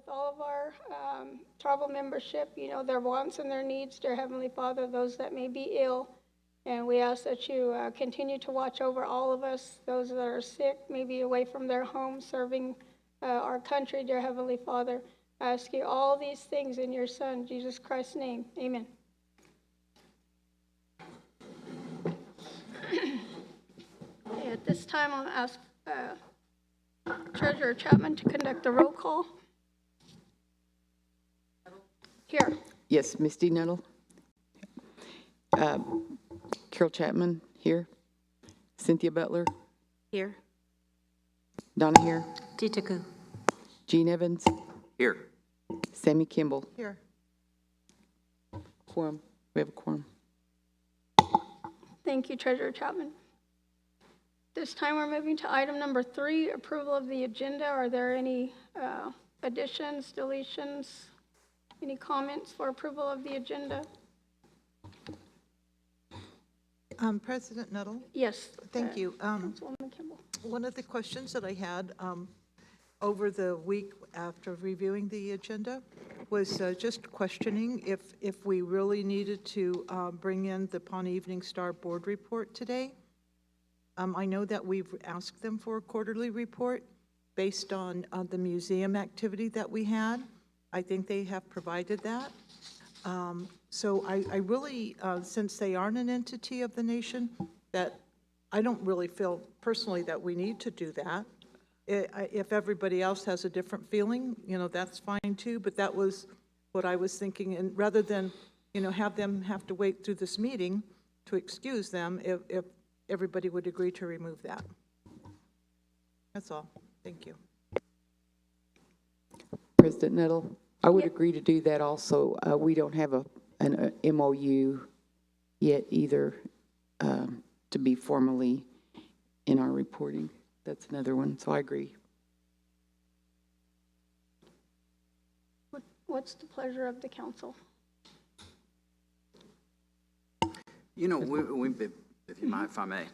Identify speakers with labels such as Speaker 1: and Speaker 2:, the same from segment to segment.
Speaker 1: all of our tribal membership, you know, their wants and their needs, dear Heavenly Father, those that may be ill. And we ask that you continue to watch over all of us, those that are sick, maybe away from their homes, serving our country, dear Heavenly Father. I ask you all these things in your Son, Jesus Christ's name. Amen. Okay, at this time, I'll ask Treasurer Chapman to conduct the roll call. Here.
Speaker 2: Yes, Misty Nettle. Carol Chapman, here. Cynthia Butler.
Speaker 3: Here.
Speaker 2: Donna here.
Speaker 3: Titaku.
Speaker 2: Gene Evans.
Speaker 4: Here.
Speaker 2: Sammy Kimball.
Speaker 3: Here.
Speaker 2: Quorum. We have a quorum.
Speaker 1: Thank you, Treasurer Chapman. This time we're moving to item number 3, approval of the agenda. Are there any additions, deletions, any comments for approval of the agenda?
Speaker 5: President Nuttall?
Speaker 1: Yes.
Speaker 5: Thank you.
Speaker 1: Councilwoman Kimball.
Speaker 5: One of the questions that I had over the week after reviewing the agenda was just questioning if we really needed to bring in the Pawnee Evening Star board report today. I know that we've asked them for a quarterly report based on the museum activity that we had. I think they have provided that. So I really, since they aren't an entity of the nation, that I don't really feel personally that we need to do that. If everybody else has a different feeling, you know, that's fine too, but that was what I was thinking. And rather than, you know, have them have to wait through this meeting to excuse them, if everybody would agree to remove that. That's all. Thank you.
Speaker 2: President Nettle, I would agree to do that also. We don't have an MOU yet either to be formally in our reporting. That's another one, so I agree.
Speaker 1: What's the pleasure of the council?
Speaker 4: You know, if you mind, if I may,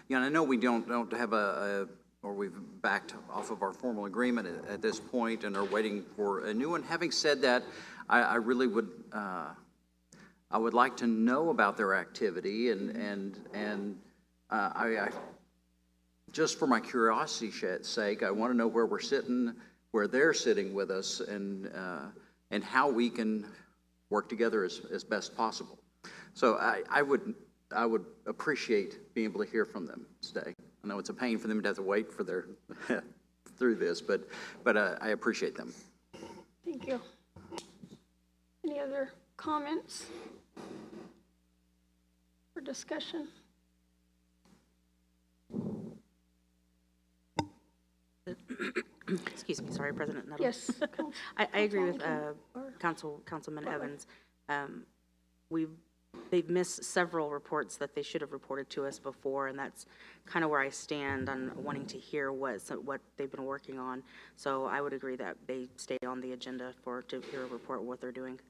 Speaker 4: you know, I know we don't have or we've backed off of our formal agreement at this point and are waiting for a new one. Having said that, I really would, I would like to know about their activity and I just for my curiosity's sake, I want to know where we're sitting, where they're sitting with us, and how we can work together as best possible. So I would appreciate being able to hear from them today. I know it's a pain for them to have to wait for their through this, but I appreciate them.
Speaker 1: Thank you. Any other comments or discussion?
Speaker 3: Excuse me, sorry, President Nuttall.
Speaker 1: Yes.
Speaker 3: I agree with Councilman Evans. They've missed several reports that they should have reported to us before, and that's kind of where I stand on wanting to hear what they've been working on. So I would agree that they stay on the agenda to hear a report what they're doing.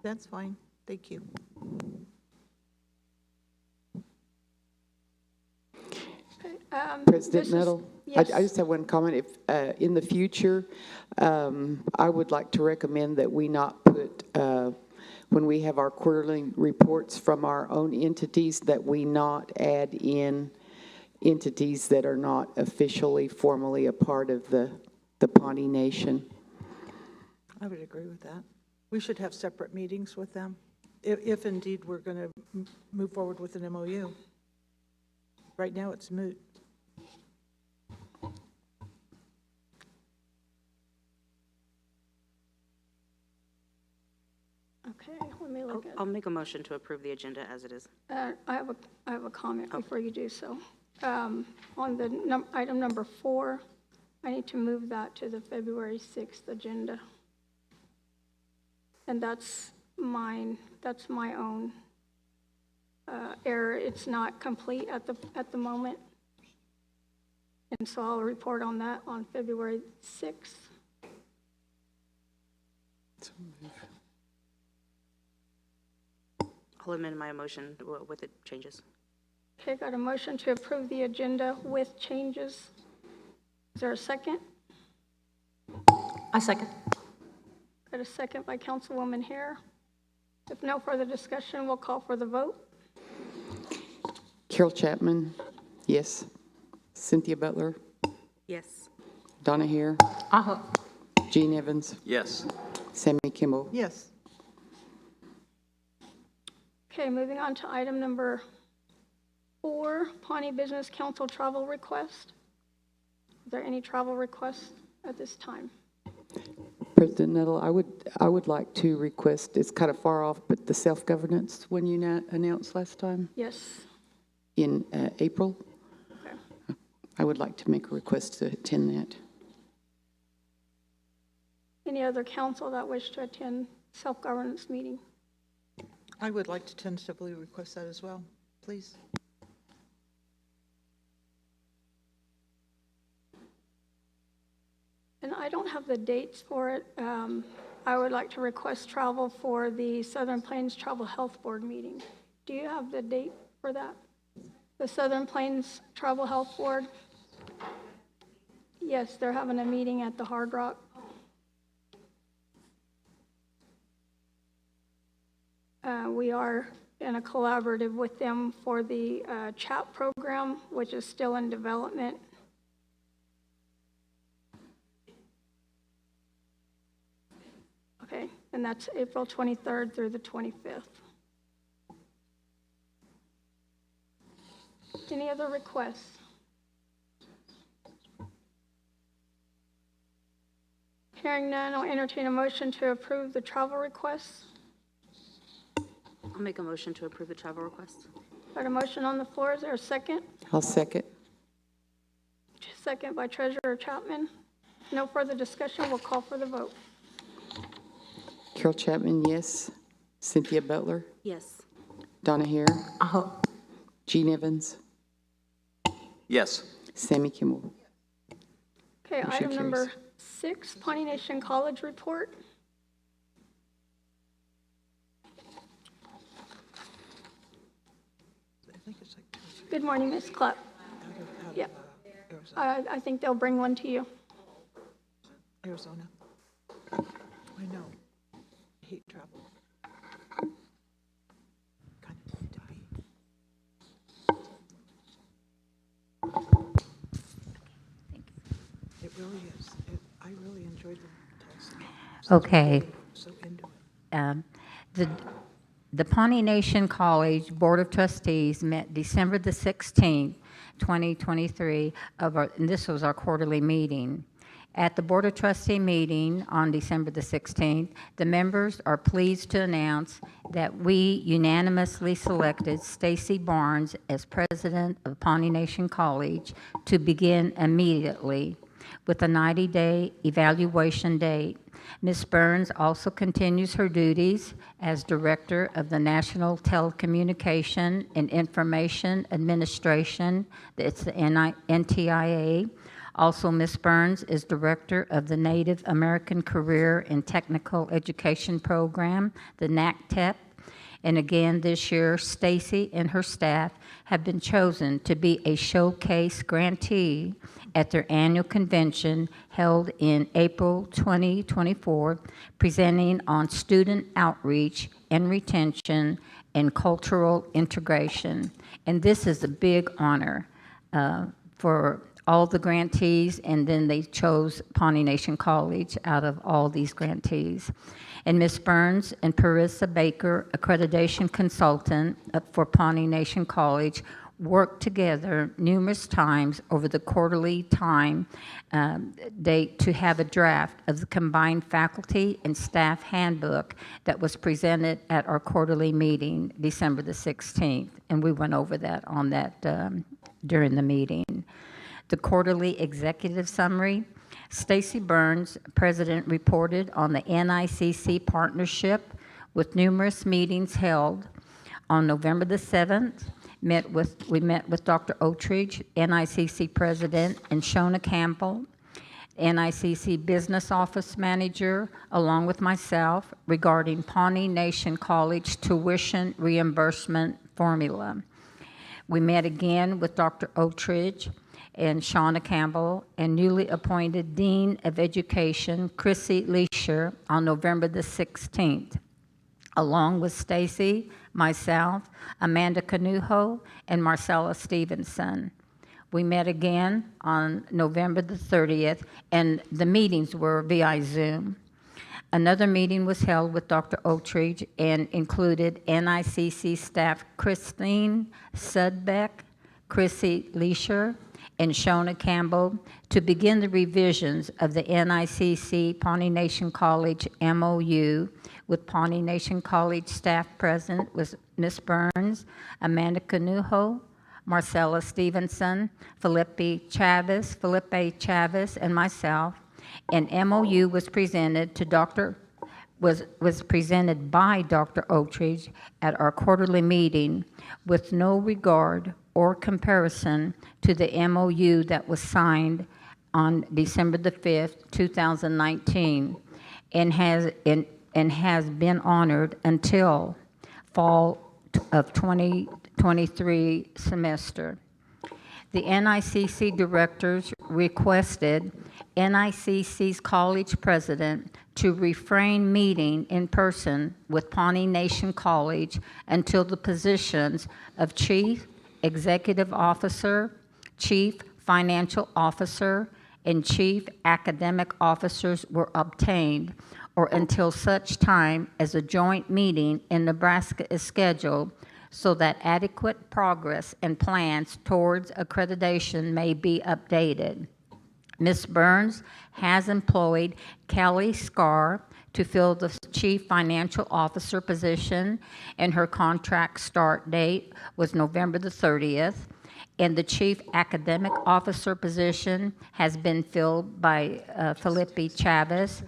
Speaker 5: That's fine. Thank you.
Speaker 2: President Nettle,
Speaker 1: yes.
Speaker 2: I just have one comment. If in the future, I would like to recommend that we not put, when we have our quarterly reports from our own entities, that we not add in entities that are not officially, formally a part of the Pawnee Nation.
Speaker 5: I would agree with that. We should have separate meetings with them, if indeed we're going to move forward with an MOU. Right now it's moot.
Speaker 1: Okay, let me look at.
Speaker 3: I'll make a motion to approve the agenda as it is.
Speaker 1: I have a comment before you do so. On the item number 4, I need to move that to the February 6th agenda. And that's mine. That's my own error. It's not complete at the moment. And so I'll report on that on February 6th.
Speaker 3: I'll amend my motion with the changes.
Speaker 1: Okay, got a motion to approve the agenda with changes. Is there a second?
Speaker 6: I second.
Speaker 1: Got a second by Councilwoman Hare. If no further discussion, we'll call for the vote.
Speaker 2: Carol Chapman, yes. Cynthia Butler,
Speaker 3: Yes.
Speaker 2: Donna Hare,
Speaker 6: Aho.
Speaker 2: Gene Evans,
Speaker 4: Yes.
Speaker 2: Sammy Kimball.
Speaker 5: Yes.
Speaker 1: Okay, moving on to item number 4, Pawnee Business Council travel request. Is there any travel requests at this time?
Speaker 2: President Nettle, I would like to request, it's kind of far off, but the self-governance one you announced last time
Speaker 1: Yes.
Speaker 2: in April,
Speaker 1: Okay.
Speaker 2: I would like to make a request to attend that.
Speaker 1: Any other council that wish to attend self-governance meeting?
Speaker 5: I would like to tentatively request that as well, please.
Speaker 1: And I don't have the dates for it. I would like to request travel for the Southern Plains Travel Health Board meeting. Do you have the date for that? The Southern Plains Travel Health Board? Yes, they're having a meeting at the Hard Rock. We are in a collaborative with them for the CHAP program, which is still in development. Okay, and that's April 23rd through the 25th. Any other requests? Hearing none, I'll entertain a motion to approve the travel requests.
Speaker 3: I'll make a motion to approve the travel request.
Speaker 1: Got a motion on the floor, is there a second?
Speaker 2: I'll second.
Speaker 1: Second by Treasurer Chapman. No further discussion, we'll call for the vote.
Speaker 2: Carol Chapman, yes. Cynthia Butler,
Speaker 3: Yes.
Speaker 2: Donna Hare,
Speaker 6: Aho.
Speaker 2: Gene Evans,
Speaker 4: Yes.
Speaker 2: Sammy Kimball.
Speaker 1: Okay,
Speaker 2: Motion
Speaker 1: item number
Speaker 2: carries.
Speaker 1: 6, Pawnee Nation College report.
Speaker 5: I think it's like
Speaker 1: Good morning, Ms. Clupp. Yeah,
Speaker 5: Arizona.
Speaker 1: I think they'll bring one to you.
Speaker 5: Arizona. I know. I hate travel. Kind of need to be. It really is. I really enjoyed the Tulsa.
Speaker 7: Okay.
Speaker 5: So into it.
Speaker 7: The Pawnee Nation College Board of Trustees met December the 16th, 2023, and this was our quarterly meeting. At the Board of Trustee meeting on December the 16th, the members are pleased to announce that we unanimously selected Stacy Barnes as president of Pawnee Nation College to begin immediately with a 90-day evaluation date. Ms. Burns also continues her duties as Director of the National Telecommunication and Information Administration, it's the NTIA. Also, Ms. Burns is Director of the Native American Career and Technical Education Program, the NACTEP. And again, this year, Stacy and her staff have been chosen to be a showcase grantee at their annual convention held in April 2024, presenting on student outreach and retention and cultural integration. And this is a big honor for all the grantees, and then they chose Pawnee Nation College out of all these grantees. And Ms. Burns and Parissa Baker, accreditation consultant for Pawnee Nation College, worked together numerous times over the quarterly time date to have a draft of the combined faculty and staff handbook that was presented at our quarterly meeting, December the 16th. And we went over that on that during the meeting. The quarterly executive summary. Stacy Burns, president, reported on the NICC partnership with numerous meetings held. On November the 7th, we met with Dr. Otridge, NICC president, and Shona Campbell, NICC business office manager, along with myself, regarding Pawnee Nation College tuition reimbursement formula. We met again with Dr. Otridge and Shauna Campbell, and newly appointed Dean of Education, Chrissy Leisure, on November the 16th, along with Stacy, myself, Amanda Canujo, and Marcella Stevenson. We met again on November the 30th, and the meetings were via Zoom. Another meeting was held with Dr. Oatridge and included NICC staff Christine Sudbeck, Chrissy Leisure, and Shona Campbell to begin the revisions of the NICC Pawnee Nation College MOU, with Pawnee Nation College staff present was Ms. Burns, Amanda Canujo, Marcella Stevenson, Felipe Chavez, and myself. An MOU was presented by Dr. Oatridge at our quarterly meeting with no regard or comparison to the MOU that was signed on December the 5th, 2019, and has been honored until fall of 2023 semester. The NICC directors requested NICC's college president to refrain meeting in person with Pawnee Nation College until the positions of Chief Executive Officer, Chief Financial Officer, and Chief Academic Officers were obtained, or until such time as a joint meeting in Nebraska is scheduled, so that adequate progress and plans towards accreditation may be updated. Ms. Burns has employed Kelly Scarr to fill the Chief Financial Officer position, and her contract start date was November the 30th, and the Chief Academic Officer position has been filled by Felipe Chavez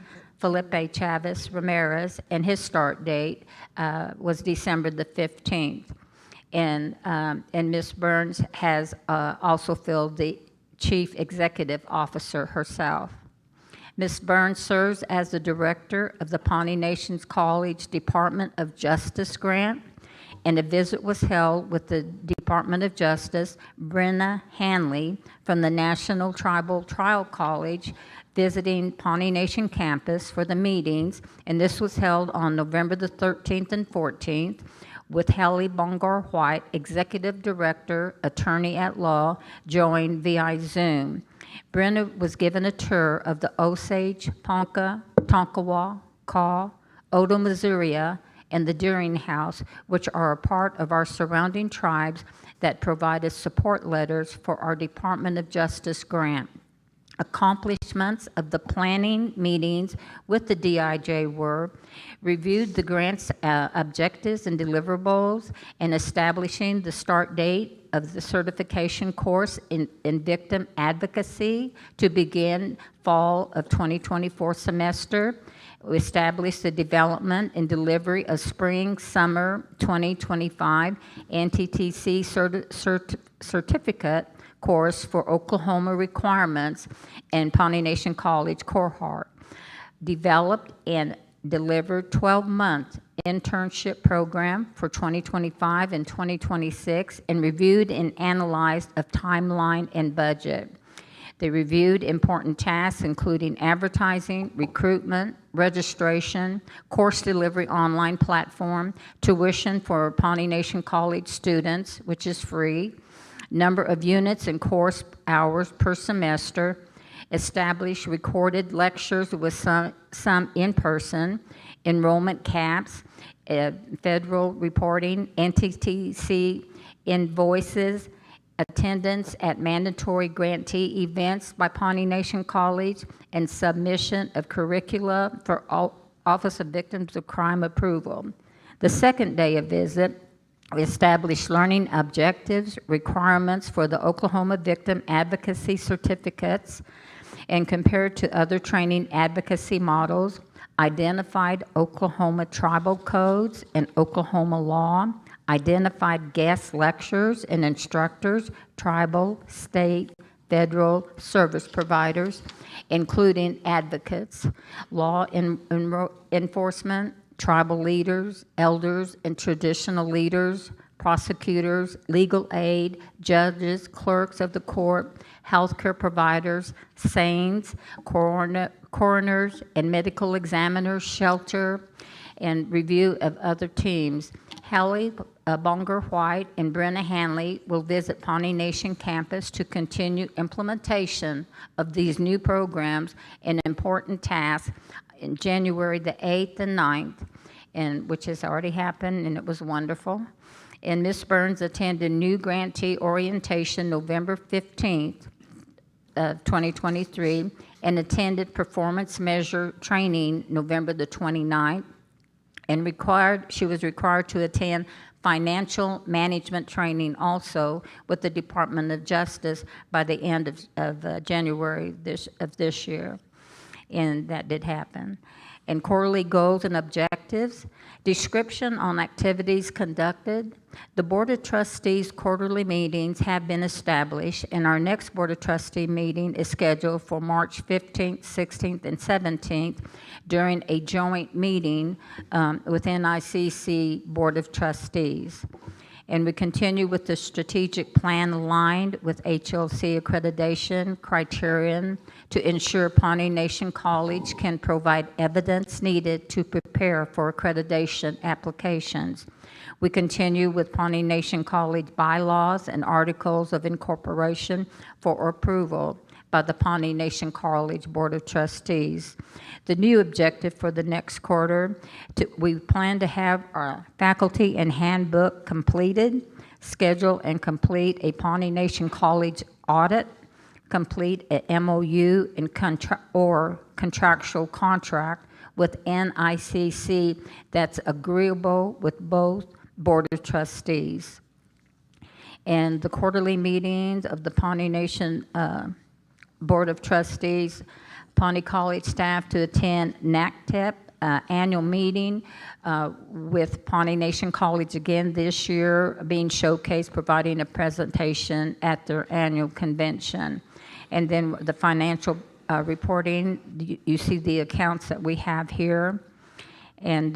Speaker 7: Ramirez, and his start date was December the 15th. And Ms. Burns has also filled the Chief Executive Officer herself. Ms. Burns serves as the director of the Pawnee Nations College Department of Justice grant, and a visit was held with the Department of Justice, Brenna Hanley from the National Tribal Trial College, visiting Pawnee Nation campus for the meetings, and this was held on November the 13th and 14th, with Hallie Bongar White, Executive Director, Attorney at Law, joined via Zoom. Brenna was given a tour of the Osage, Ponca, Tonkawa, Kaw, Odo, Missouri, and the Deering House, which are a part of our surrounding tribes that provided support letters for our Department of Justice grant. Accomplishments of the planning meetings with the DIJ were reviewed the grant's objectives and deliverables, and establishing the start date of the certification course in victim advocacy to begin fall of 2024 semester. We established the development and delivery of spring-summer 2025 NTTC certificate course for Oklahoma requirements and Pawnee Nation College cohort. Developed and delivered 12-month internship program for 2025 and 2026, and reviewed and analyzed a timeline and budget. They reviewed important tasks including advertising, recruitment, registration, course delivery online platform, tuition for Pawnee Nation College students, which is free, number of units and course hours per semester, establish recorded lectures with some in person, enrollment caps, federal reporting, NTTC invoices, attendance at mandatory grantee events by Pawnee Nation College, and submission of curricula for Office of Victims of Crime approval. The second day of visit, we established learning objectives, requirements for the Oklahoma Victim Advocacy Certificates, and compared to other training advocacy models, identified Oklahoma tribal codes and Oklahoma law, identified guest lecturers and instructors, tribal, state, federal service providers, including advocates, law enforcement, tribal leaders, elders and traditional leaders, prosecutors, legal aid, judges, clerks of the court, healthcare providers, SANES, coroners, and medical examiners, shelter, and review of other teams. Hallie Bonger White and Brenna Hanley will visit Pawnee Nation campus to continue implementation of these new programs and important tasks in January the 8th and 9th, and which has already happened, and it was wonderful. And Ms. Burns attended new grantee orientation November 15th of 2023 and attended performance measure training November the 29th, and she was required to attend financial management training also with the Department of Justice by the end of January of this year, and that did happen. And quarterly goals and objectives, description on activities conducted. The Board of Trustees quarterly meetings have been established, and our next Board of Trustee meeting is scheduled for March 15th, 16th, and 17th during a joint meeting with NICC Board of Trustees. And we continue with the strategic plan aligned with HLC accreditation criterion to ensure Pawnee Nation College can provide evidence needed to prepare for accreditation applications. We continue with Pawnee Nation College bylaws and articles of incorporation for approval by the Pawnee Nation College Board of Trustees. The new objective for the next quarter, we plan to have our faculty and handbook completed, schedule and complete a Pawnee Nation College audit, complete a MOU and contractual contract with NICC that's agreeable with both Board of Trustees. And the quarterly meetings of the Pawnee Nation Board of Trustees, Pawnee College staff to attend NACTEP annual meeting with Pawnee Nation College again this year, being showcased, providing a presentation at their annual convention. And then the financial reporting, you see the accounts that we have here. And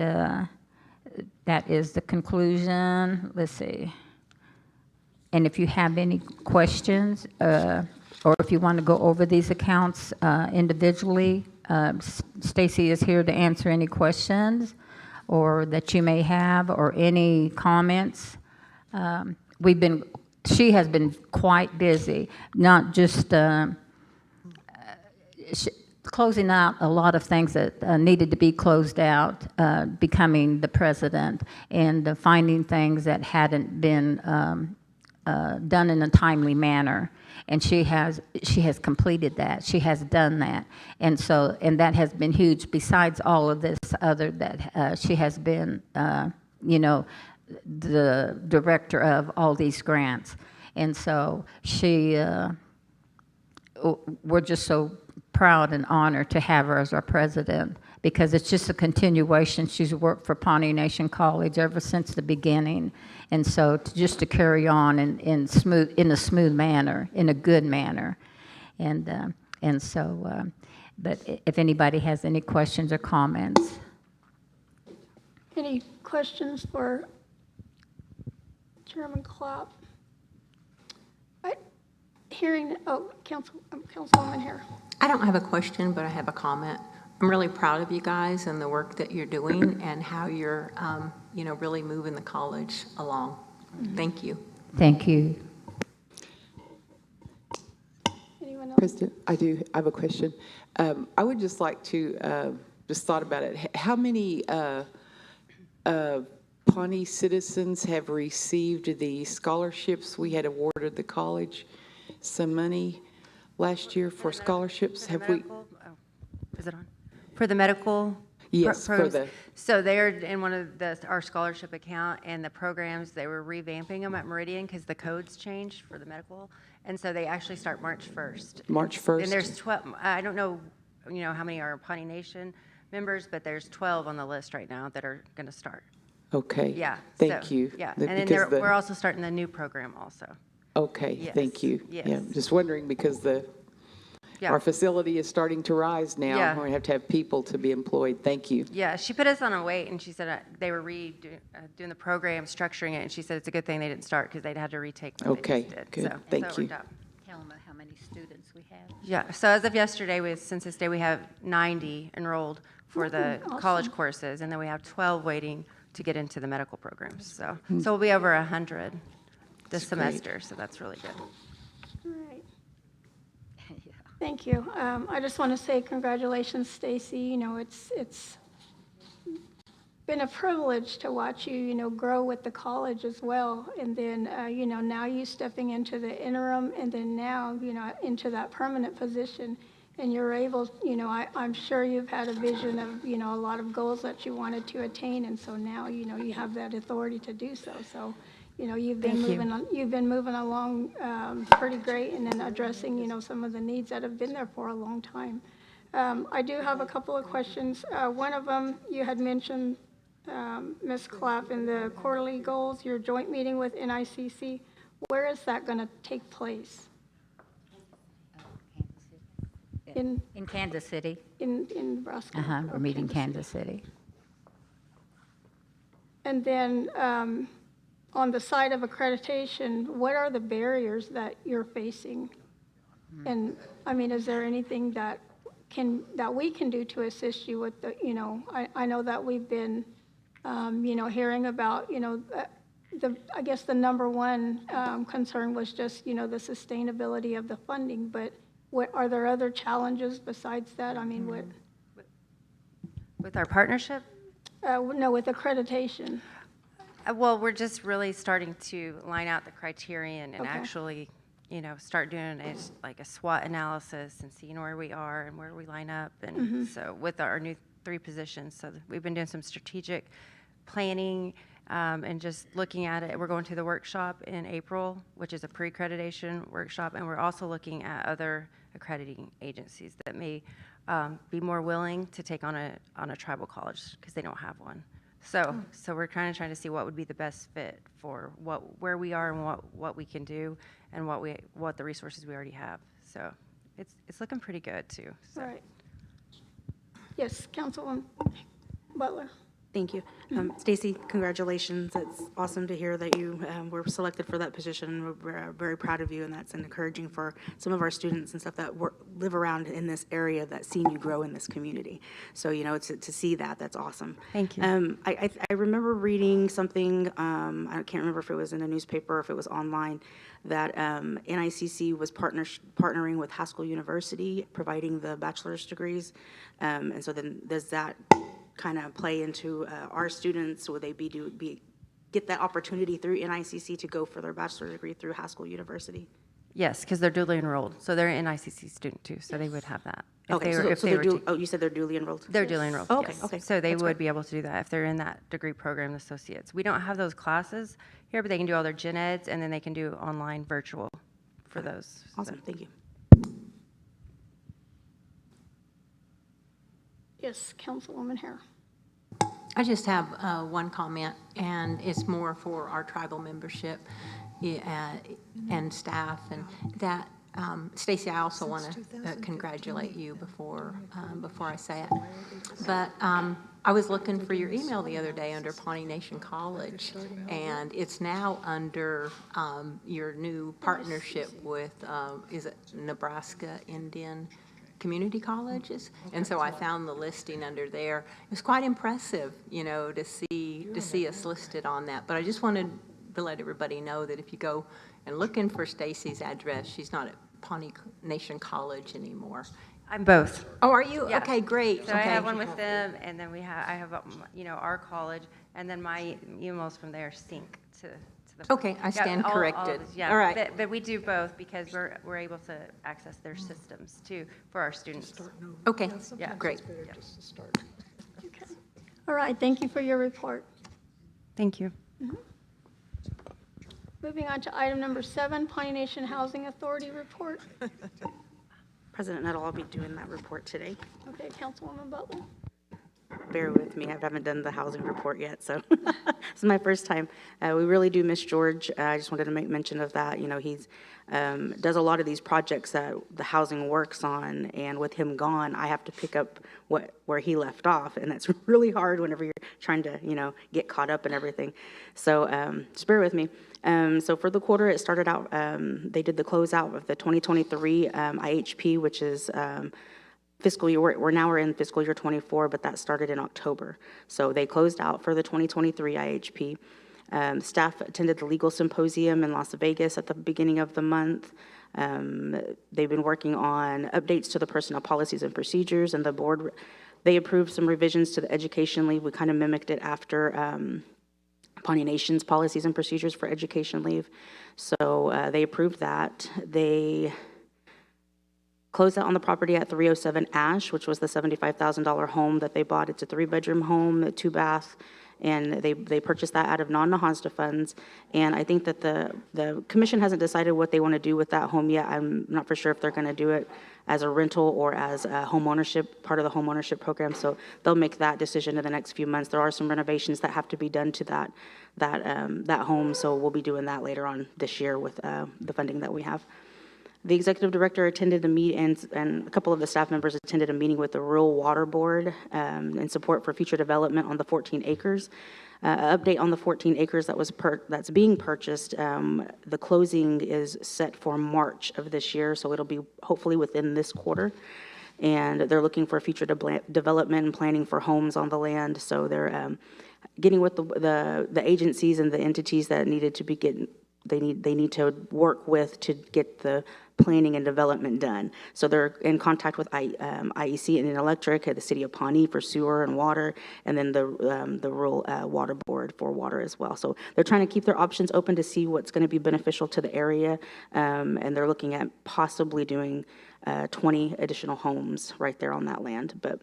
Speaker 7: that is the conclusion. Let's see. And if you have any questions, or if you want to go over these accounts individually, Stacy is here to answer any questions or that you may have, or any comments. She has been quite busy, not just closing out a lot of things that needed to be closed out, becoming the president, and finding things that hadn't been done in a timely manner. And she has completed that. She has done that. And that has been huge, besides all of this other that she has been, the director of all these grants. And so we're just so proud and honored to have her as our president, because it's just a continuation. She's worked for Pawnee Nation College ever since the beginning. And so just to carry on in a smooth manner, in a good manner. But if anybody has any questions or comments.
Speaker 1: Any questions for Chairman Clapp? Councilwoman here.
Speaker 6: I don't have a question, but I have a comment. I'm really proud of you guys and the work that you're doing and how you're, really moving the college along. Thank you.
Speaker 7: Thank you.
Speaker 1: Anyone else?
Speaker 2: President, I have a question. I would just like to, just thought about it. How many Pawnee citizens have received the scholarships? We had awarded the college some money last year for scholarships. Have we?
Speaker 8: Is it on? For the medical?
Speaker 2: Yes, for the.
Speaker 8: So they're in one of our scholarship account, and the programs, they were revamping them at Meridian because the codes changed for the medical. And so they actually start March 1st.
Speaker 2: March 1st?
Speaker 8: And there's 12, I don't know, how many are Pawnee Nation members, but there's 12 on the list right now that are going to start.
Speaker 2: Okay.
Speaker 8: Yeah.
Speaker 2: Thank you.
Speaker 8: Yeah, and then we're also starting the new program also.
Speaker 2: Okay,
Speaker 8: Yes,
Speaker 2: thank you.
Speaker 8: yes.
Speaker 2: Yeah, just wondering because our facility is starting to rise now.
Speaker 8: Yeah.
Speaker 2: We have to have people to be employed. Thank you.
Speaker 8: Yeah, she put us on a wait, and she said they were doing the program, structuring it, and she said it's a good thing they didn't start because they'd had to retake what
Speaker 2: Okay,
Speaker 8: they just did.
Speaker 2: good.
Speaker 8: So
Speaker 2: Thank
Speaker 8: it
Speaker 2: you.
Speaker 8: worked out.
Speaker 7: Tell them how many many students we have.
Speaker 8: Yeah, so as of yesterday, with Census Day, we have 90 enrolled for the college courses, and then we have 12 waiting to get into the medical programs. So we'll be over 100 this semester, so that's really good.
Speaker 1: All right. Thank you. I just want to say congratulations, Stacy. You know, it's been a privilege to watch you, you know, grow with the college as well. And then, you know, now you stepping into the interim and then now, you know, into that permanent position. And you're able, you know, I'm sure you've had a vision of, you know, a lot of goals that you wanted to attain. And so now, you know, you have that authority to do so. So, you know, you've been moving along pretty great, and then addressing, you know, some of the needs that have been there for a long time. I do have a couple of questions. One of them, you had mentioned, Ms. Clapp, in the quarterly goals, your joint meeting with NICC. Where is that going to take place? In
Speaker 7: Kansas City.
Speaker 1: in Nebraska?
Speaker 7: We're meeting Kansas City.
Speaker 1: And then on the side of accreditation, what are the barriers that you're facing? And I mean, is there anything that we can do to assist you with the, you know, I know that we've been, you know, hearing about, you know, I guess the number one concern was just, you know, the sustainability of the funding, but are there other challenges besides that? I mean, what?
Speaker 8: With our partnership?
Speaker 1: No, with accreditation.
Speaker 8: Well, we're just really starting to line out the criterion and
Speaker 1: Okay.
Speaker 8: actually, you know, start doing like a SWOT analysis and seeing where we are and where we line up. And so with our new 3 positions, so we've been doing some strategic planning and just looking at it. We're going to the workshop in April, which is a pre-accreditation workshop, and we're also looking at other accrediting agencies that may be more willing to take on a tribal college because they don't have one. So we're kind of trying to see what would be the best fit for where we are and what we can do and what the resources we already have. So it's looking pretty good too. So.
Speaker 1: All right. Yes, Councilwoman Butler.
Speaker 3: Thank you. Stacy, congratulations. It's awesome to hear that you were selected for that position. We're very proud of you, and that's encouraging for some of our students and stuff that live around in this area that seen you grow in this community. So, you know, to see that's awesome.
Speaker 8: Thank you.
Speaker 3: I remember reading something, I can't remember if it was in a newspaper or if it was online, that NICC was partnering with Haskell University, providing the bachelor's degrees. And so then does that kind of play into our students? Will they get that opportunity through NICC to go for their bachelor's degree through Haskell University?
Speaker 8: Yes, because they're duly enrolled, so they're an NICC student too, so they would have that.
Speaker 3: Okay, you said they're duly enrolled?
Speaker 8: They're duly enrolled,
Speaker 3: Oh, okay,
Speaker 8: yes.
Speaker 3: okay.
Speaker 8: So they
Speaker 3: That's
Speaker 8: would
Speaker 3: great.
Speaker 8: be able to do that if they're in that degree program, associates. We don't have those classes here, but they can do all their gen eds, and then they can do online virtual for those.
Speaker 3: Awesome, thank you.
Speaker 1: Yes, Councilwoman Hare.
Speaker 6: I just have one comment, and it's more for our tribal membership and staff, and that, Stacy, I also want to congratulate you before I say it. But I was looking for your email the other day under Pawnee Nation College, and it's now under your new partnership with, is it Nebraska Indian Community Colleges? And so I found the listing under there. It was quite impressive, you know, to see us listed on that. But I just wanted to let everybody know that if you go and looking for Stacy's address, she's not at Pawnee Nation College anymore.
Speaker 8: I'm both.
Speaker 6: Oh, are you?
Speaker 8: Yeah.
Speaker 6: Okay, great.
Speaker 8: So I
Speaker 6: Okay.
Speaker 8: have one with them, and then I have, you know, our college, and then my emails from there sync to the.
Speaker 6: Okay, I stand
Speaker 8: all
Speaker 6: corrected.
Speaker 8: of it, yeah.
Speaker 6: All right.
Speaker 8: But we do both because we're able to access their systems too for our students.
Speaker 6: Okay,
Speaker 8: Yeah.
Speaker 6: great.
Speaker 1: Okay. All right, thank you for your report.
Speaker 8: Thank you.
Speaker 1: Moving on to item number 7, Pawnee Nation Housing Authority report.
Speaker 3: President Nettle, I'll be doing that report today.
Speaker 1: Okay, Councilwoman Butler.
Speaker 3: bear with me. I haven't done the housing report yet, so this is my first time. We really do miss George. I just wanted to make mention of that. You know, he's does a lot of these projects that the housing works on, and with him gone, I have to pick up where he left off, and that's really hard whenever you're trying to, you know, get caught up in everything. So just bear with me. So for the quarter, it started out, they did the closeout of the 2023 IHP, which is fiscal year, we're in fiscal year 24, but that started in October. So they closed out for the 2023 IHP. Staff attended the legal symposium in Las Vegas at the beginning of the month. They've been working on updates to the personnel policies and procedures, and the board, they approved some revisions to the education leave. We kind of mimicked it after Pawnee Nation's policies and procedures for education leave. So they approved that. They closed out on the property at 307 Ash, which was the $75,000 home that they bought. It's a 3-bedroom home, a 2-bath, and they purchased that out of non-Nahasda funds. And I think that the commission hasn't decided what they want to do with that home yet. I'm not for sure if they're going to do it as a rental or as a home ownership, part of the home ownership program. So they'll make that decision in the next few months. There are some renovations that have to be done to that home, so we'll be doing that later on this year with the funding that we have. The executive director attended a meeting, and a couple of the staff members attended a meeting with the Rural Water Board in support for future development on the 14 acres. Update on the 14 acres that's being purchased. The closing is set for March of this year, so it'll be hopefully within this quarter. And they're looking for future development and planning for homes on the land. So they're getting with the agencies and the entities that needed to be getting. They need to work with to get the planning and development done. So they're in contact with IEC and Electric at the city of Pawnee for sewer and water, and then the rural water board for water as well. So they're trying to keep their options open to see what's going to be beneficial to the area, and they're looking at possibly doing 20 additional homes right there on that land. But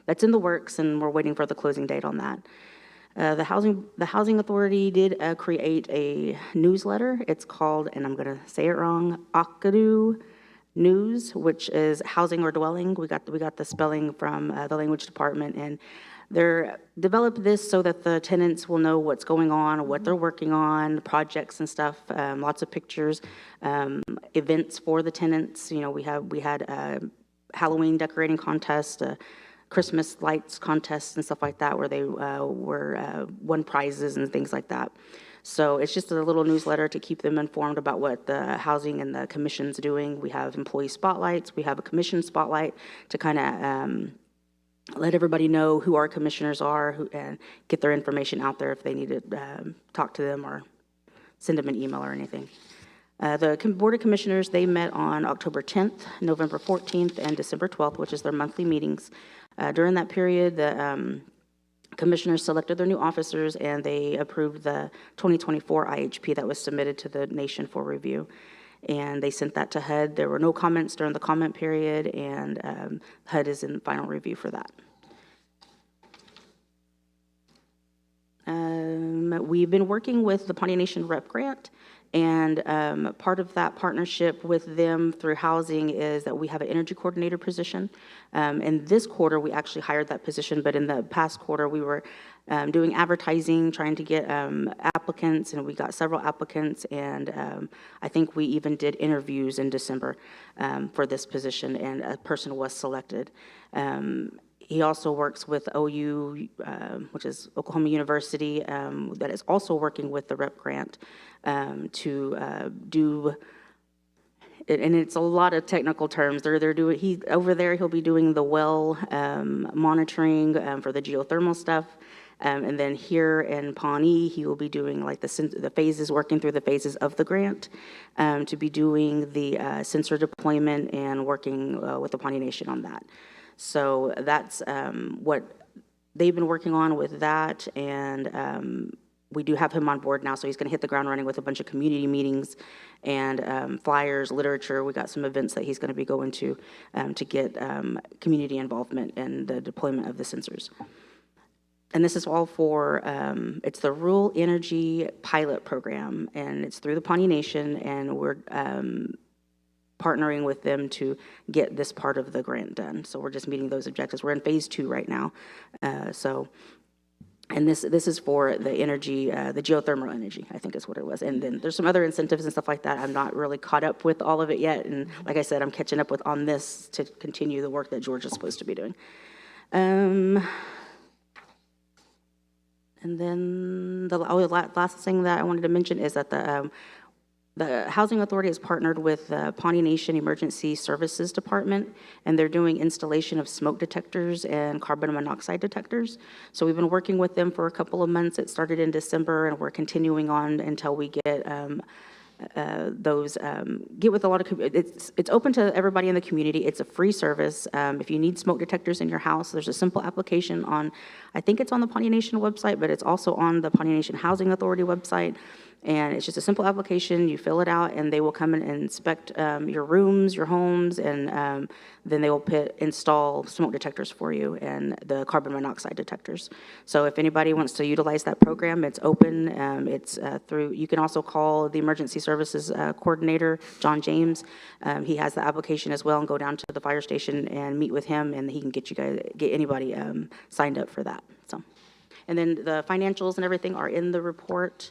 Speaker 3: that's in the works, and we're waiting for the closing date on that. The Housing Authority did create a newsletter. It's called, and I'm going to say it wrong, Akadu News, which is housing or dwelling. We got the spelling from the language department, and they're developed this so that the tenants will know what's going on, what they're working on, projects and stuff. Lots of pictures, events for the tenants. You know, we had a Halloween decorating contest. Christmas lights contests and stuff like that, where they won prizes and things like that. So it's just a little newsletter to keep them informed about what the housing and the commission's doing. We have employee spotlights. We have a commission spotlight to kind of let everybody know who our commissioners are and get their information out there if they need to talk to them or send them an email or anything. The Board of Commissioners, they met on October 10th, November 14th, and December 12th, which is their monthly meetings. During that period, the commissioners selected their new officers, and they approved the 2024 IHP that was submitted to the nation for review. And they sent that to HUD. There were no comments during the comment period, and HUD is in final review for that. We've been working with the Pawnee Nation Rep Grant, and part of that partnership with them through housing is that we have an energy coordinator position. In this quarter, we actually hired that position, but in the past quarter, we were doing advertising, trying to get applicants, and we got several applicants, and I think we even did interviews in December for this position, and a person was selected. He also works with OU, which is Oklahoma University, that is also working with the REP grant to do, and it's a lot of technical terms. They're doing, over there, he'll be doing the well monitoring for the geothermal stuff. And then here in Pawnee, he will be doing like the phases, working through the phases of the grant to be doing the sensor deployment and working with the Pawnee Nation on that. So that's what they've been working on with that, and we do have him on board now, so he's going to hit the ground running with a bunch of community meetings and flyers, literature. We got some events that he's going to be going to get community involvement in the deployment of the sensors. And this is all for, it's the Rural Energy Pilot Program, and it's through the Pawnee Nation, and we're partnering with them to get this part of the grant done. So we're just meeting those objectives. We're in phase 2 right now. And this is for the energy, the geothermal energy, I think is what it was. And then there's some other incentives and stuff like that. I'm not really caught up with all of it yet. And like I said, I'm catching up on this to continue the work that Georgia's supposed to be doing. And then the last thing that I wanted to mention is that the Housing Authority has partnered with the Pawnee Nation Emergency Services Department, and they're doing installation of smoke detectors and carbon monoxide detectors. So we've been working with them for a couple of months. It started in December, and we're continuing on until we get get with a lot of, it's open to everybody in the community. It's a free service. If you need smoke detectors in your house, there's a simple application on, I think it's on the Pawnee Nation website, but it's also on the Pawnee Nation Housing Authority website. And it's just a simple application. You fill it out, and they will come in and inspect your rooms, your homes, and then they will install smoke detectors for you and the carbon monoxide detectors. So if anybody wants to utilize that program, it's open. It's through. You can also call the emergency services coordinator, John James. He has the application as well, and go down to the fire station and meet with him, and he can get anybody signed up for that. So, and then the financials and everything are in the report.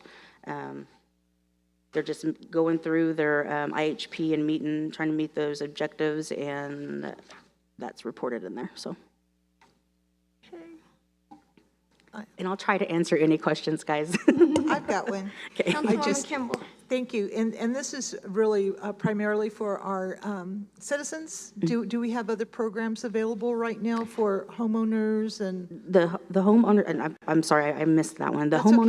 Speaker 3: They're just going through their IHP and trying to meet those objectives, and that's reported in there. So, and I'll try to answer any questions, guys.
Speaker 5: I've got one.
Speaker 3: Okay.
Speaker 1: Councilwoman Kimball.
Speaker 5: Thank you. And this is really primarily for our citizens. Do we have other programs available right now for homeowners and?
Speaker 3: The homeowner, and I'm sorry, I missed that one. The home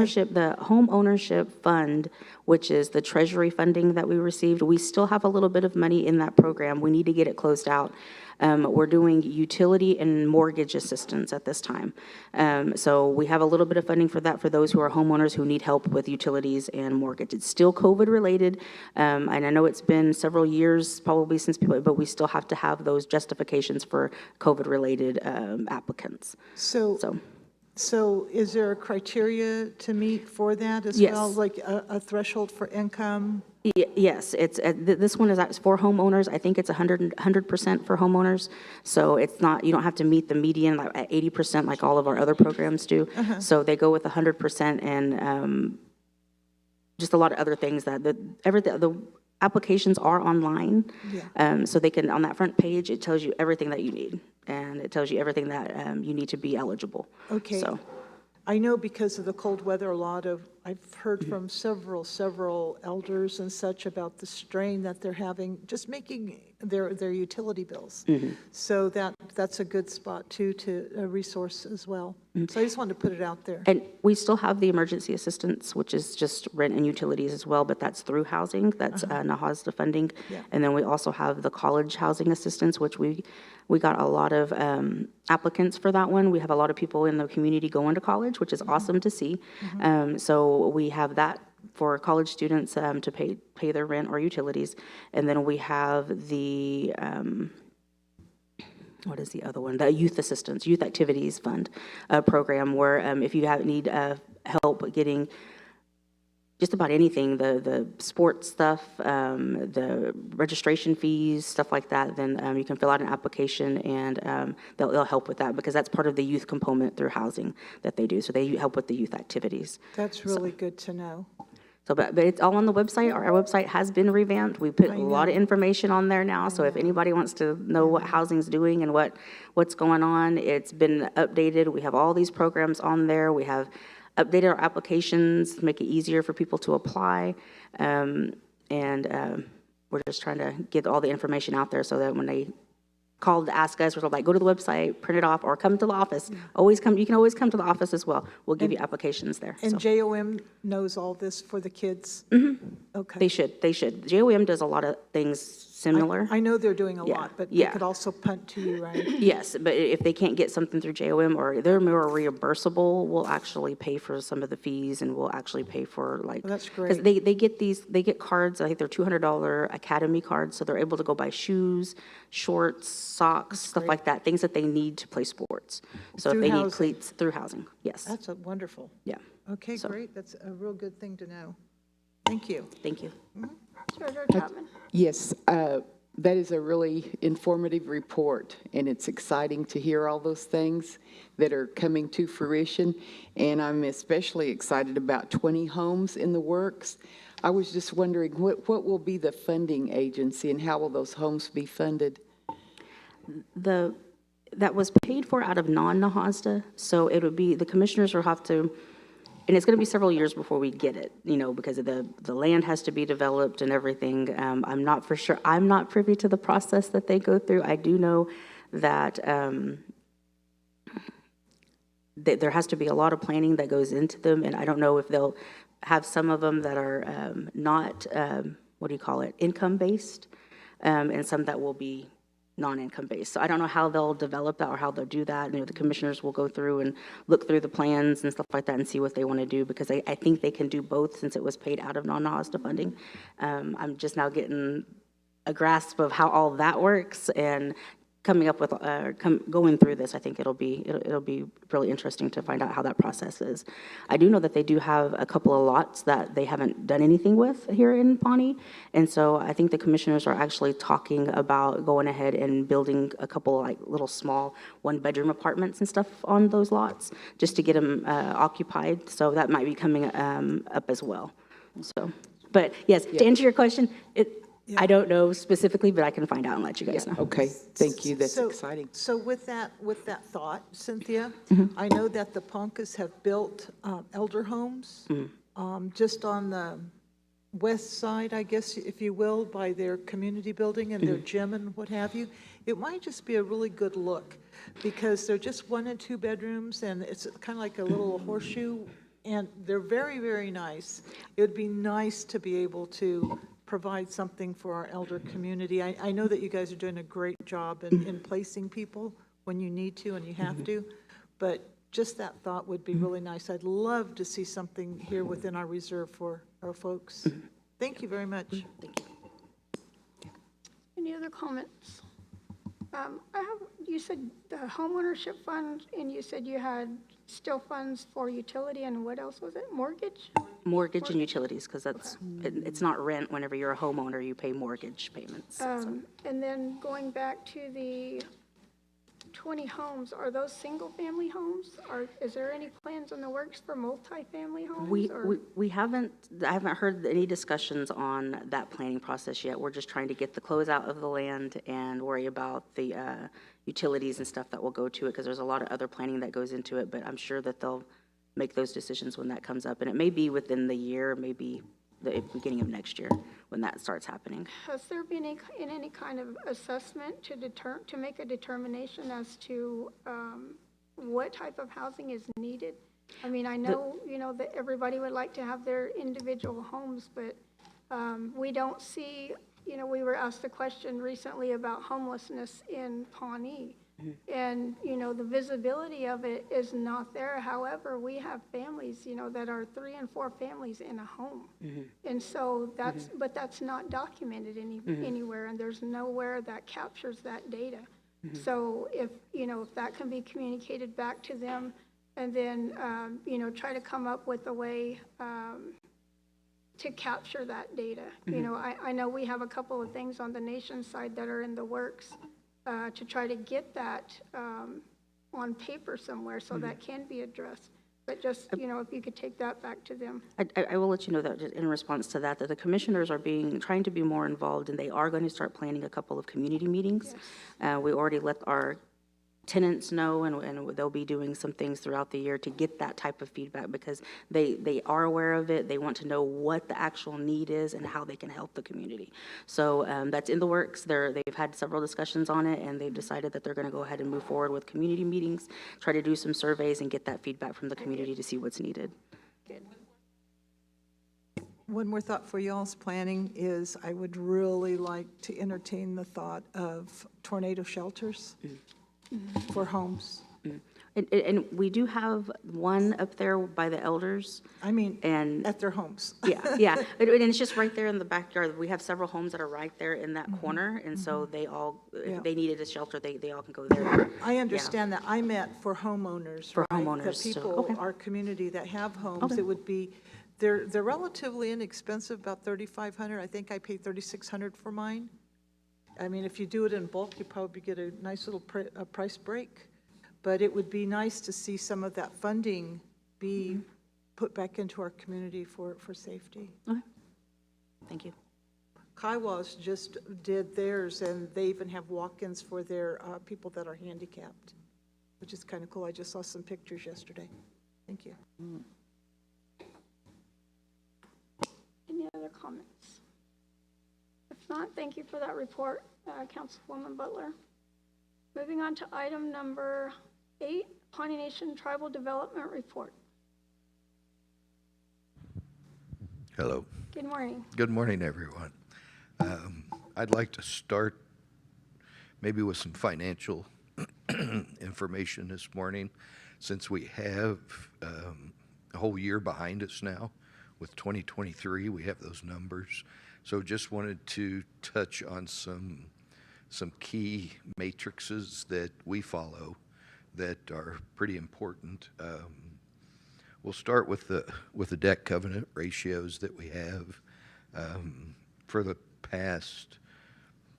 Speaker 3: ownership fund, which is the treasury funding that we received, we still have a little bit of money in that program. We need to get it closed out. We're doing utility and mortgage assistance at this time. So we have a little bit of funding for that for those who are homeowners who need help with utilities and mortgage. It's still COVID related, and I know it's been several years probably since people, but we still have to have those justifications for COVID related applicants.
Speaker 5: So is there a criteria to meet for that as
Speaker 3: Yes.
Speaker 5: well, like a threshold for income?
Speaker 3: Yes, it's this one is for homeowners. I think it's 100% for homeowners. So it's not, you don't have to meet the median like at 80% like all of our other programs do. So they go with 100%, and just a lot of other things that the applications are online.
Speaker 5: Yeah.
Speaker 3: So they can, on that front page, it tells you everything that you need, and it tells you everything that you need to be eligible.
Speaker 5: Okay.
Speaker 3: So.
Speaker 5: I know because of the cold weather, I've heard from several elders and such about the strain that they're having, just making their utility bills. So that's a good spot too, to a resource as well. So I just wanted to put it out there.
Speaker 3: And we still have the emergency assistance, which is just rent and utilities as well, but that's through housing. That's NAHASDA funding.
Speaker 5: Yeah.
Speaker 3: And then we also have the college housing assistance, which we got a lot of applicants for that one. We have a lot of people in the community going to college, which is awesome to see. So we have that for college students to pay their rent or utilities. And then we have the, what is the other one? The youth assistance, youth activities fund program, where if you need help getting just about anything, the sports stuff, the registration fees, stuff like that, then you can fill out an application, and they'll help with that, because that's part of the youth component through housing that they do. So they help with the youth activities.
Speaker 5: That's really good to know.
Speaker 3: So, but it's all on the website. Our website has been revamped. We put a lot of information on there now. So if anybody wants to know what housing's doing and what's going on, it's been updated. We have all these programs on there. We have updated our applications to make it easier for people to apply. And we're just trying to get all the information out there so that when they call to ask us, we're like, go to the website, print it off, or come to the office. You can always come to the office as well. We'll give you applications there.
Speaker 5: And
Speaker 3: So.
Speaker 5: JOM knows all this for the kids? Okay.
Speaker 3: They should. JOM does a lot of things similar.
Speaker 5: I know they're doing a
Speaker 3: Yeah,
Speaker 5: lot, but they
Speaker 3: yeah.
Speaker 5: could also punt to you, right?
Speaker 3: Yes, but if they can't get something through JOM or they're more reimbursable, we'll actually pay for some of the fees, and we'll actually pay for like.
Speaker 5: Well, that's
Speaker 3: Because
Speaker 5: great.
Speaker 3: they get cards, I think they're $200 Academy cards, so they're able to go buy shoes, shorts, socks, stuff like that, things that they need to play sports. So if
Speaker 5: Through
Speaker 3: they need
Speaker 5: housing.
Speaker 3: cleats, through housing, yes.
Speaker 5: That's a wonderful.
Speaker 3: Yeah,
Speaker 5: Okay,
Speaker 3: So-
Speaker 5: great. That's a real good thing to know. Thank you.
Speaker 3: thank you.
Speaker 1: Treasurer Chapman.
Speaker 2: Yes, That is a really informative report, and it's exciting to hear all those things that are coming to fruition. And I'm especially excited about 20 homes in the works. I was just wondering, what will be the funding agency, and how will those homes be funded?
Speaker 3: That was paid for out of non-Nahasda, so it would be, the commissioners will have to, and it's going to be several years before we get it, because of the land has to be developed and everything. I'm not for sure, I'm not privy to the process that they go through. I do know that there has to be a lot of planning that goes into them, and I don't know if they'll have some of them that are not, income-based, and some that will be non-income based. So I don't know how they'll develop that or how they'll do that. The commissioners will go through and look through the plans and stuff like that and see what they want to do, because I think they can do both since it was paid out of non-HOSTA funding. I'm just now getting a grasp of how all that works, and coming up with, going through this, I think it'll be really interesting to find out how that process is. I do know that they do have a couple of lots that they haven't done anything with here in Pawnee, and so I think the commissioners are actually talking about going ahead and building a couple like little small one-bedroom apartments and stuff on those lots, just to get them occupied. So that might be coming up as well. So, but yes, to answer your question, I don't know specifically, but I can find out and let you guys know.
Speaker 2: Okay, thank you, that's exciting.
Speaker 5: So with that thought, Cynthia, I know that the Ponkas have built elder homes just on the west side, I guess, if you will, by their community building and their gym and what have you. It might just be a really good look, because they're just 1 and 2 bedrooms, and it's kind of like a little horseshoe, and they're very, very nice. It would be nice to be able to provide something for our elder community. I know that you guys are doing a great job in placing people when you need to and you have to, but just that thought would be really nice. I'd love to see something here within our reserve for our folks. Thank you very much.
Speaker 3: Thank you.
Speaker 1: Any other comments? You said the homeownership fund, and you said you had still funds for utility, and what else was it? Mortgage?
Speaker 3: Mortgage and utilities, because it's not rent. Whenever you're a homeowner, you pay mortgage payments.
Speaker 1: And then going back to the 20 homes, are those single-family homes? Is there any plans in the works for multi-family homes?
Speaker 3: I haven't heard any discussions on that planning process yet. We're just trying to get the closeout of the land and worry about the utilities and stuff that will go to it, because there's a lot of other planning that goes into it, but I'm sure that they'll make those decisions when that comes up. And it may be within the year, maybe the beginning of next year when that starts happening.
Speaker 1: Has there been any kind of assessment to make a determination as to what type of housing is needed? I mean, I know, that everybody would like to have their individual homes, but we don't see, we were asked a question recently about homelessness in Pawnee. And, the visibility of it is not there. However, we have families, that are 3 and 4 families in a home. And so but that's not documented anywhere, and there's nowhere that captures that data. So if that can be communicated back to them, and then, try to come up with a way to capture that data. I know we have a couple of things on the nation side that are in the works, to try to get that on paper somewhere, so that can be addressed. But just, if you could take that back to them.
Speaker 3: I will let you know that just in response to that the commissioners are trying to be more involved, and they are going to start planning a couple of community meetings. Yes. We already let our tenants know, and they'll be doing some things throughout the year to get that type of feedback, because they are aware of it. They want to know what the actual need is and how they can help the community. So that's in the works. They've had several discussions on it, and they've decided that they're going to go ahead and move forward with community meetings, try to do some surveys and get that feedback from the community to see what's needed.
Speaker 1: Good.
Speaker 5: One more thought for y'all's planning is I would really like to entertain the thought of tornado shelters for homes.
Speaker 3: And we do have one up there by the elders.
Speaker 5: I mean,
Speaker 3: and
Speaker 5: at their homes.
Speaker 3: yeah. And it's just right there in the backyard. We have several homes that are right there in that corner, and so they all, if they needed a shelter, they all can go there.
Speaker 5: I understand that. I meant for homeowners,
Speaker 3: for
Speaker 5: right?
Speaker 3: homeowners,
Speaker 5: the people, our community that have homes. It would be, they're relatively inexpensive, about $3,500. I think I paid $3,600 for mine. I mean, if you do it in bulk, you probably get a nice little price break. But it would be nice to see some of that funding be put back into our community for safety.
Speaker 3: Thank you.
Speaker 5: Kiowa's just did theirs, and they even have walk-ins for their people that are handicapped, which is kind of cool. I just saw some pictures yesterday. Thank you.
Speaker 1: Any other comments? If not, thank you for that report, Councilwoman Butler. Moving on to item number 8, Pawnee Nation Tribal Development Report.
Speaker 9: Hello.
Speaker 1: Good morning.
Speaker 9: Good morning, everyone. I'd like to start maybe with some financial information this morning, since we have a whole year behind us now. With 2023, we have those numbers. So just wanted to touch on some key matrices that we follow that are pretty important. We'll start with the debt covenant ratios that we have. For the past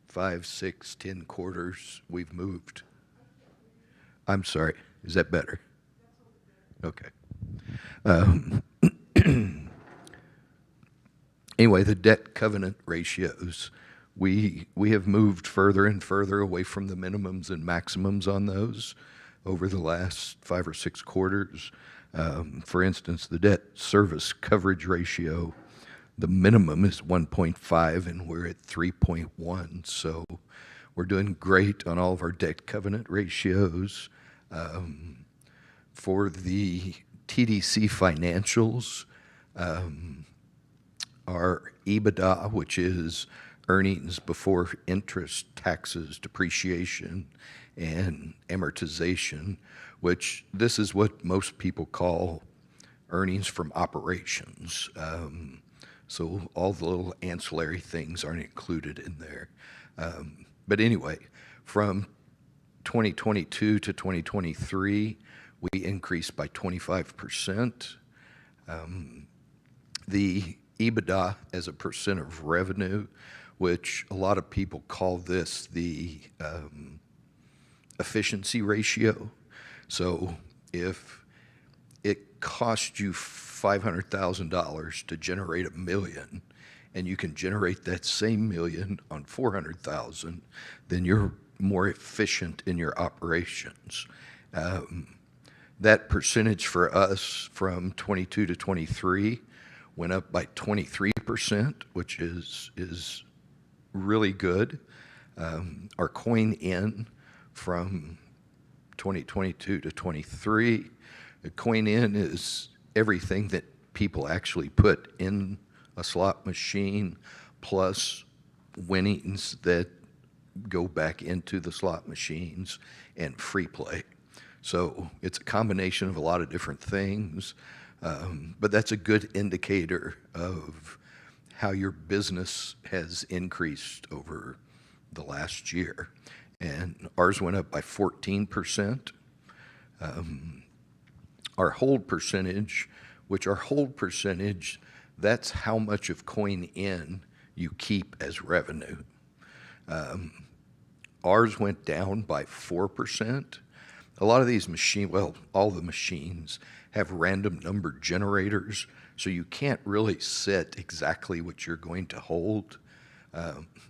Speaker 9: 5, 6, 10 quarters, we've moved. I'm sorry, is that better? Okay. Anyway, the debt covenant ratios, we have moved further and further away from the minimums and maximums on those over the last 5 or 6 quarters. For instance, the debt service coverage ratio, the minimum is 1.5 and we're at 3.1. So we're doing great on all of our debt covenant ratios. For the TDC financials, our EBITDA, which is earnings before interest, taxes, depreciation, and amortization, which this is what most people call earnings from operations. So all the little ancillary things aren't included in there. But anyway, from 2022 to 2023, we increased by 25%. The EBITDA as a percent of revenue, which a lot of people call this the efficiency ratio. So if it costs you $500,000 to generate $1 million, and you can generate that same $1 million on $400,000, then you're more efficient in your operations. That percentage for us from 22 to 23 went up by 23%, which is really good. Our coin in from 2022 to 23, the coin in is everything that people actually put in a slot machine plus winnings that go back into the slot machines and free play. So it's a combination of a lot of different things, but that's a good indicator of how your business has increased over the last year. And ours went up by 14%. Our hold percentage, that's how much of coin in you keep as revenue. Ours went down by 4%. A lot of these all the machines have random number generators, so you can't really set exactly what you're going to hold.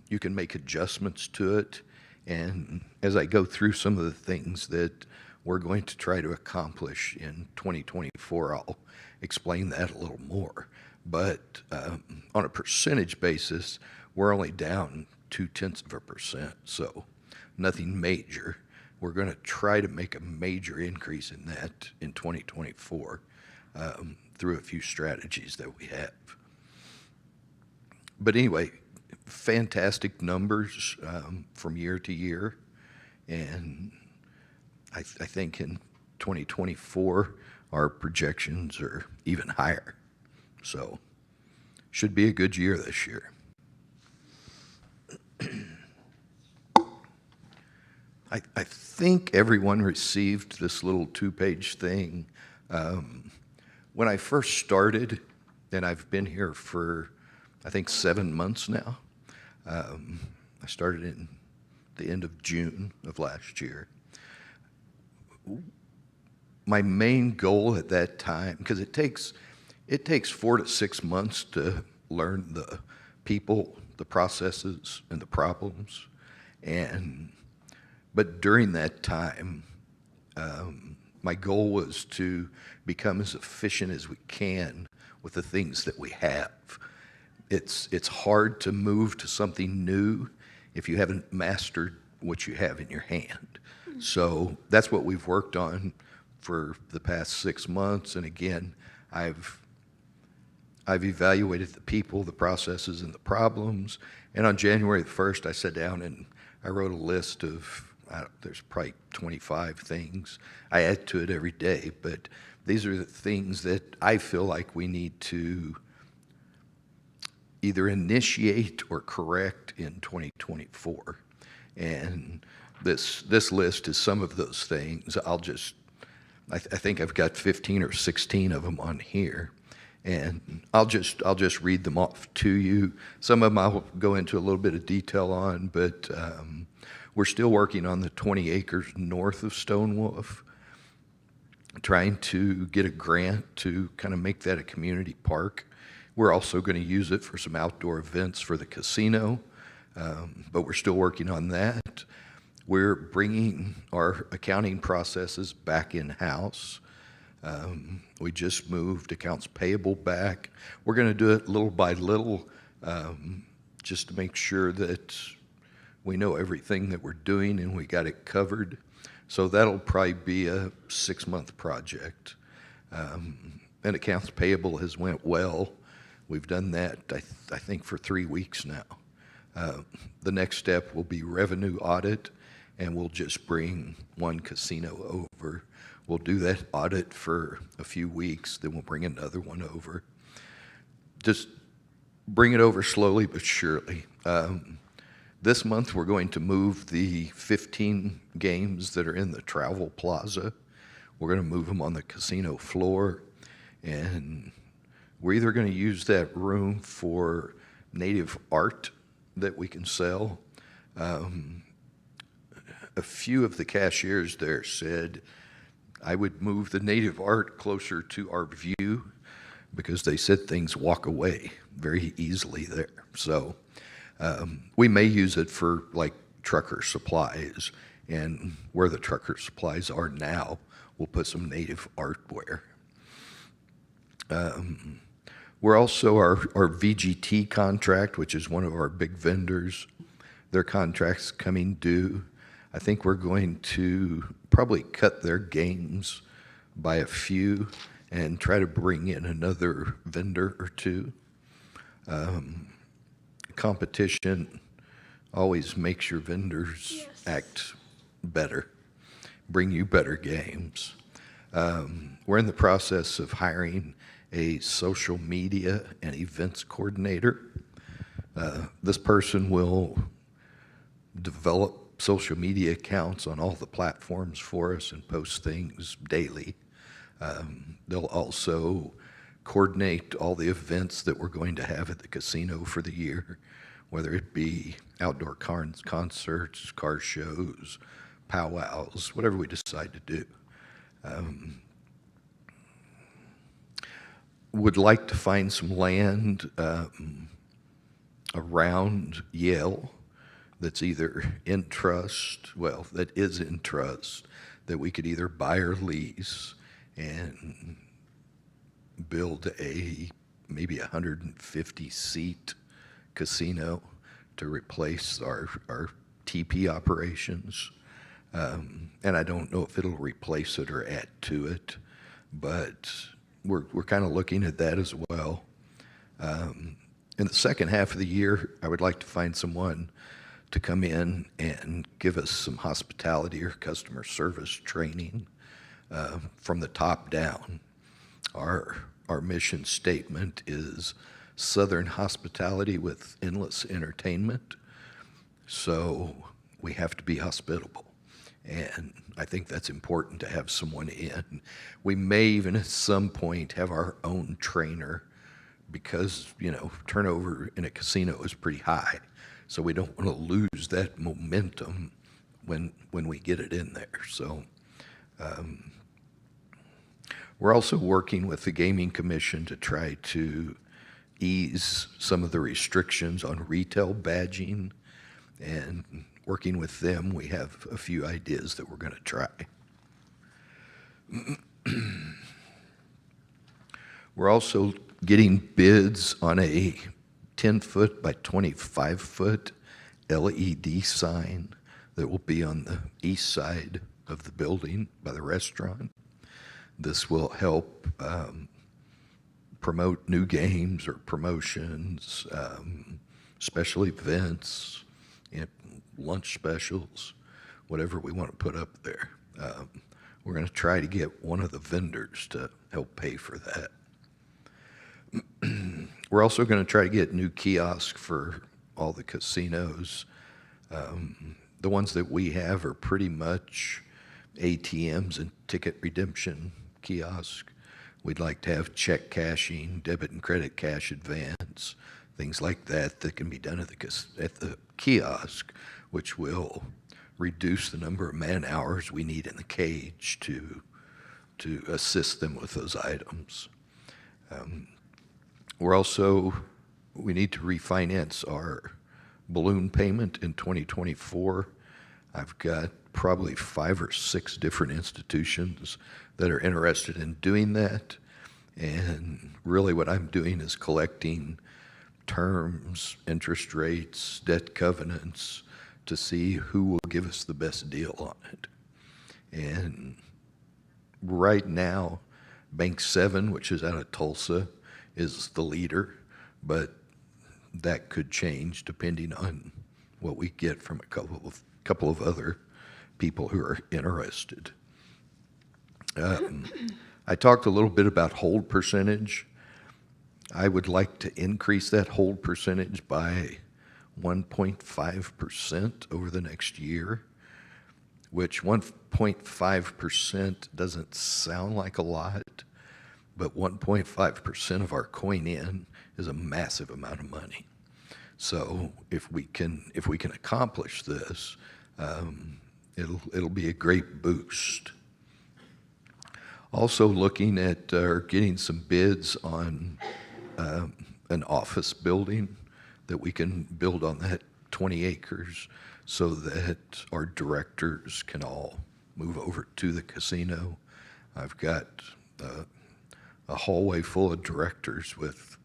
Speaker 9: You can make adjustments to it, and as I go through some of the things that we're going to try to accomplish in 2024, I'll explain that a little more. But on a percentage basis, we're only down 0.2%, so nothing major. We're going to try to make a major increase in that in 2024 through a few strategies that we have. But anyway, fantastic numbers from year to year, and I think in 2024 our projections are even higher. So should be a good year this year. I think everyone received this little 2-page thing. When I first started, and I've been here for, I think, 7 months now. I started in the end of June of last year. My main goal at that time, because it takes 4 to 6 months to learn the people, the processes, and the problems, but during that time, my goal was to become as efficient as we can with the things that we have. It's hard to move to something new if you haven't mastered what you have in your hand. So that's what we've worked on for the past 6 months. And again, I've evaluated the people, the processes, and the problems. And on January the 1st, I sat down and I wrote a list of, there's probably 25 things. I add to it every day, but these are the things that I feel like we need to either initiate or correct in 2024. And this list is some of those things. I think I've got 15 or 16 of them on here. And I'll just read them off to you. Some of them I'll go into a little bit of detail on, but we're still working on the 20 acres north of Stone Wolf, trying to get a grant to kind of make that a community park. We're also going to use it for some outdoor events for the casino, but we're still working on that. We're bringing our accounting processes back in-house. We just moved accounts payable back. We're going to do it little by little, just to make sure that we know everything that we're doing and we got it covered. So that'll probably be a 6-month project. And accounts payable has went well. We've done that, I think, for 3 weeks now. The next step will be revenue audit, and we'll just bring one casino over. We'll do that audit for a few weeks, then we'll bring another one over. Just bring it over slowly but surely. This month, we're going to move the 15 games that are in the Travel Plaza. We're going to move them on the casino floor, and we're either going to use that room for native art that we can sell. A few of the cashiers there said I would move the native art closer to our view because they said things walk away very easily there. So we may use it for like trucker supplies, and where the trucker supplies are now, we'll put some native artware. We're also, our VGT contract, which is one of our big vendors, their contract's coming due. I think we're going to probably cut their games by a few and try to bring in another vendor or two. Competition always makes your vendors act better, bring you better games. We're in the process of hiring a social media and events coordinator. This person will develop social media accounts on all the platforms for us and post things daily. They'll also coordinate all the events that we're going to have at the casino for the year, whether it be outdoor concerts, car shows, powwows, whatever we decide to do. Would like to find some land around Yale that's either in trust, well, that is in trust, that we could either buy or lease and build maybe 150-seat casino to replace our TP operations. And I don't know if it'll replace it or add to it, but we're kind of looking at that as well. In the second half of the year, I would like to find someone to come in and give us some hospitality or customer service training from the top down. Our mission statement is Southern hospitality with endless entertainment. So we have to be hospitable. And I think that's important to have someone in. We may even at some point have our own trainer because, turnover in a casino is pretty high. So we don't want to lose that momentum when we get it in there. So we're also working with the Gaming Commission to try to ease some of the restrictions on retail badging, and working with them, we have a few ideas that we're going to try. We're also getting bids on a 10-foot by 25-foot LED sign that will be on the east side of the building by the restaurant. This will help promote new games or promotions, special events, lunch specials, whatever we want to put up there. We're going to try to get one of the vendors to help pay for that. We're also going to try to get new kiosks for all the casinos. The ones that we have are pretty much ATMs and ticket redemption kiosks. We'd like to have check cashing, debit and credit cash advance, things like that that can be done at the kiosk, which will reduce the number of man hours we need in the cage to assist them with those items. We need to refinance our balloon payment in 2024. I've got probably 5 or 6 different institutions that are interested in doing that. And really what I'm doing is collecting terms, interest rates, debt covenants to see who will give us the best deal on it. And right now, Bank 7, which is out of Tulsa, is the leader, but that could change depending on what we get from a couple of other people who are interested. I talked a little bit about hold percentage. I would like to increase that hold percentage by 1.5% over the next year, which 1.5% doesn't sound like a lot, but 1.5% of our coin in is a massive amount of money. So if we can accomplish this, it'll be a great boost. Also looking at or getting some bids on an office building that we can build on that 20 acres so that our directors can all move over to the casino. I've got a hallway full of directors with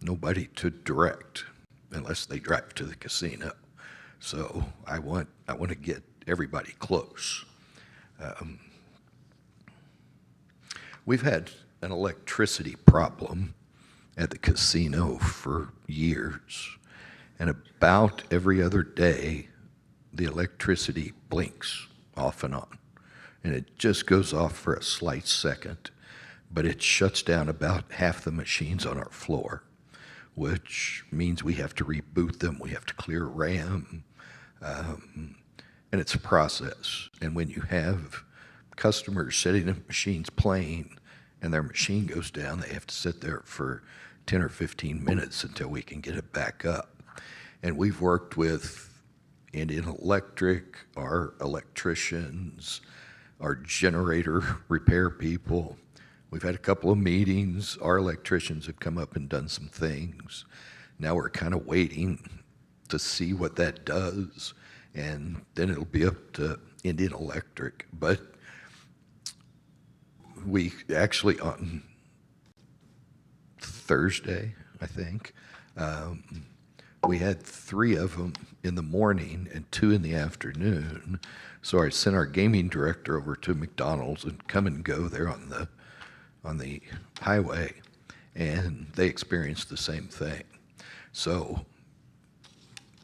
Speaker 9: nobody to direct unless they drive to the casino. So I want to get everybody close. We've had an electricity problem at the casino for years, and about every other day, the electricity blinks off and on, and it just goes off for a slight second, but it shuts down about half the machines on our floor, which means we have to reboot them, we have to clear RAM, and it's a process. And when you have customers sitting in machines playing and their machine goes down, they have to sit there for 10 or 15 minutes until we can get it back up. And we've worked with Indian Electric, our electricians, our generator repair people. We've had a couple of meetings. Our electricians have come up and done some things. Now we're kind of waiting to see what that does, and then it'll be up to Indian Electric. But we actually, on Thursday, I think, we had 3 of them in the morning and 2 in the afternoon. So I sent our gaming director over to McDonald's and come and go there on the highway, and they experienced the same thing. So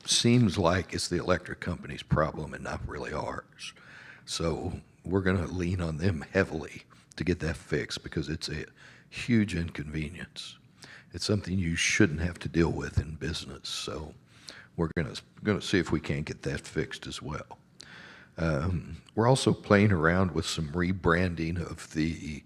Speaker 9: seems like it's the electric company's problem and not really ours. So we're going to lean on them heavily to get that fixed because it's a huge inconvenience. It's something you shouldn't have to deal with in business. So we're going to see if we can't get that fixed as well. We're also playing around with some rebranding of the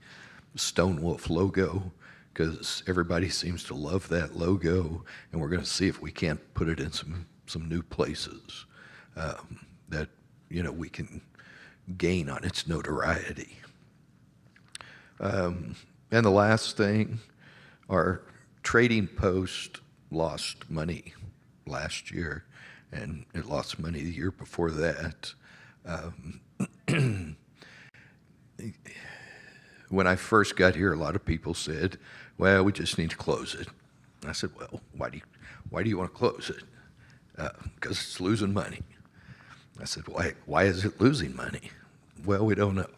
Speaker 9: Stone Wolf logo because everybody seems to love that logo, and we're going to see if we can't put it in some some new places that, you know, we can gain on its notoriety. And the last thing, our trading post lost money last year, and it lost money the year before that. When I first got here, a lot of people said, well, we just need to close it. I said, well, why do you want to close it? Because it's losing money. I said, why is it losing money? Well, we don't know.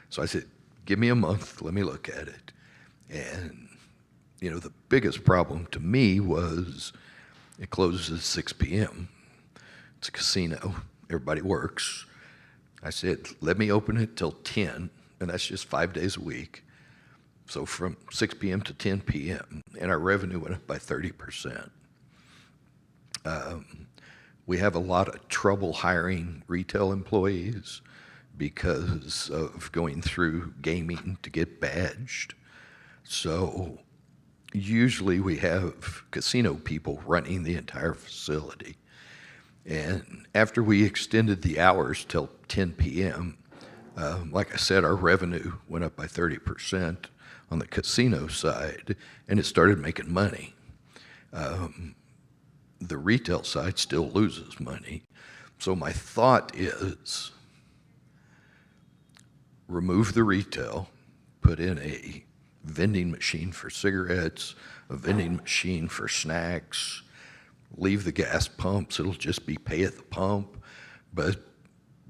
Speaker 9: So I said, give me a month, let me look at it. And, you know, the biggest problem to me was it closes at 6 p.m. It's a casino, everybody works. I said, let me open it till 10, and that's just 5 days a week. So from 6 p.m. to 10 p.m., and our revenue went up by 30%. We have a lot of trouble hiring retail employees because of going through gaming to get badged. So usually we have casino people running the entire facility. And after we extended the hours till 10 p.m., like I said, our revenue went up by 30% on the casino side, and it started making money. The retail side still loses money. So my thought is remove the retail, put in a vending machine for cigarettes, a vending machine for snacks, leave the gas pumps, it'll just be pay at the pump, but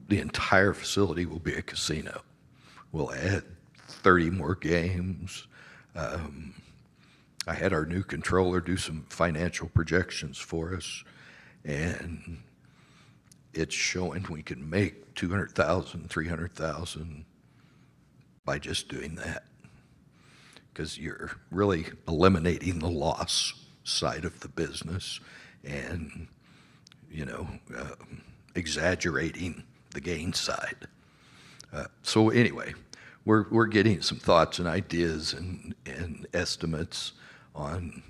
Speaker 9: the entire facility will be a casino. We'll add 30 more games. I had our new controller do some financial projections for us, and it's showing we can make $200,000, $300,000 by just doing that, because you're really eliminating the loss side of the business and, you know, exaggerating the gain side. So anyway, we're getting some thoughts and ideas and estimates on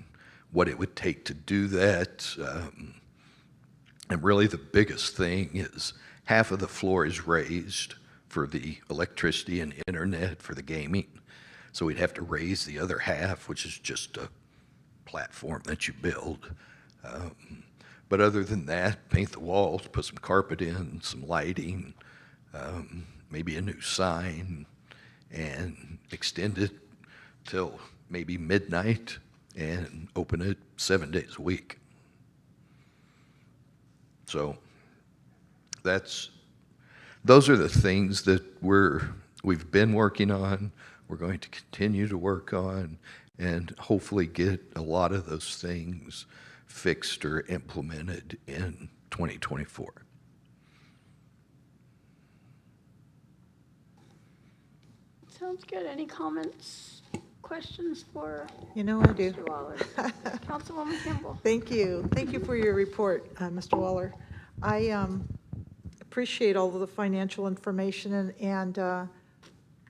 Speaker 9: what it would take to do that. And really the biggest thing is half of the floor is raised for the electricity and internet for the gaming. So we'd have to raise the other half, which is just a platform that you build. But other than that, paint the walls, put some carpet in, some lighting, maybe a new sign, and extend it till maybe midnight and open it 7 days a week. So those are the things that we've been working on, we're going to continue to work on, and hopefully get a lot of those things fixed or implemented in 2024.
Speaker 1: Sounds good. Any comments, questions for
Speaker 5: You know I do.
Speaker 1: Mr. Waller? Councilwoman Kimball?
Speaker 5: Thank you. Thank you for your report, Mr. Waller. I appreciate all of the financial information, and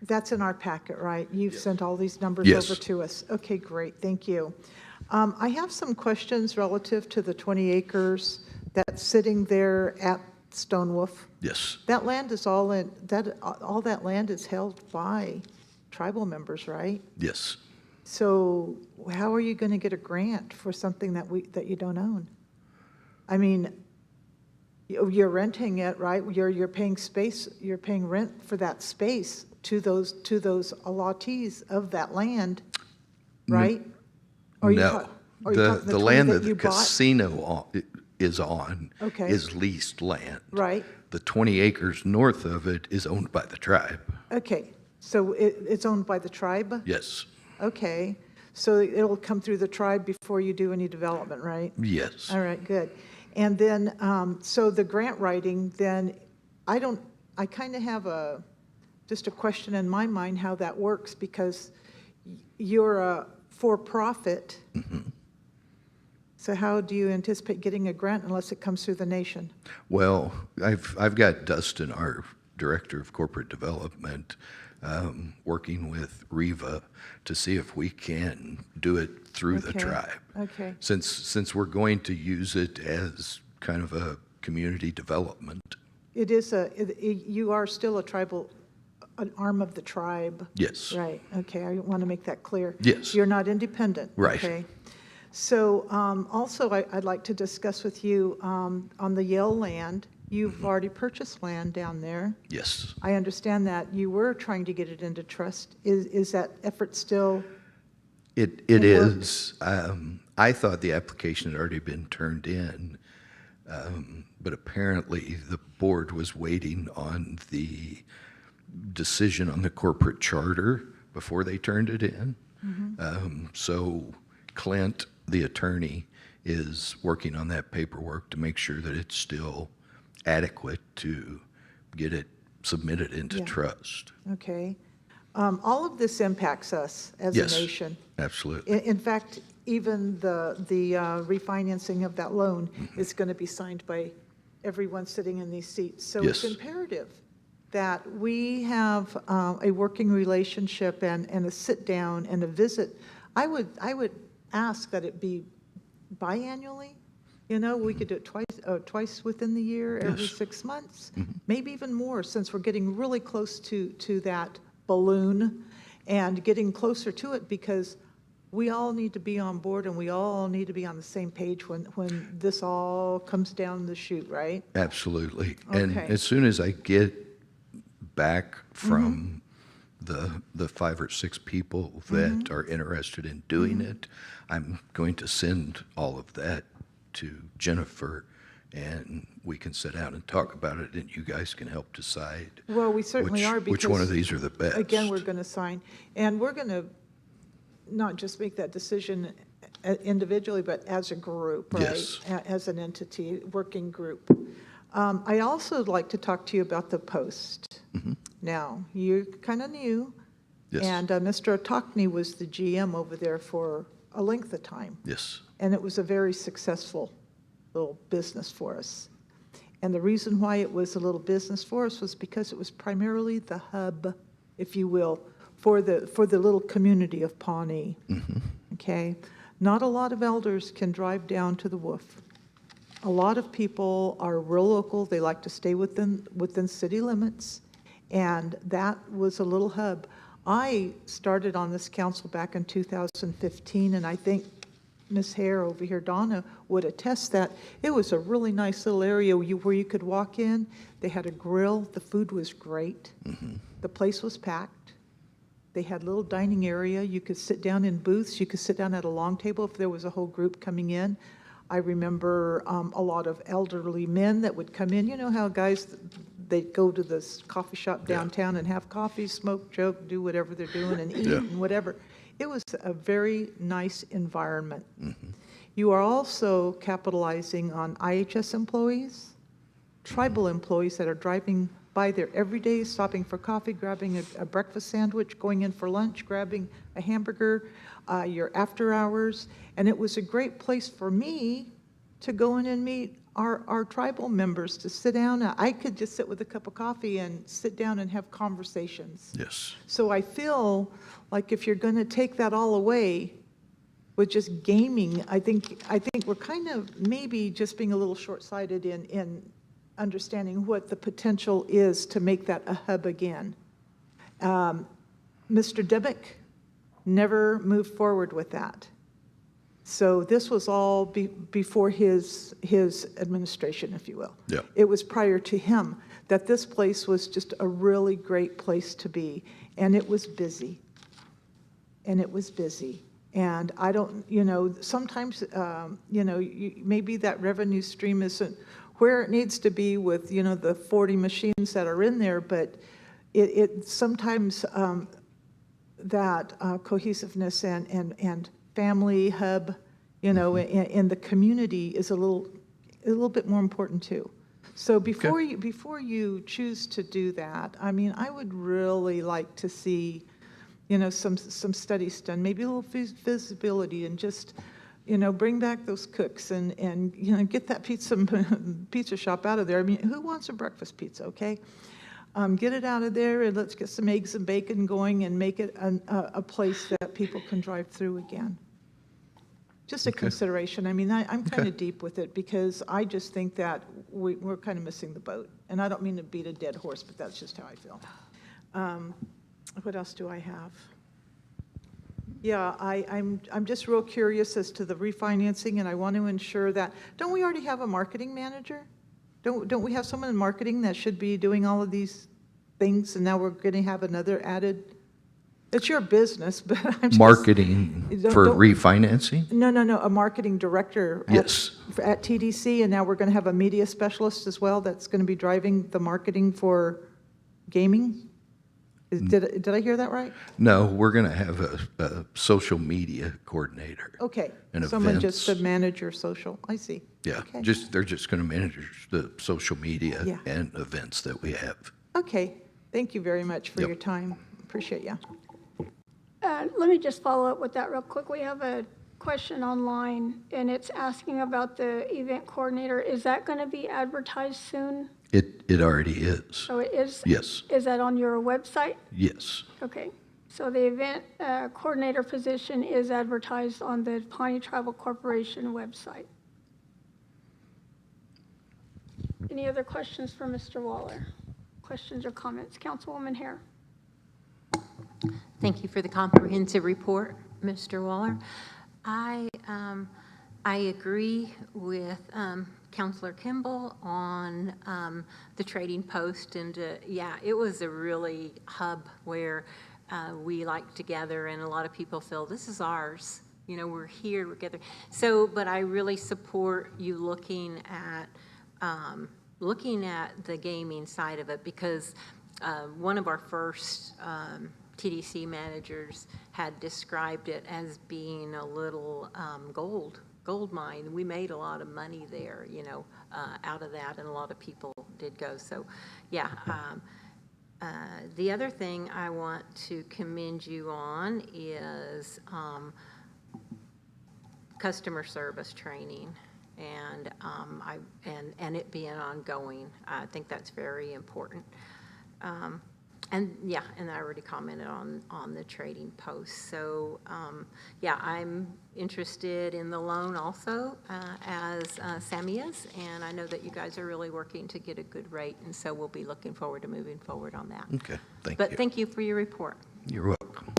Speaker 5: that's in our packet, right? You've sent all these numbers
Speaker 9: Yes.
Speaker 5: over to us. Okay, great. Thank you. I have some questions relative to the 20 acres that's sitting there at Stonewolf.
Speaker 9: Yes.
Speaker 5: That land is all that land is held by tribal members, right?
Speaker 9: Yes.
Speaker 5: So how are you going to get a grant for something that you don't own? I mean, you're renting it, right? You're paying space, you're paying rent for that space to those allottees of that land, right? Or you
Speaker 9: No.
Speaker 5: talk- or you talking
Speaker 9: The
Speaker 5: 20
Speaker 9: land that the
Speaker 5: you bought?
Speaker 9: casino is on
Speaker 5: Okay.
Speaker 9: is leased land.
Speaker 5: Right.
Speaker 9: The 20 acres north of it is owned by the tribe.
Speaker 5: Okay, so it's owned by the tribe?
Speaker 9: Yes.
Speaker 5: Okay, so it'll come through the tribe before you do any development, right?
Speaker 9: Yes.
Speaker 5: All right, good. And then, so the grant writing, then, I kind of have just a question in my mind how that works, because you're a for-profit. So how do you anticipate getting a grant unless it comes through the nation?
Speaker 9: Well, I've got Dustin, our Director of Corporate Development, working with Riva to see if we can do it through the
Speaker 5: Okay,
Speaker 9: tribe.
Speaker 5: okay.
Speaker 9: Since we're going to use it as kind of a community development.
Speaker 5: It is you are still a tribal, an arm of the tribe.
Speaker 9: Yes.
Speaker 5: Right, okay, I want to make that clear.
Speaker 9: Yes.
Speaker 5: You're not independent.
Speaker 9: Right.
Speaker 5: Okay. So also, I'd like to discuss with you on the Yale land, you've already purchased land down there.
Speaker 9: Yes.
Speaker 5: I understand that you were trying to get it into trust. Is that effort still?
Speaker 9: It
Speaker 5: It
Speaker 9: is. I thought the application had already been turned in, but apparently the board was waiting on the decision on the corporate charter before they turned it in. So Clint, the attorney, is working on that paperwork to make sure that it's still adequate to get it submitted into
Speaker 5: Yeah.
Speaker 9: trust.
Speaker 5: Okay. All of this impacts us as a
Speaker 9: Yes.
Speaker 5: nation.
Speaker 9: Absolutely.
Speaker 5: In fact, even the refinancing of that loan is going to be signed by everyone sitting in these seats. So it's
Speaker 9: Yes.
Speaker 5: imperative that we have a working relationship and a sit-down and a visit. I would ask that it be biannually. You know, we could do it twice within the year, every
Speaker 9: Yes.
Speaker 5: 6 months, maybe even more, since we're getting really close to that balloon and getting closer to it, because we all need to be on board and we all need to be on the same page when this all comes down the chute, right?
Speaker 9: Absolutely. And
Speaker 5: Okay.
Speaker 9: as soon as I get back from the 5 or 6 people that are interested in doing it, I'm going to send all of that to Jennifer, and we can sit down and talk about it, and you guys can help decide
Speaker 5: Well, we certainly are,
Speaker 9: which one of
Speaker 5: because,
Speaker 9: these are the best.
Speaker 5: again, we're going to sign, and we're going to not just make that decision individually, but as a group, right?
Speaker 9: Yes.
Speaker 5: As an entity, working group. I also like to talk to you about the post. Now, you're kind of new.
Speaker 9: Yes.
Speaker 5: And Mr. Otokny was the GM over there for a length of time.
Speaker 9: Yes.
Speaker 5: And it was a very successful little business for us. And the reason why it was a little business for us was because it was primarily the hub, if you will, for the little community of Pawnee. Okay? Not a lot of elders can drive down to the Wolf. A lot of people are real local. They like to stay within city limits. And that was a little hub. I started on this council back in 2015, and I think Ms. Hare over here, Donna, would attest that it was a really nice little area where you could walk in. They had a grill. The food was great. The place was packed. They had a little dining area. You could sit down in booths. You could sit down at a long table if there was a whole group coming in. I remember a lot of elderly men that would come in. You know how guys, they'd go to this coffee shop downtown and have coffee, smoke, joke, do whatever they're doing and eat and whatever. It was a very nice environment. You are also capitalizing on IHS employees, tribal employees that are driving by there every day, stopping for coffee, grabbing a breakfast sandwich, going in for lunch, grabbing a hamburger, your after hours. And it was a great place for me to go in and meet our tribal members, to sit down. I could just sit with a cup of coffee and sit down and have conversations.
Speaker 9: Yes.
Speaker 5: So I feel like if you're going to take that all away with just gaming, I think we're kind of maybe just being a little short-sighted in understanding what the potential is to make that a hub again. Mr. Debbick never moved forward with that. So this was all before his administration, if you will.
Speaker 9: Yeah.
Speaker 5: It was prior to him that this place was just a really great place to be, and it was busy. And it was busy. And I don't, sometimes, maybe that revenue stream isn't where it needs to be with, the 40 machines that are in there, but it sometimes that cohesiveness and family hub, in the community is a little bit more important too. So before you choose to do that, I mean, I would really like to see, some studies done, maybe a little visibility, and just, bring back those cooks and get that pizza shop out of there. I mean, who wants a breakfast pizza, okay? Get it out of there, and let's get some eggs and bacon going and make it a place that people can drive through again. just a consideration. I mean, I'm kind of deep with it because I just think that we're kind of missing the boat. And I don't mean to beat a dead horse, but that's just how I feel. What else do I have? Yeah, I'm just real curious as to the refinancing, and I want to ensure that, don't we already have a marketing manager? Don't we have someone in marketing that should be doing all of these things, and now we're going to have another added? It's your business, but I'm just.
Speaker 9: Marketing for refinancing?
Speaker 5: No, a marketing director.
Speaker 9: Yes.
Speaker 5: At TDC, and now we're going to have a media specialist as well that's going to be driving the marketing for gaming? Did I hear that right?
Speaker 9: No, we're going to have a social media coordinator.
Speaker 5: Okay,
Speaker 9: And
Speaker 5: someone just to
Speaker 9: events.
Speaker 5: manage your social, I see.
Speaker 9: Yeah,
Speaker 5: Okay.
Speaker 9: they're just going to manage the social media
Speaker 5: Yeah.
Speaker 9: and events that we have.
Speaker 5: Okay, thank you very much for
Speaker 9: Yep.
Speaker 5: your time. Appreciate you.
Speaker 1: Let me just follow up with that real quick. We have a question online, and it's asking about the event coordinator. Is that going to be advertised soon?
Speaker 9: It already is.
Speaker 1: So it is?
Speaker 9: Yes,
Speaker 1: Is that on your website?
Speaker 9: yes.
Speaker 1: Okay. So the event coordinator position is advertised on the Pawnee Tribal Corporation website. Any other questions for Mr. Waller? Questions or comments? Councilwoman Hare.
Speaker 6: Thank you for the comprehensive report, Mr. Waller. I agree with Counselor Kimball on the trading post, and yeah, it was a really hub where we like to gather, and a lot of people feel this is ours. You know, we're here together. So, but I really support you looking at the gaming side of it, because one of our first TDC managers had described it as being a little gold mine. We made a lot of money there, you know, out of that, and a lot of people did go. So, yeah. The other thing I want to commend you on is customer service training, and and it being ongoing. I think that's very important. And yeah, and I already commented on the trading post. So yeah, I'm interested in the loan also, as Sammy is, and I know that you guys are really working to get a good rate, and so we'll be looking forward to moving forward on that.
Speaker 9: Okay, thank you.
Speaker 6: But thank you for your report.
Speaker 9: You're welcome.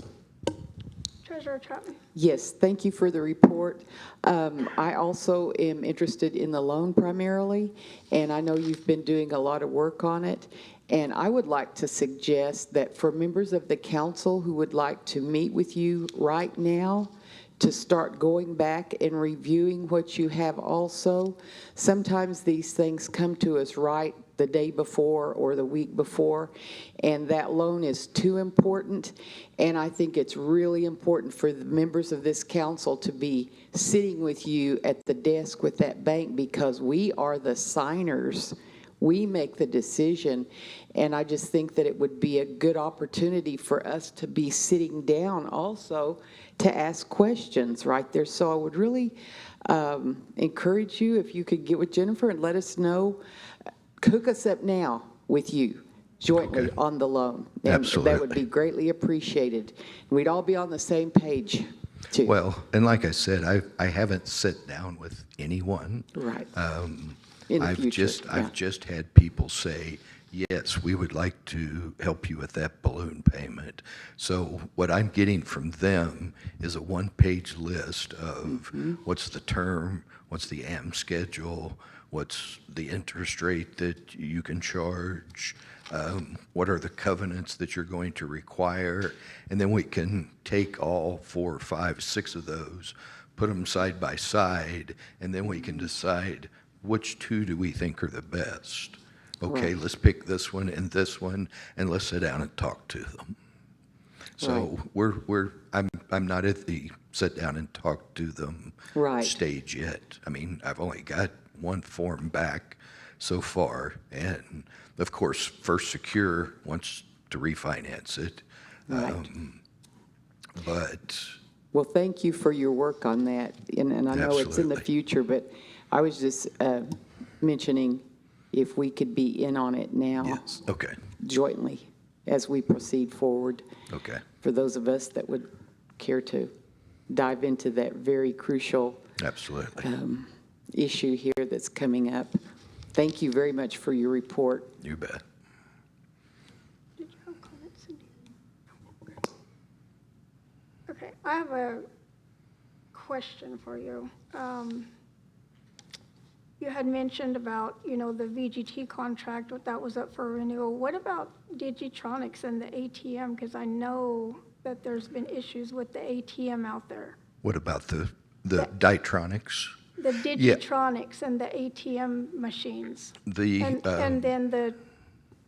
Speaker 1: Treasurer Chapman.
Speaker 2: Yes, thank you for the report. I also am interested in the loan primarily, and I know you've been doing a lot of work on it. And I would like to suggest that for members of the council who would like to meet with you right now to start going back and reviewing what you have also. Sometimes these things come to us right the day before or the week before, and that loan is too important. And I think it's really important for the members of this council to be sitting with you at the desk with that bank, because we are the signers. We make the decision, and I just think that it would be a good opportunity for us to be sitting down also to ask questions right there. So I would really encourage you, if you could get with Jennifer and let us know, hook us up now with you jointly on the loan. And
Speaker 9: Absolutely.
Speaker 2: that would be greatly appreciated. We'd all be on the same page, too.
Speaker 9: Well, and like I said, I haven't sat down with anyone.
Speaker 2: Right. In the
Speaker 9: I've
Speaker 2: future,
Speaker 9: I've just had people say, yes, we would like to help you with that balloon payment. So what I'm getting from them is a one-page list of what's the term, what's the AM schedule, what's the interest rate that you can charge, what are the covenants that you're going to require, and then we can take all 4, 5, 6 of those, put them side by side, and then we can decide which 2 do we think are the best. Okay, let's pick this one, and let's sit down and talk to them. So I'm not at the sit down and talk to them stage yet. I mean, I've only got one form back so far, and of course, First Secure wants to refinance it.
Speaker 2: Right.
Speaker 9: But
Speaker 2: Well, thank you for your work on that, and I know it's in the
Speaker 9: Absolutely.
Speaker 2: future, but I was just mentioning if we could be in on it now.
Speaker 9: yes, okay,
Speaker 2: Jointly as we proceed forward,
Speaker 9: okay.
Speaker 2: for those of us that would care to dive into that very crucial
Speaker 9: Absolutely.
Speaker 2: issue here that's coming up. Thank you very much for your report.
Speaker 9: You bet.
Speaker 1: Did you have comments, Cindy? Okay, I have a question for you. You had mentioned about, the VGT contract, that was up for renewal. What about Digitronics and the ATM? Because I know that there's been issues with the ATM out there.
Speaker 9: What about the Ditronics?
Speaker 1: The Digitronics and the ATM machines. And then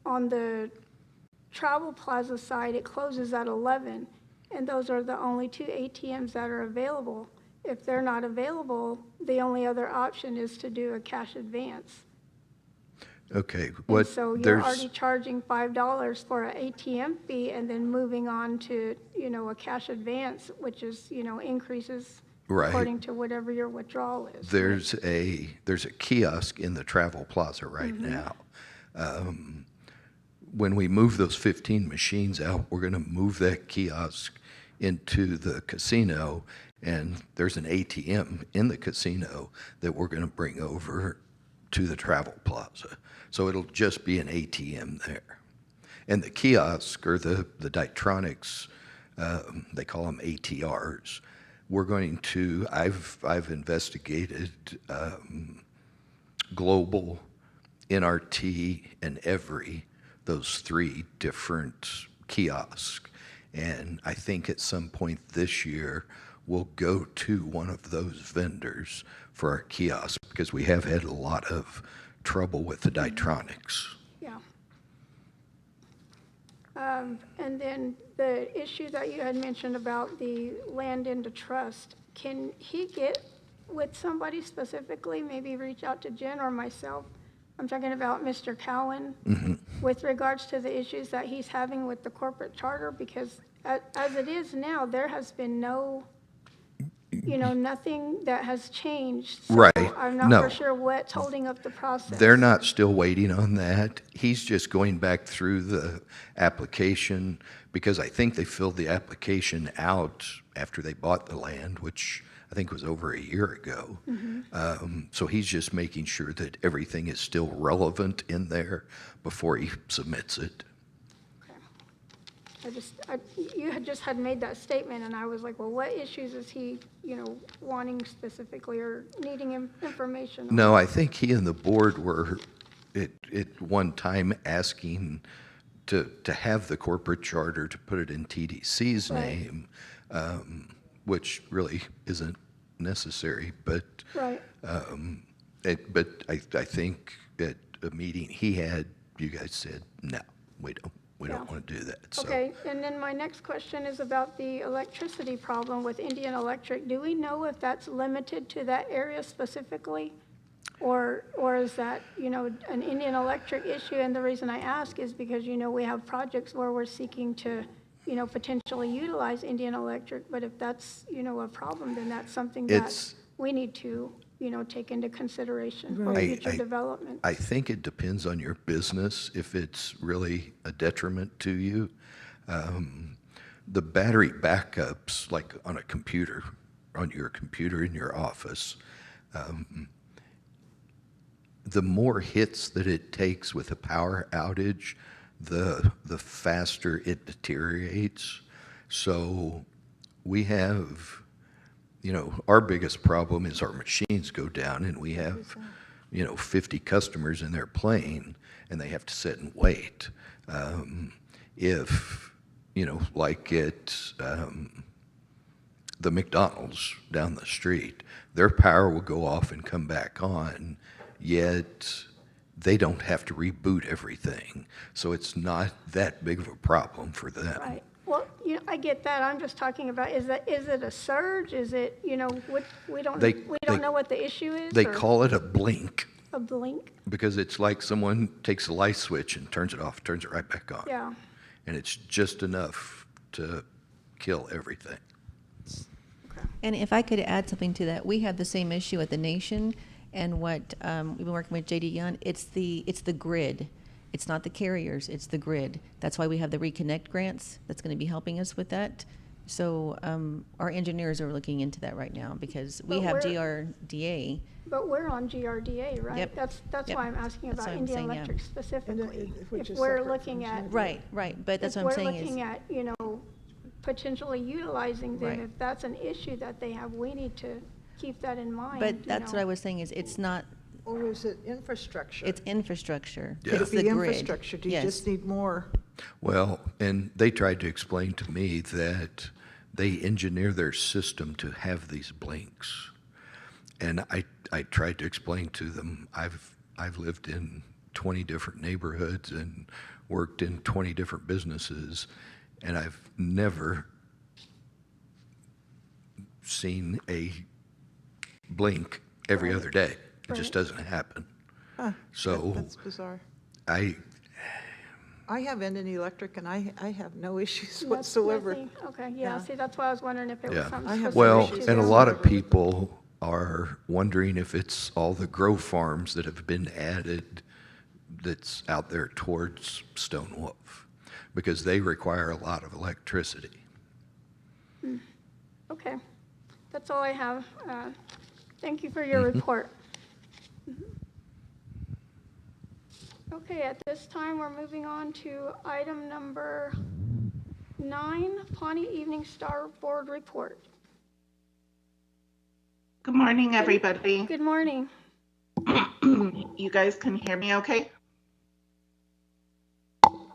Speaker 1: on the Travel Plaza side, it closes at 11, and those are the only 2 ATMs that are available. If they're not available, the only other option is to do a cash advance.
Speaker 9: Okay.
Speaker 1: And so you're already charging $5 for an ATM fee and then moving on to, a cash advance, which is, increases
Speaker 9: Right.
Speaker 1: according to whatever your withdrawal is.
Speaker 9: There's a kiosk in the Travel Plaza right now. When we move those 15 machines out, we're going to move that kiosk into the casino, and there's an ATM in the casino that we're going to bring over to the Travel Plaza. So it'll just be an ATM there. And the kiosk, or the Ditronics, they call them ATRs. We're going to, I've investigated Global, NRT, and Every, those 3 different kiosks. And I think at some point this year, we'll go to one of those vendors for our kiosk, because we have had a lot of trouble with the Ditronics.
Speaker 1: Yeah. And then the issue that you had mentioned about the land into trust, can he get with somebody specifically, maybe reach out to Jen or myself? I'm talking about Mr. Cowan, with regards to the issues that he's having with the corporate charter, because as it is now, there has been nothing that has changed. So
Speaker 9: Right.
Speaker 1: I'm not
Speaker 9: No.
Speaker 1: for sure what's holding up the process.
Speaker 9: They're not still waiting on that. He's just going back through the application, because I think they filled the application out after they bought the land, which I think was over a year ago. So he's just making sure that everything is still relevant in there before he submits it.
Speaker 1: You had just had made that statement, and I was like, well, what issues is he, wanting specifically or needing information on?
Speaker 9: No, I think he and the board were at one time asking to have the corporate charter, to put it in TDC's name, which really isn't necessary. But
Speaker 1: Right.
Speaker 9: but I think at a meeting he had, you guys said, no, we don't want to do that. So.
Speaker 1: Okay, and then my next question is about the electricity problem with Indian Electric. Do we know if that's limited to that area specifically? Or is that, an Indian Electric issue? And the reason I ask is because, we have projects where we're seeking to, potentially utilize Indian Electric. But if that's, a problem, then that's something that we need to, take into consideration for future development.
Speaker 9: I think it depends on your business, if it's really a detriment to you. The battery backups, like on a computer, on your computer in your office, the more hits that it takes with a power outage, the faster it deteriorates. So we have, our biggest problem is our machines go down, and we have, 50 customers in there playing, and they have to sit and wait. If, like at the McDonald's down the street, their power will go off and come back on, yet they don't have to reboot everything. So it's not that big of a problem for them.
Speaker 1: Right. Well, I get that. I'm just talking about, is it a surge? Is it, we don't know what the issue is?
Speaker 9: They
Speaker 1: or
Speaker 9: call it a blink,
Speaker 1: a blink?
Speaker 9: because it's like someone takes a light switch and turns it off, turns it right back on.
Speaker 1: Yeah.
Speaker 9: And it's just enough to kill everything.
Speaker 10: And if I could add something to that, we have the same issue at the Nation, and what we've been working with JD Young, it's the grid. It's not the carriers, it's the grid. That's why we have the Reconnect grants that's going to be helping us with that. So our engineers are looking into that right now because we
Speaker 1: But
Speaker 10: have
Speaker 1: we're-
Speaker 10: GRDA.
Speaker 1: But we're on GRDA, right?
Speaker 10: Yep.
Speaker 1: That's
Speaker 10: Yep.
Speaker 1: why I'm asking
Speaker 10: That's
Speaker 1: about
Speaker 10: what I'm
Speaker 1: Indian
Speaker 10: saying, yeah.
Speaker 1: Electric specifically.
Speaker 5: which
Speaker 1: If
Speaker 5: is
Speaker 1: we're
Speaker 5: separate
Speaker 1: looking
Speaker 5: from
Speaker 1: at,
Speaker 10: Right, but that's
Speaker 1: if
Speaker 10: what I'm
Speaker 1: we're
Speaker 10: saying
Speaker 1: looking
Speaker 10: is,
Speaker 1: at, potentially utilizing them,
Speaker 10: Right.
Speaker 1: if that's an issue that they have, we need to keep that in mind.
Speaker 10: but that's what I was saying is it's not,
Speaker 5: Or is it infrastructure?
Speaker 10: it's infrastructure.
Speaker 9: Yeah.
Speaker 5: Could
Speaker 10: It's
Speaker 5: it
Speaker 10: the
Speaker 5: be
Speaker 10: grid.
Speaker 5: infrastructure? Do you
Speaker 10: Yes.
Speaker 5: just need more?
Speaker 9: Well, and they tried to explain to me that they engineer their system to have these blinks. And I tried to explain to them, I've lived in 20 different neighborhoods and worked in 20 different businesses, and I've never seen a blink every other day. It just doesn't happen. So
Speaker 5: That's bizarre.
Speaker 9: I
Speaker 5: I have Indian Electric, and I have no issues
Speaker 1: That's
Speaker 5: whatsoever.
Speaker 1: nothing. Okay, yeah,
Speaker 5: Yeah.
Speaker 1: see, that's why I was wondering if it was
Speaker 9: Yeah.
Speaker 1: something
Speaker 5: I have
Speaker 1: specific
Speaker 9: Well,
Speaker 1: to
Speaker 5: issues
Speaker 9: and a
Speaker 1: them.
Speaker 9: lot of people are wondering if it's all the grow farms that have been added that's out there towards Stone Wolf, because they require a lot of electricity.
Speaker 1: Okay, that's all I have. Thank you for your report. Okay, at this time, we're moving on to item number 9, Pawnee Evening Star Board Report.
Speaker 11: Good morning, everybody.
Speaker 1: Good morning.
Speaker 11: You guys can hear me okay?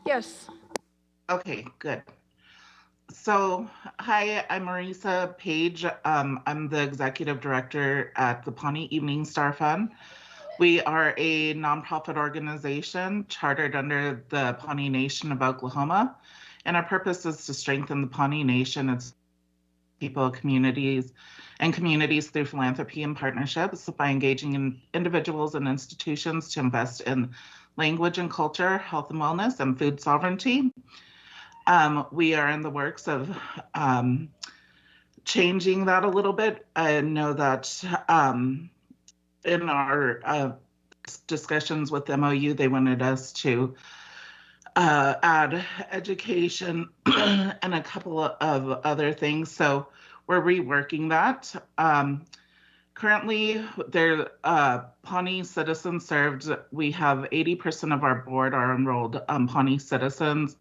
Speaker 1: Yes,
Speaker 11: Okay, good. So, hi, I'm Marisa Page. I'm the executive director at the Pawnee Evening Star Fund. We are a nonprofit organization chartered under the Pawnee Nation of Oklahoma, and our purpose is to strengthen the Pawnee Nation, its people, communities through philanthropy and partnerships by engaging in individuals and institutions to invest in language and culture, health and wellness, and food sovereignty. We are in the works of changing that a little bit. I know that in our discussions with MOU, they wanted us to add education and a couple of other things. So we're reworking that. Currently, there Pawnee citizens served. We have 80% of our board are enrolled Pawnee citizens.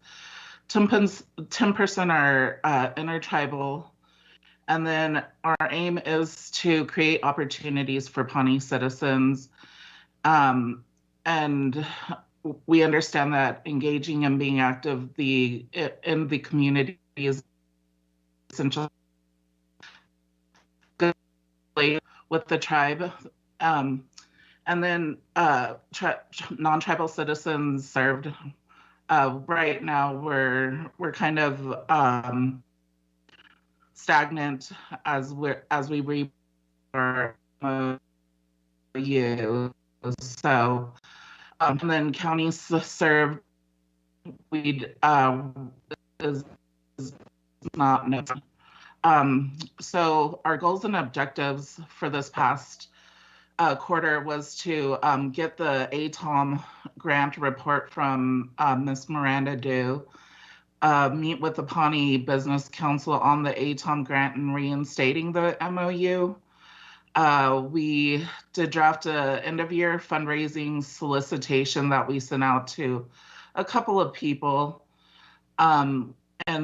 Speaker 11: 10% are intertribal. And then our aim is to create opportunities for Pawnee citizens. And we understand that engaging and being active in the community is essential with the tribe. And then non-tribal citizens served. Right now, we're kind of stagnant as we read our MOU. So, and then counties served. We'd is not known. So our goals and objectives for this past quarter was to get the ATOM grant report from Ms. Miranda Dew, meet with the Pawnee Business Council on the ATOM grant and reinstating the MOU. We did draft a end-of-year fundraising solicitation that we sent out to a couple of people. And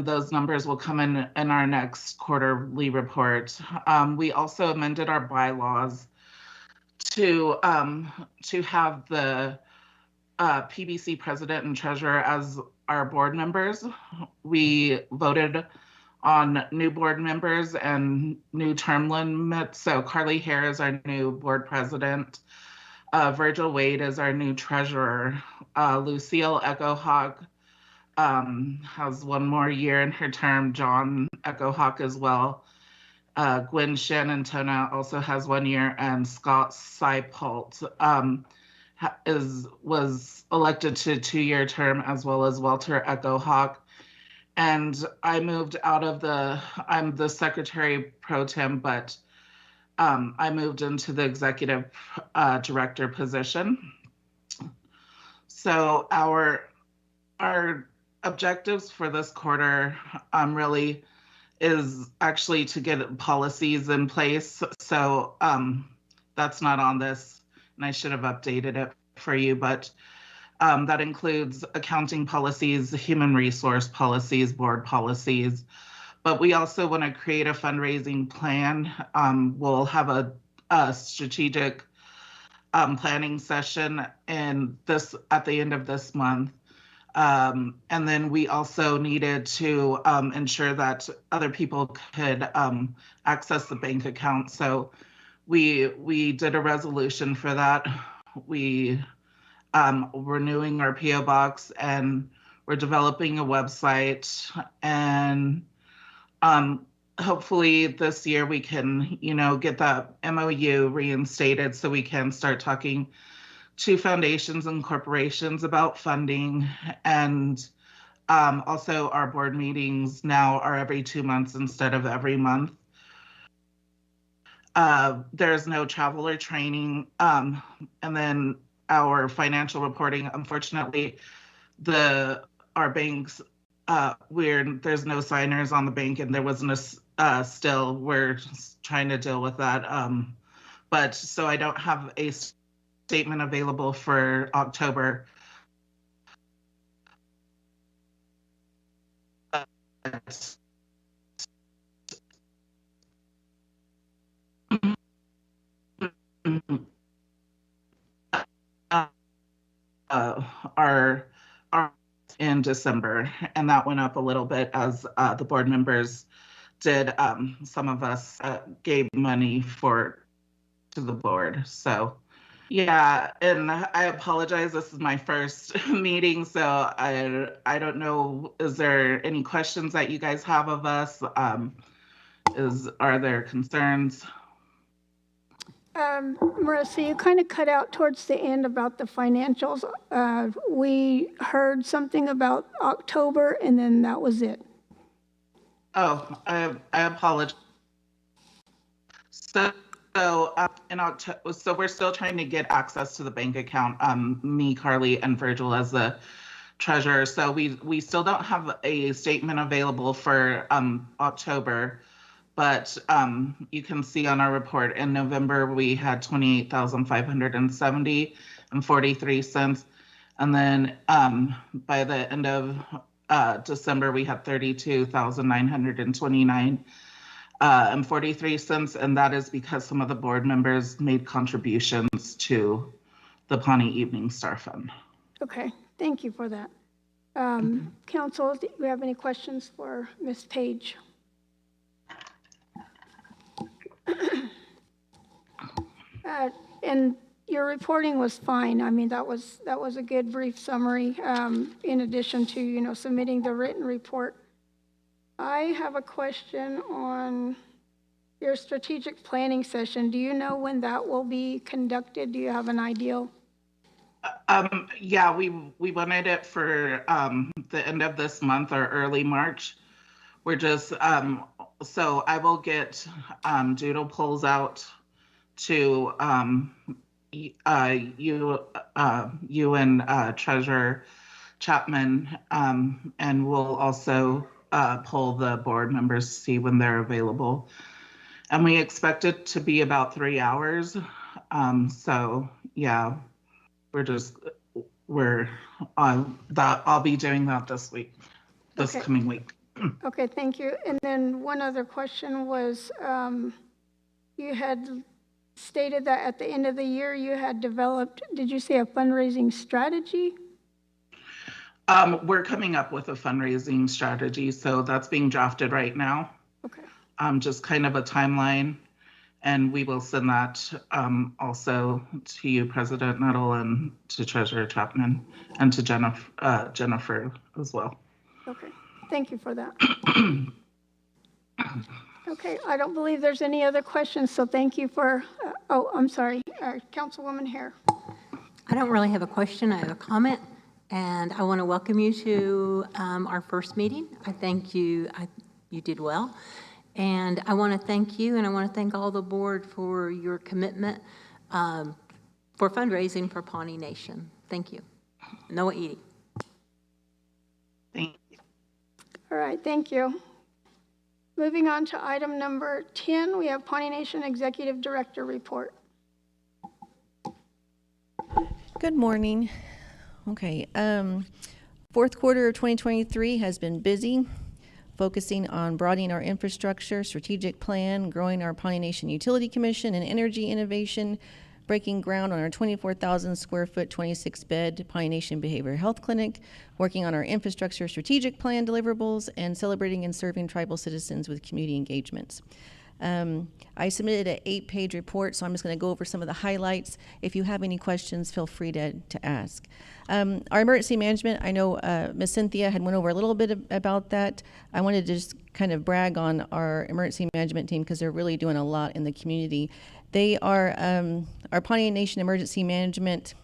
Speaker 11: those numbers will come in our next quarterly report. We also amended our bylaws to have the PBC president and treasurer as our board members. We voted on new board members and new term limits. So Carly Hare is our new board president. Virgil Wade is our new treasurer. Lucille Echohawk has one more year in her term. John Echohawk as well. Gwen Shenantona also has 1 year, and Scott Seipult was elected to a 2-year term, as well as Walter Echohawk. And I moved out of I'm the secretary pro tem, but I moved into the executive director position. So our objectives for this quarter really is actually to get policies in place. So that's not on this, and I should have updated it for you, but that includes accounting policies, human resource policies, board policies. But we also want to create a fundraising plan. We'll have a strategic planning session at the end of this month. And then we also needed to ensure that other people could access the bank account. So we did a resolution for that. We renewing our PO box, and we're developing a website, and hopefully this year we can, get that MOU reinstated so we can start talking to foundations and corporations about funding. And also our board meetings now are every 2 months instead of every month. There's no travel or training. And then our financial reporting, unfortunately, our banks, there's no signers on the bank, and there wasn't still, we're trying to deal with that. But so I don't have a statement available for October. Our in December, and that went up a little bit as the board members did. Some of us gave money to the board. So yeah, and I apologize. This is my first meeting, so I don't know. Is there any questions that you guys have of us? Are there concerns?
Speaker 1: Marissa, you kind of cut out towards the end about the financials. We heard something about October, and then that was it.
Speaker 11: Oh, I apologize. So in October, so we're still trying to get access to the bank account. Me, Carly, and Virgil as the treasurer. So we still don't have a statement available for October. But you can see on our report in November, we had $28,570 and 43 cents. And then by the end of December, we had $32,929 and 43 cents. And that is because some of the board members made contributions to the Pawnee Evening Star Fund.
Speaker 1: Okay, thank you for that. Council, do we have any questions for Ms. Page? And your reporting was fine. I mean, that was a good brief summary, in addition to, submitting the written report. I have a question on your strategic planning session. Do you know when that will be conducted? Do you have an idea?
Speaker 11: Yeah, we wanted it for the end of this month or early March. We're just, so I will get doodle polls out to you and Treasurer Chapman, and we'll also poll the board members to see when they're available. And we expect it to be about 3 hours. So yeah, I'll be doing that this coming week.
Speaker 1: Okay, thank you. And then one other question was, you had stated that at the end of the year you had developed, did you say a fundraising strategy?
Speaker 11: We're coming up with a fundraising strategy, so that's being drafted right now.
Speaker 1: Okay.
Speaker 11: Just kind of a timeline, and we will send that also to you, President Nettle, and to Treasurer Chapman, and to Jennifer as well.
Speaker 1: Okay, thank you for that. Okay, I don't believe there's any other questions, so thank you for, oh, I'm sorry, Councilwoman Hare.
Speaker 6: I don't really have a question, I have a comment, and I want to welcome you to our first meeting. I thank you, you did well, and I want to thank you, and I want to thank all the board for your commitment for fundraising for Pawnee Nation. Thank you. Noah Edie.
Speaker 11: Thank you.
Speaker 1: All right, thank you. Moving on to item number 10, we have Pawnee Nation Executive Director Report.
Speaker 10: Good morning. Okay, fourth quarter of 2023 has been busy, focusing on broadening our infrastructure, strategic plan, growing our Pawnee Nation Utility Commission and energy innovation, breaking ground on our 24,000 square foot, 26-bed Pawnee Nation Behavioral Health Clinic, working on our infrastructure strategic plan deliverables, and celebrating and serving tribal citizens with community engagements. I submitted an 8-page report, so I'm just going to go over some of the highlights. If you have any questions, feel free to ask. Our emergency management, I know Ms. Cynthia had went over a little bit about that. I wanted to just kind of brag on our emergency management team because they're really doing a lot in the community. They are our Pawnee Nation Emergency Management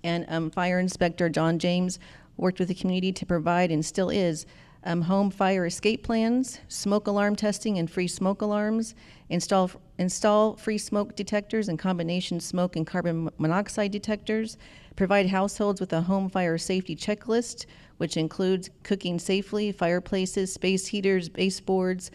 Speaker 10: and Fire Inspector John James worked with the community to provide, and still is, home fire escape plans, smoke alarm testing and free smoke alarms, install free smoke detectors and combination smoke and carbon monoxide detectors, provide households with a home fire safety checklist, which includes cooking safely, fireplaces, space heaters, baseboards,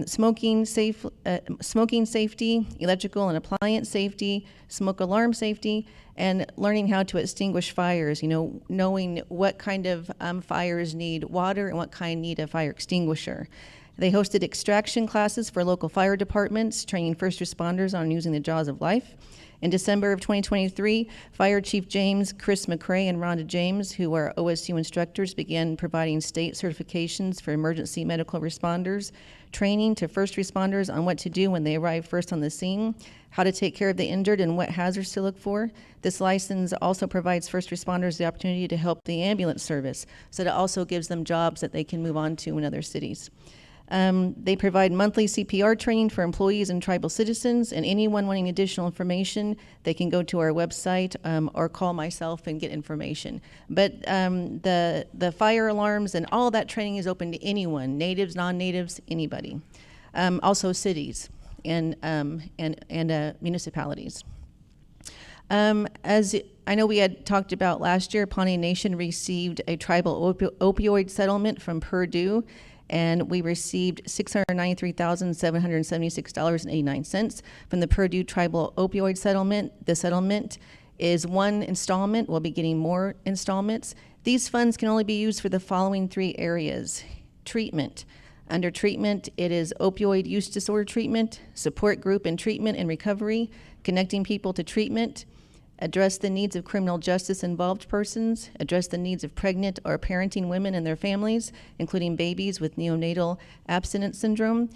Speaker 10: smoking safety, electrical and appliance safety, smoke alarm safety, and learning how to extinguish fires, knowing what kind of fires need water and what kind need a fire extinguisher. They hosted extraction classes for local fire departments, training first responders on using the jaws of life. In December of 2023, Fire Chief James, Chris McCrae, and Rhonda James, who are OSU instructors, began providing state certifications for emergency medical responders, training to first responders on what to do when they arrive first on the scene, how to take care of the injured, and what hazards to look for. This license also provides first responders the opportunity to help the ambulance service, so it also gives them jobs that they can move on to in other cities. They provide monthly CPR training for employees and tribal citizens, and anyone wanting additional information, they can go to our website or call myself and get information. But the fire alarms and all that training is open to anyone, natives, non-natives, anybody. Also cities and municipalities. As I know we had talked about last year, Pawnee Nation received a tribal opioid settlement from Purdue, and we received $693,776.89 from the Purdue Tribal Opioid Settlement. The settlement is one installment. We'll be getting more installments. These funds can only be used for the following 3 areas. Treatment. Under treatment, it is opioid use disorder treatment, support group and treatment and recovery, connecting people to treatment, address the needs of criminal justice involved persons, address the needs of pregnant or parenting women and their families, including babies with neonatal abstinence syndrome.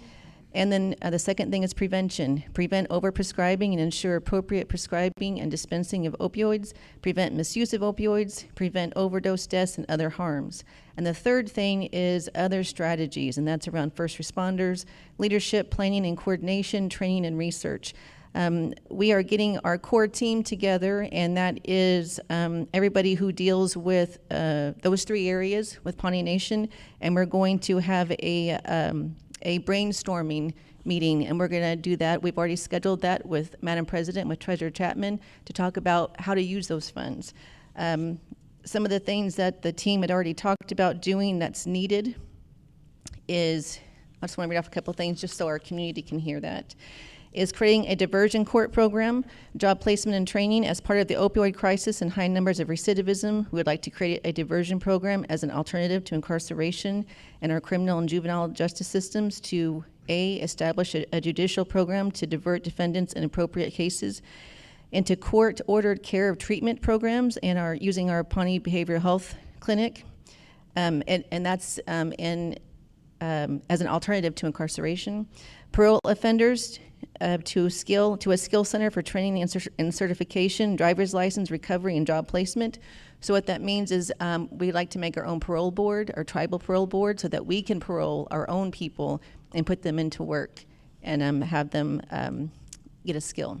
Speaker 10: And then the second thing is prevention. Prevent overprescribing and ensure appropriate prescribing and dispensing of opioids, prevent misuse of opioids, prevent overdose deaths and other harms. And the third thing is other strategies, and that's around first responders, leadership, planning and coordination, training and research. We are getting our core team together, and that is everybody who deals with those 3 areas with Pawnee Nation, and we're going to have a brainstorming meeting, and we're going to do that. We've already scheduled that with Madam President, with Treasurer Chapman, to talk about how to use those funds. Some of the things that the team had already talked about doing that's needed is, I just want to read off a couple of things just so our community can hear that, is creating a diversion court program, job placement and training. As part of the opioid crisis and high numbers of recidivism, we would like to create a diversion program as an alternative to incarceration in our criminal and juvenile justice systems to establish a judicial program to divert defendants in appropriate cases into court-ordered care of treatment programs and using our Pawnee Behavioral Health Clinic, and that's as an alternative to incarceration. Parole offenders to a skill center for training and certification, driver's license, recovery, and job placement. So what that means is we like to make our own parole board, our tribal parole board, so that we can parole our own people and put them into work and have them get a skill.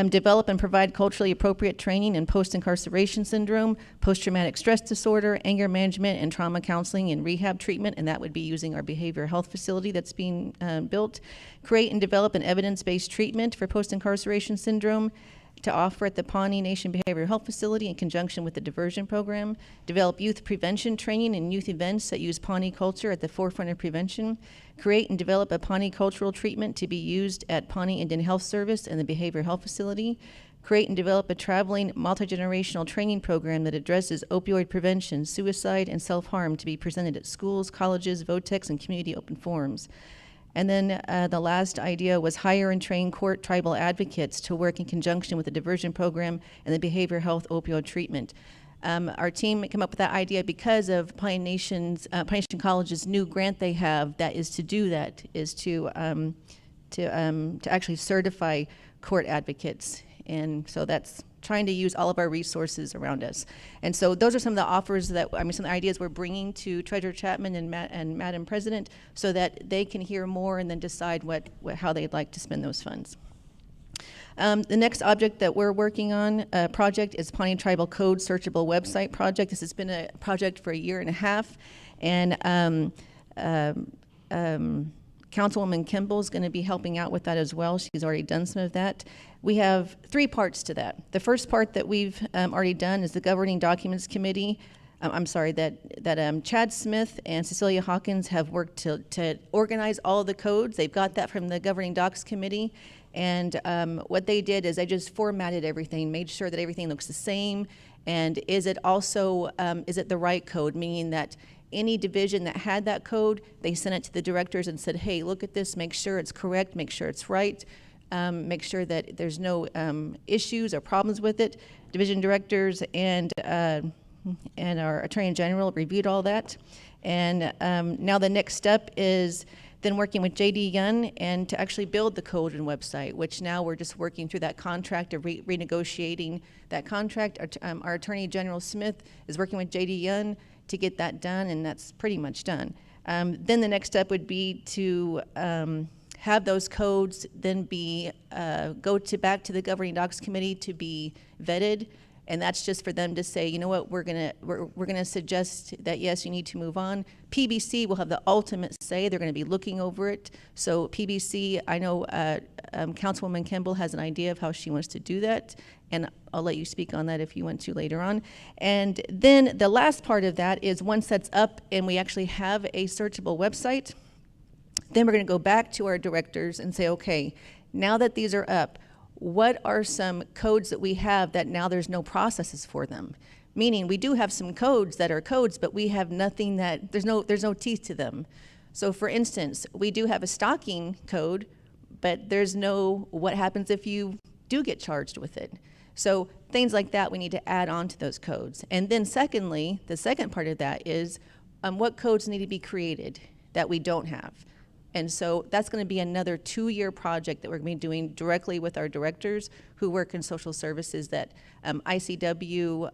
Speaker 10: Develop and provide culturally appropriate training in post-incarceration syndrome, post-traumatic stress disorder, anger management, and trauma counseling and rehab treatment, and that would be using our behavioral health facility that's being built. Create and develop an evidence-based treatment for post-incarceration syndrome. to offer at the Pawnee Nation Behavioral Health Facility in conjunction with the diversion program, develop youth prevention training and youth events that use Pawnee culture at the forefront of prevention, create and develop a Pawnee cultural treatment to be used at Pawnee Indian Health Service and the Behavioral Health Facility, create and develop a traveling multi-generational training program that addresses opioid prevention, suicide, and self-harm to be presented at schools, colleges, VOTEX, and community open forums. And then the last idea was hire and train court tribal advocates to work in conjunction with the diversion program and the behavioral health opioid treatment. Our team came up with that idea because of Pawnee Nation College's new grant they have that is to do that, is to actually certify court advocates. And so that's trying to use all of our resources around us. And so those are some of the offers that, some of the ideas we're bringing to Treasurer Chapman and Madam President so that they can hear more and then decide how they'd like to spend those funds. The next object that we're working on, project, is Pawnee Tribal Code Searchable Website Project. This has been a project for 1.5 years, and Councilwoman Kimball's going to be helping out with that as well. She's already done some of that. We have 3 parts to that. The first part that we've already done is the Governing Documents Committee. that Chad Smith and Cecilia Hawkins have worked to organize all of the codes. They've got that from the Governing Docs Committee. And what they did is they just formatted everything, made sure that everything looks the same. And is it also, is it the right code? Meaning that any division that had that code, they sent it to the directors and said, hey, look at this, make sure it's correct, make sure it's right, make sure that there's no issues or problems with it. Division directors and our Attorney General reviewed all that. And now the next step is then working with J.D. Young and to actually build the code and website, which now we're just working through that contract of renegotiating that contract. Our Attorney General Smith is working with J.D. Young to get that done, and that's pretty much done. Then the next step would be to have those codes then be go back to the Governing Docs Committee to be vetted. And that's just for them to say, you know what, we're gonna suggest that yes, you need to move on. PBC will have the ultimate say. They're gonna be looking over it. So PBC, I know Councilwoman Kimball has an idea of how she wants to do that, and I'll let you speak on that if you want to later on. And then the last part of that is once that's up and we actually have a searchable website, then we're gonna go back to our directors and say, okay, now that these are up, what are some codes that we have that now there's no processes for them? Meaning we do have some codes that are codes, but we have nothing that, there's no teeth to them. So for instance, we do have a stalking code, but there's no what happens if you do get charged with it. So things like that we need to add on to those codes. And then secondly, the second part of that is what codes need to be created that we don't have. And so that's going to be another 2-year project that we're going to be doing directly with our directors who work in social services, that ICW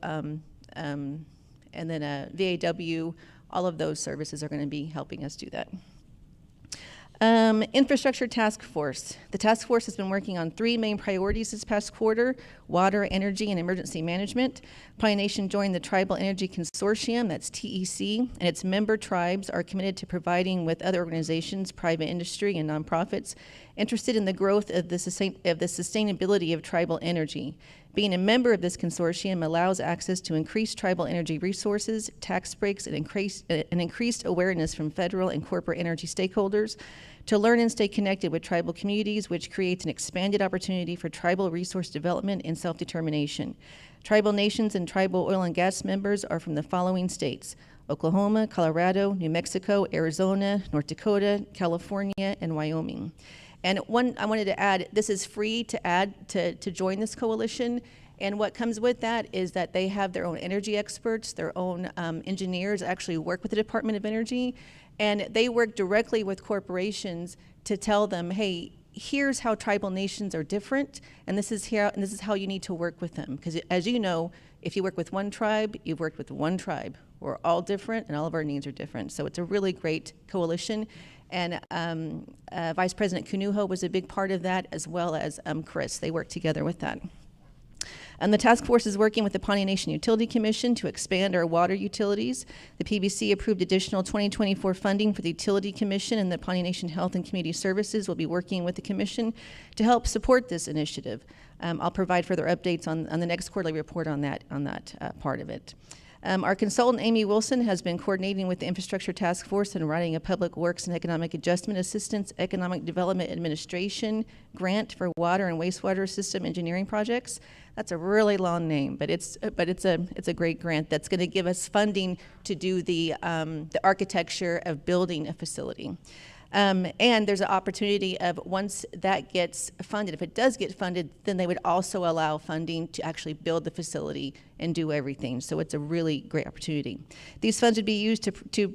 Speaker 10: and then VAW, all of those services are going to be helping us do that. Infrastructure Task Force. The task force has been working on 3 main priorities this past quarter: water, energy, and emergency management. Pawnee Nation joined the Tribal Energy Consortium, that's TEC, and its member tribes are committed to providing with other organizations, private industry, and nonprofits interested in the growth of the sustainability of tribal energy. Being a member of this consortium allows access to increased tribal energy resources, tax breaks, and increased awareness from federal and corporate energy stakeholders to learn and stay connected with tribal communities, which creates an expanded opportunity for tribal resource development and self-determination. Tribal nations and tribal oil and gas members are from the following states: Oklahoma, Colorado, New Mexico, Arizona, North Dakota, California, and Wyoming. And one I wanted to add, this is free to add to join this coalition. And what comes with that is that they have their own energy experts, their own engineers actually work with the Department of Energy, and they work directly with corporations to tell them, hey, here's how tribal nations are different, and this is how you need to work with them. Because as you know, if you work with one tribe, you've worked with one tribe. We're all different, and all of our needs are different. So it's a really great coalition. And Vice President Kunuho was a big part of that, as well as Chris. They worked together with that. And the task force is working with the Pawnee Nation Utility Commission to expand our water utilities. The PBC approved additional 2024 funding for the Utility Commission, and the Pawnee Nation Health and Community Services will be working with the commission to help support this initiative. I'll provide further updates on the next quarterly report on that part of it. Our consultant, Amy Wilson, has been coordinating with the Infrastructure Task Force and writing a Public Works and Economic Adjustment Assistance Economic Development Administration grant for water and wastewater system engineering projects. That's a really long name, but it's a great grant that's going to give us funding to do the architecture of building a facility. And there's an opportunity of once that gets funded, if it does get funded, then they would also allow funding to actually build the facility and do everything. So it's a really great opportunity. These funds would be used to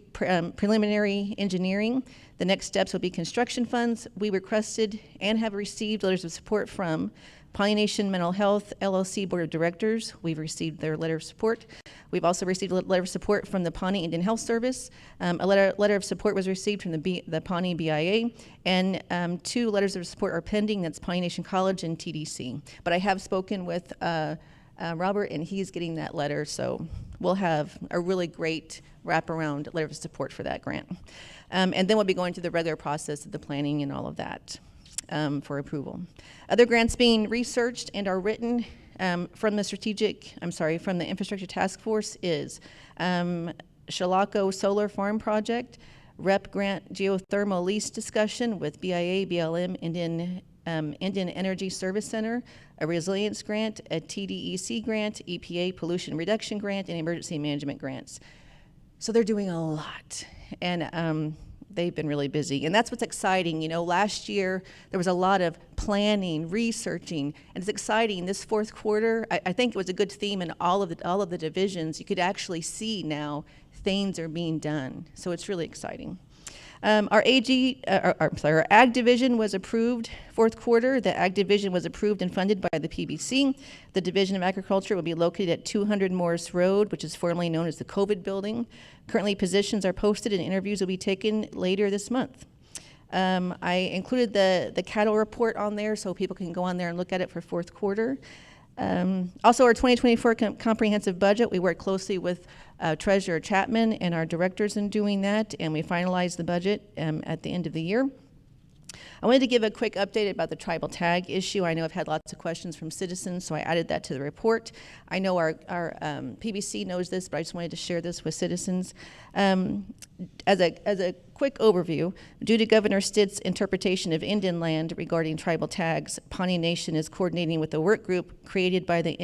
Speaker 10: preliminary engineering. The next steps will be construction funds. We requested and have received letters of support from Pawnee Nation Mental Health LLC Board of Directors. We've received their letter of support. We've also received a letter of support from the Pawnee Indian Health Service. A letter of support was received from the Pawnee BIA, and 2 letters of support are pending. That's Pawnee Nation College and TDC. But I have spoken with Robert, and he's getting that letter, so we'll have a really great wraparound letter of support for that grant. And then we'll be going through the regular process of the planning and all of that. For approval. Other grants being researched and are written from the Infrastructure Task Force is Chilocco Solar Farm Project, REP Grant Geothermal Lease Discussion with BIA, BLM, Indian Energy Service Center, a Resilience Grant, a TDEC Grant, EPA Pollution Reduction Grant, and Emergency Management Grants. So they're doing a lot. And they've been really busy, and that's what's exciting. You know, last year there was a lot of planning, researching, and it's exciting. This fourth quarter, I think it was a good theme in all of the divisions. You could actually see now things are being done, so it's really exciting. Our Ag Division was approved fourth quarter. The Ag Division was approved and funded by the PBC. The Division of Agriculture will be located at 200 Morris Road, which is formerly known as the COVID building. Currently, positions are posted and interviews will be taken later this month. I included the cattle report on there so people can go on there and look at it for fourth quarter. Also, our 2024 comprehensive budget, we work closely with Treasurer Chapman and our directors in doing that, and we finalized the budget at the end of the year. I wanted to give a quick update about the tribal tag issue. I know I've had lots of questions from citizens, so I added that to the report. I know our PBC knows this, but I just wanted to share this with citizens. As a quick overview, due to Governor Stitt's interpretation of Indian land regarding tribal tags, Pawnee Nation is coordinating with a work group created by the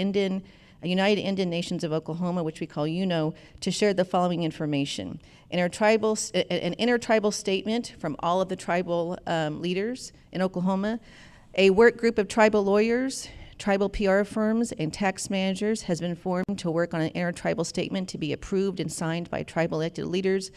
Speaker 10: United Indian Nations of Oklahoma, which we call UNO, to share the following information. An intertribal statement from all of the tribal leaders in Oklahoma, a work group of tribal lawyers, tribal PR firms, and tax managers has been formed to work on an intertribal statement to be approved and signed by tribal elected leaders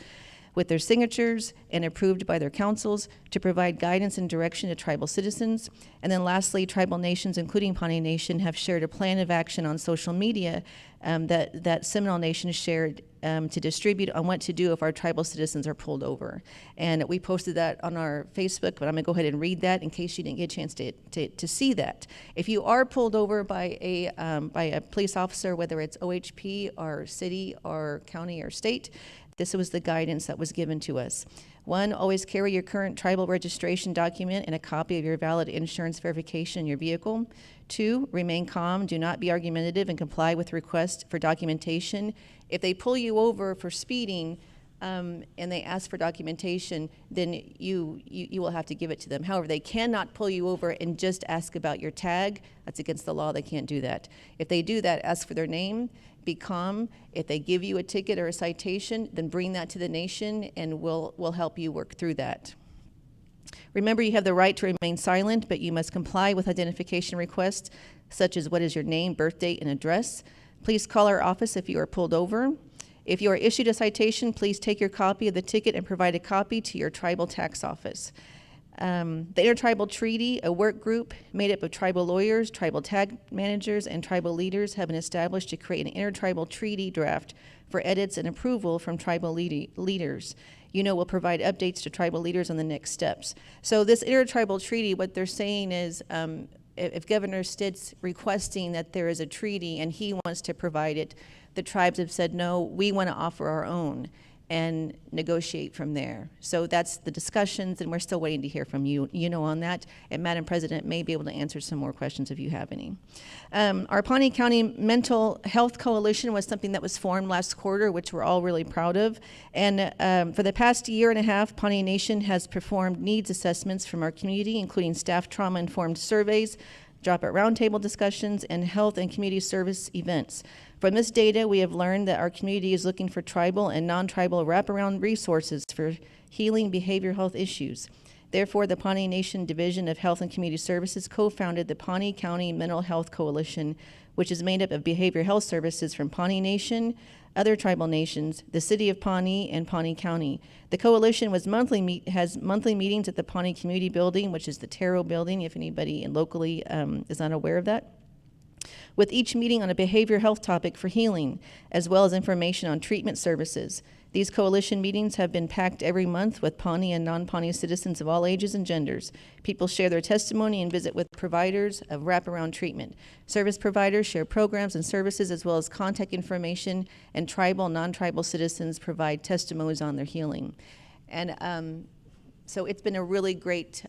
Speaker 10: with their signatures and approved by their councils to provide guidance and direction to tribal citizens. And then lastly, tribal nations, including Pawnee Nation, have shared a plan of action on social media that Seminole Nation shared to distribute on what to do if our tribal citizens are pulled over. And we posted that on our Facebook, but I'm gonna go ahead and read that in case you didn't get a chance to see that. If you are pulled over by a police officer, whether it's OHP or city or county or state, this was the guidance that was given to us. 1, always carry your current tribal registration document and a copy of your valid insurance verification in your vehicle. 2, remain calm, do not be argumentative, and comply with requests for documentation. If they pull you over for speeding and they ask for documentation, then you will have to give it to them. However, they cannot pull you over and just ask about your tag. That's against the law. They can't do that. If they do that, ask for their name. Be calm. If they give you a ticket or a citation, then bring that to the nation and we'll help you work through that. Remember, you have the right to remain silent, but you must comply with identification requests, such as what is your name, birth date, and address. Please call our office if you are pulled over. If you are issued a citation, please take your copy of the ticket and provide a copy to your tribal tax office. The Intertribal Treaty, a work group made up of tribal lawyers, tribal tag managers, and tribal leaders have been established to create an intertribal treaty draft for edits and approval from tribal leaders. UNO will provide updates to tribal leaders on the next steps. So this intertribal treaty, what they're saying is if Governor Stitt's requesting that there is a treaty and he wants to provide it, the tribes have said, no, we want to offer our own and negotiate from there. So that's the discussions, and we're still waiting to hear from you, on that. And Madam President may be able to answer some more questions if you have any. Our Pawnee County Mental Health Coalition was something that was formed last quarter, which we're all really proud of. And for the past year and a half, Pawnee Nation has performed needs assessments from our community, including staff trauma-informed surveys, dropout roundtable discussions, and health and community service events. From this data, we have learned that our community is looking for tribal and non-tribal wraparound resources for healing behavioral health issues. Therefore, the Pawnee Nation Division of Health and Community Services co-founded the Pawnee County Mental Health Coalition, which is made up of behavioral health services from Pawnee Nation, other tribal nations, the city of Pawnee, and Pawnee County. The coalition has monthly meetings at the Pawnee Community Building, which is the Tarot Building, if anybody locally is not aware of that, with each meeting on a behavioral health topic for healing, as well as information on treatment services. These coalition meetings have been packed every month with Pawnee and non-Pawnee citizens of all ages and genders. People share their testimony and visit with providers of wraparound treatment. Service providers share programs and services as well as contact information, and tribal, non-tribal citizens provide testimonies on their healing. And so it's been a really great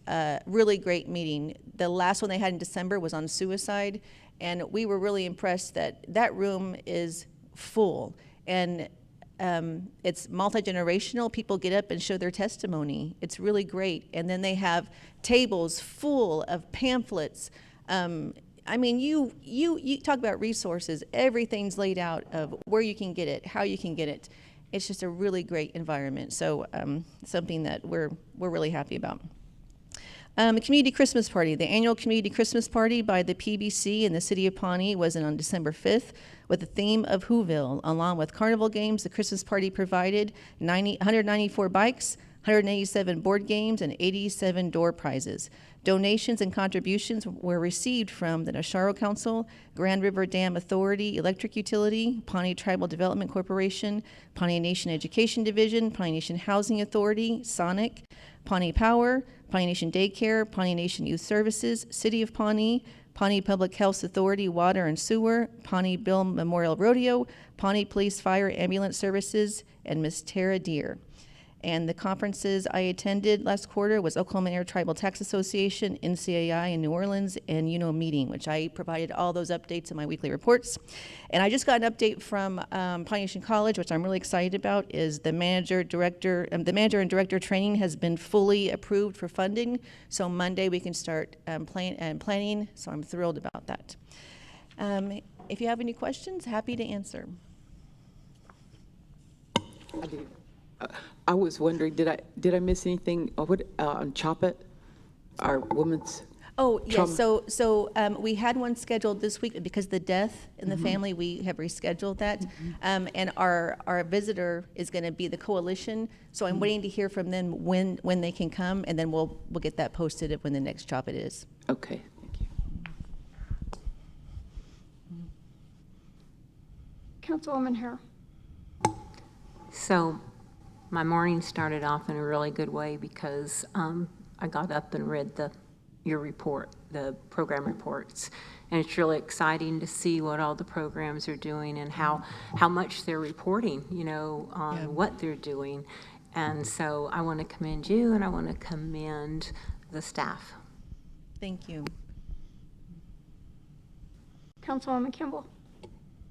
Speaker 10: meeting. The last one they had in December was on suicide, and we were really impressed that that room is full. And it's multi-generational. People get up and show their testimony. It's really great. And then they have tables full of pamphlets. I mean, you talk about resources. Everything's laid out of where you can get it, how you can get it. It's just a really great environment. So something that we're really happy about. Community Christmas Party. The annual Community Christmas Party by the PBC in the city of Pawnee was on December 5th with the theme of Whoville. Along with carnival games, the Christmas party provided 194 bikes, 187 board games, and 87 door prizes. Donations and contributions were received from the Nasharo Council, Grand River Dam Authority Electric Utility, Pawnee Tribal Development Corporation, Pawnee Nation Education Division, Pawnee Nation Housing Authority, Sonic, Pawnee Power, Pawnee Nation Daycare, Pawnee Nation Youth Services, City of Pawnee, Pawnee Public Health Authority Water and Sewer, Pawnee Bill Memorial Rodeo, Pawnee Police Fire Ambulance Services, and Miss Tara Deer. And the conferences I attended last quarter was Oklahoma Intertribal Tax Association, NCAI in New Orleans, and meeting, which I provided all those updates in my weekly reports. And I just got an update from Pawnee Nation College, which I'm really excited about, is the manager and director training has been fully approved for funding. So Monday we can start planning, so I'm thrilled about that. If you have any questions, happy to answer.
Speaker 2: I do. I was wondering, did I miss anything on Chop It, our women's?
Speaker 10: Oh, yes, so we had one scheduled this week, but because of the death in the family, we have rescheduled that. And our visitor is going to be the coalition, so I'm waiting to hear from them when they can come, and then we'll get that posted when the next Chop It is.
Speaker 2: Okay, thank you.
Speaker 1: Councilwoman Hare.
Speaker 7: So my morning started off in a really good way because I got up and read your report, the program reports. And it's really exciting to see what all the programs are doing and how much they're reporting, on what they're doing. And so I want to commend you and I want to commend the staff.
Speaker 10: Thank you.
Speaker 1: Councilwoman Kimball.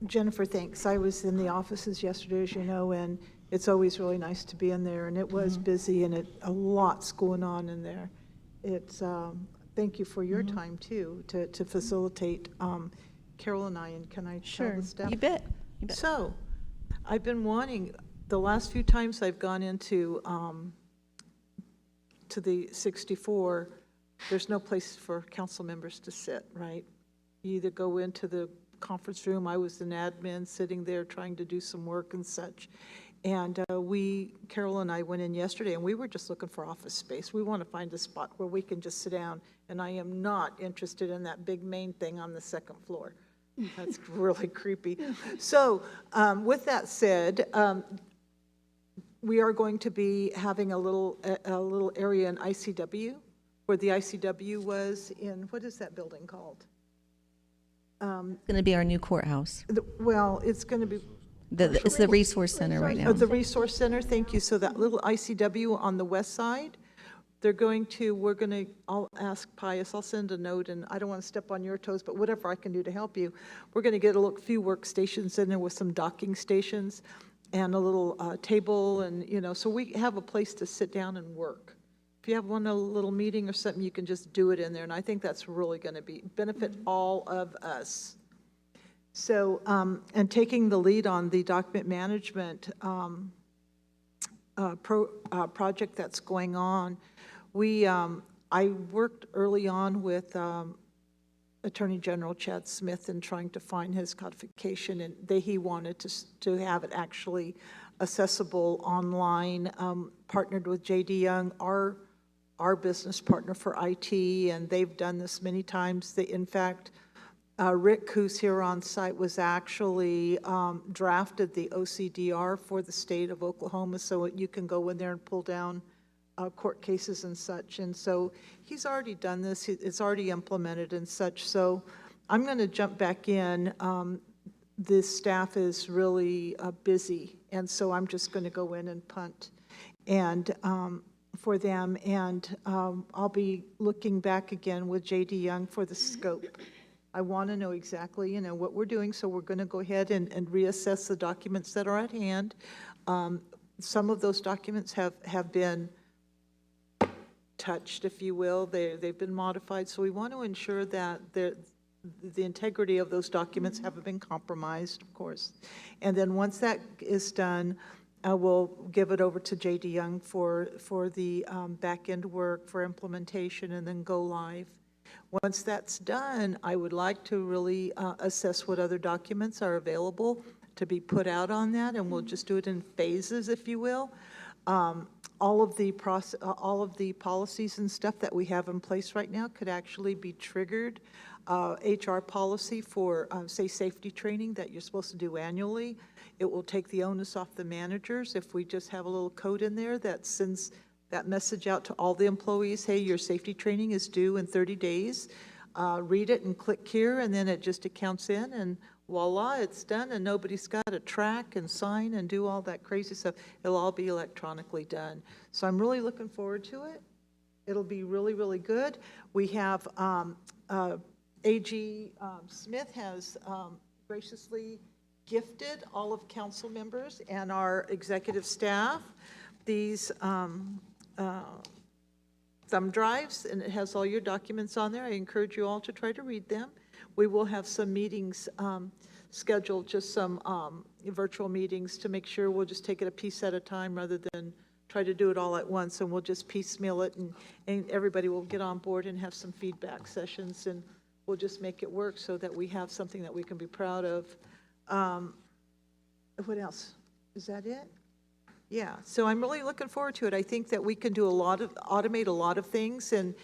Speaker 5: Jennifer, thanks. I was in the offices yesterday, as you know, and it's always really nice to be in there, and it was busy, and a lot's going on in there. It's thank you for your time too to facilitate Carol and I. And can I tell the staff?
Speaker 10: You bet.
Speaker 5: So, I've been wanting, the last few times I've gone into to the 64, there's no place for council members to sit, right? You either go into the conference room. I was an admin sitting there trying to do some work and such. And Carol and I went in yesterday, and we were just looking for office space. We want to find a spot where we can just sit down, and I am not interested in that big main thing on the second floor. That's really creepy. So with that said, we are going to be having a little area in ICW where the ICW was in, what is that building called?
Speaker 10: It's going to be our new courthouse.
Speaker 5: Well, it's going to be,
Speaker 10: It's the resource center right now.
Speaker 5: the Resource Center, thank you. So that little ICW on the west side, I'll ask Pius, I'll send a note, and I don't want to step on your toes, but whatever I can do to help you. We're going to get a few workstations in there with some docking stations and a little table, and, so we have a place to sit down and work. If you have a little meeting or something, you can just do it in there, and I think that's really going to benefit all of us. So, and taking the lead on the document management project that's going on, I worked early on with Attorney General Chad Smith in trying to find his codification, and he wanted to have it actually accessible online, partnered with J.D. Young, our business partner for IT, and they've done this many times. In fact, Rick, who's here on site, was actually drafted the OCDR for the state of Oklahoma, so you can go in there and pull down court cases and such. And so he's already done this. It's already implemented and such. So I'm going to jump back in. This staff is really busy, and so I'm just going to go in and punt and for them. And I'll be looking back again with J.D. Young for the scope. I want to know exactly, what we're doing, so we're going to go ahead and reassess the documents that are at hand. Some of those documents have been touched, if you will. They've been modified, so we want to ensure that the integrity of those documents haven't been compromised, of course. And then once that is done, we'll give it over to J.D. Young for the back-end work, for implementation, and then go live. Once that's done, I would like to really assess what other documents are available to be put out on that, and we'll just do it in phases, if you will. All of the policies and stuff that we have in place right now could actually be triggered. HR policy for, say, safety training that you're supposed to do annually. It will take the onus off the managers if we just have a little code in there that sends that message out to all the employees, hey, your safety training is due in 30 days. Read it and click here, and then it just accounts in, and voila, it's done, and nobody's got to track and sign and do all that crazy stuff. It'll all be electronically done. So I'm really looking forward to it. It'll be really, really good. We have A.G. Smith has graciously gifted all of council members and our executive staff these thumb drives, and it has all your documents on there. I encourage you all to try to read them. We will have some meetings scheduled, just some virtual meetings to make sure we'll just take it a piece at a time rather than try to do it all at once, and we'll just piecemeal it, and everybody will get on board and have some feedback sessions, and we'll just make it work so that we have something that we can be proud of. What else? Is that it? Yeah, so I'm really looking forward to it. I think that we can do automate a lot of things and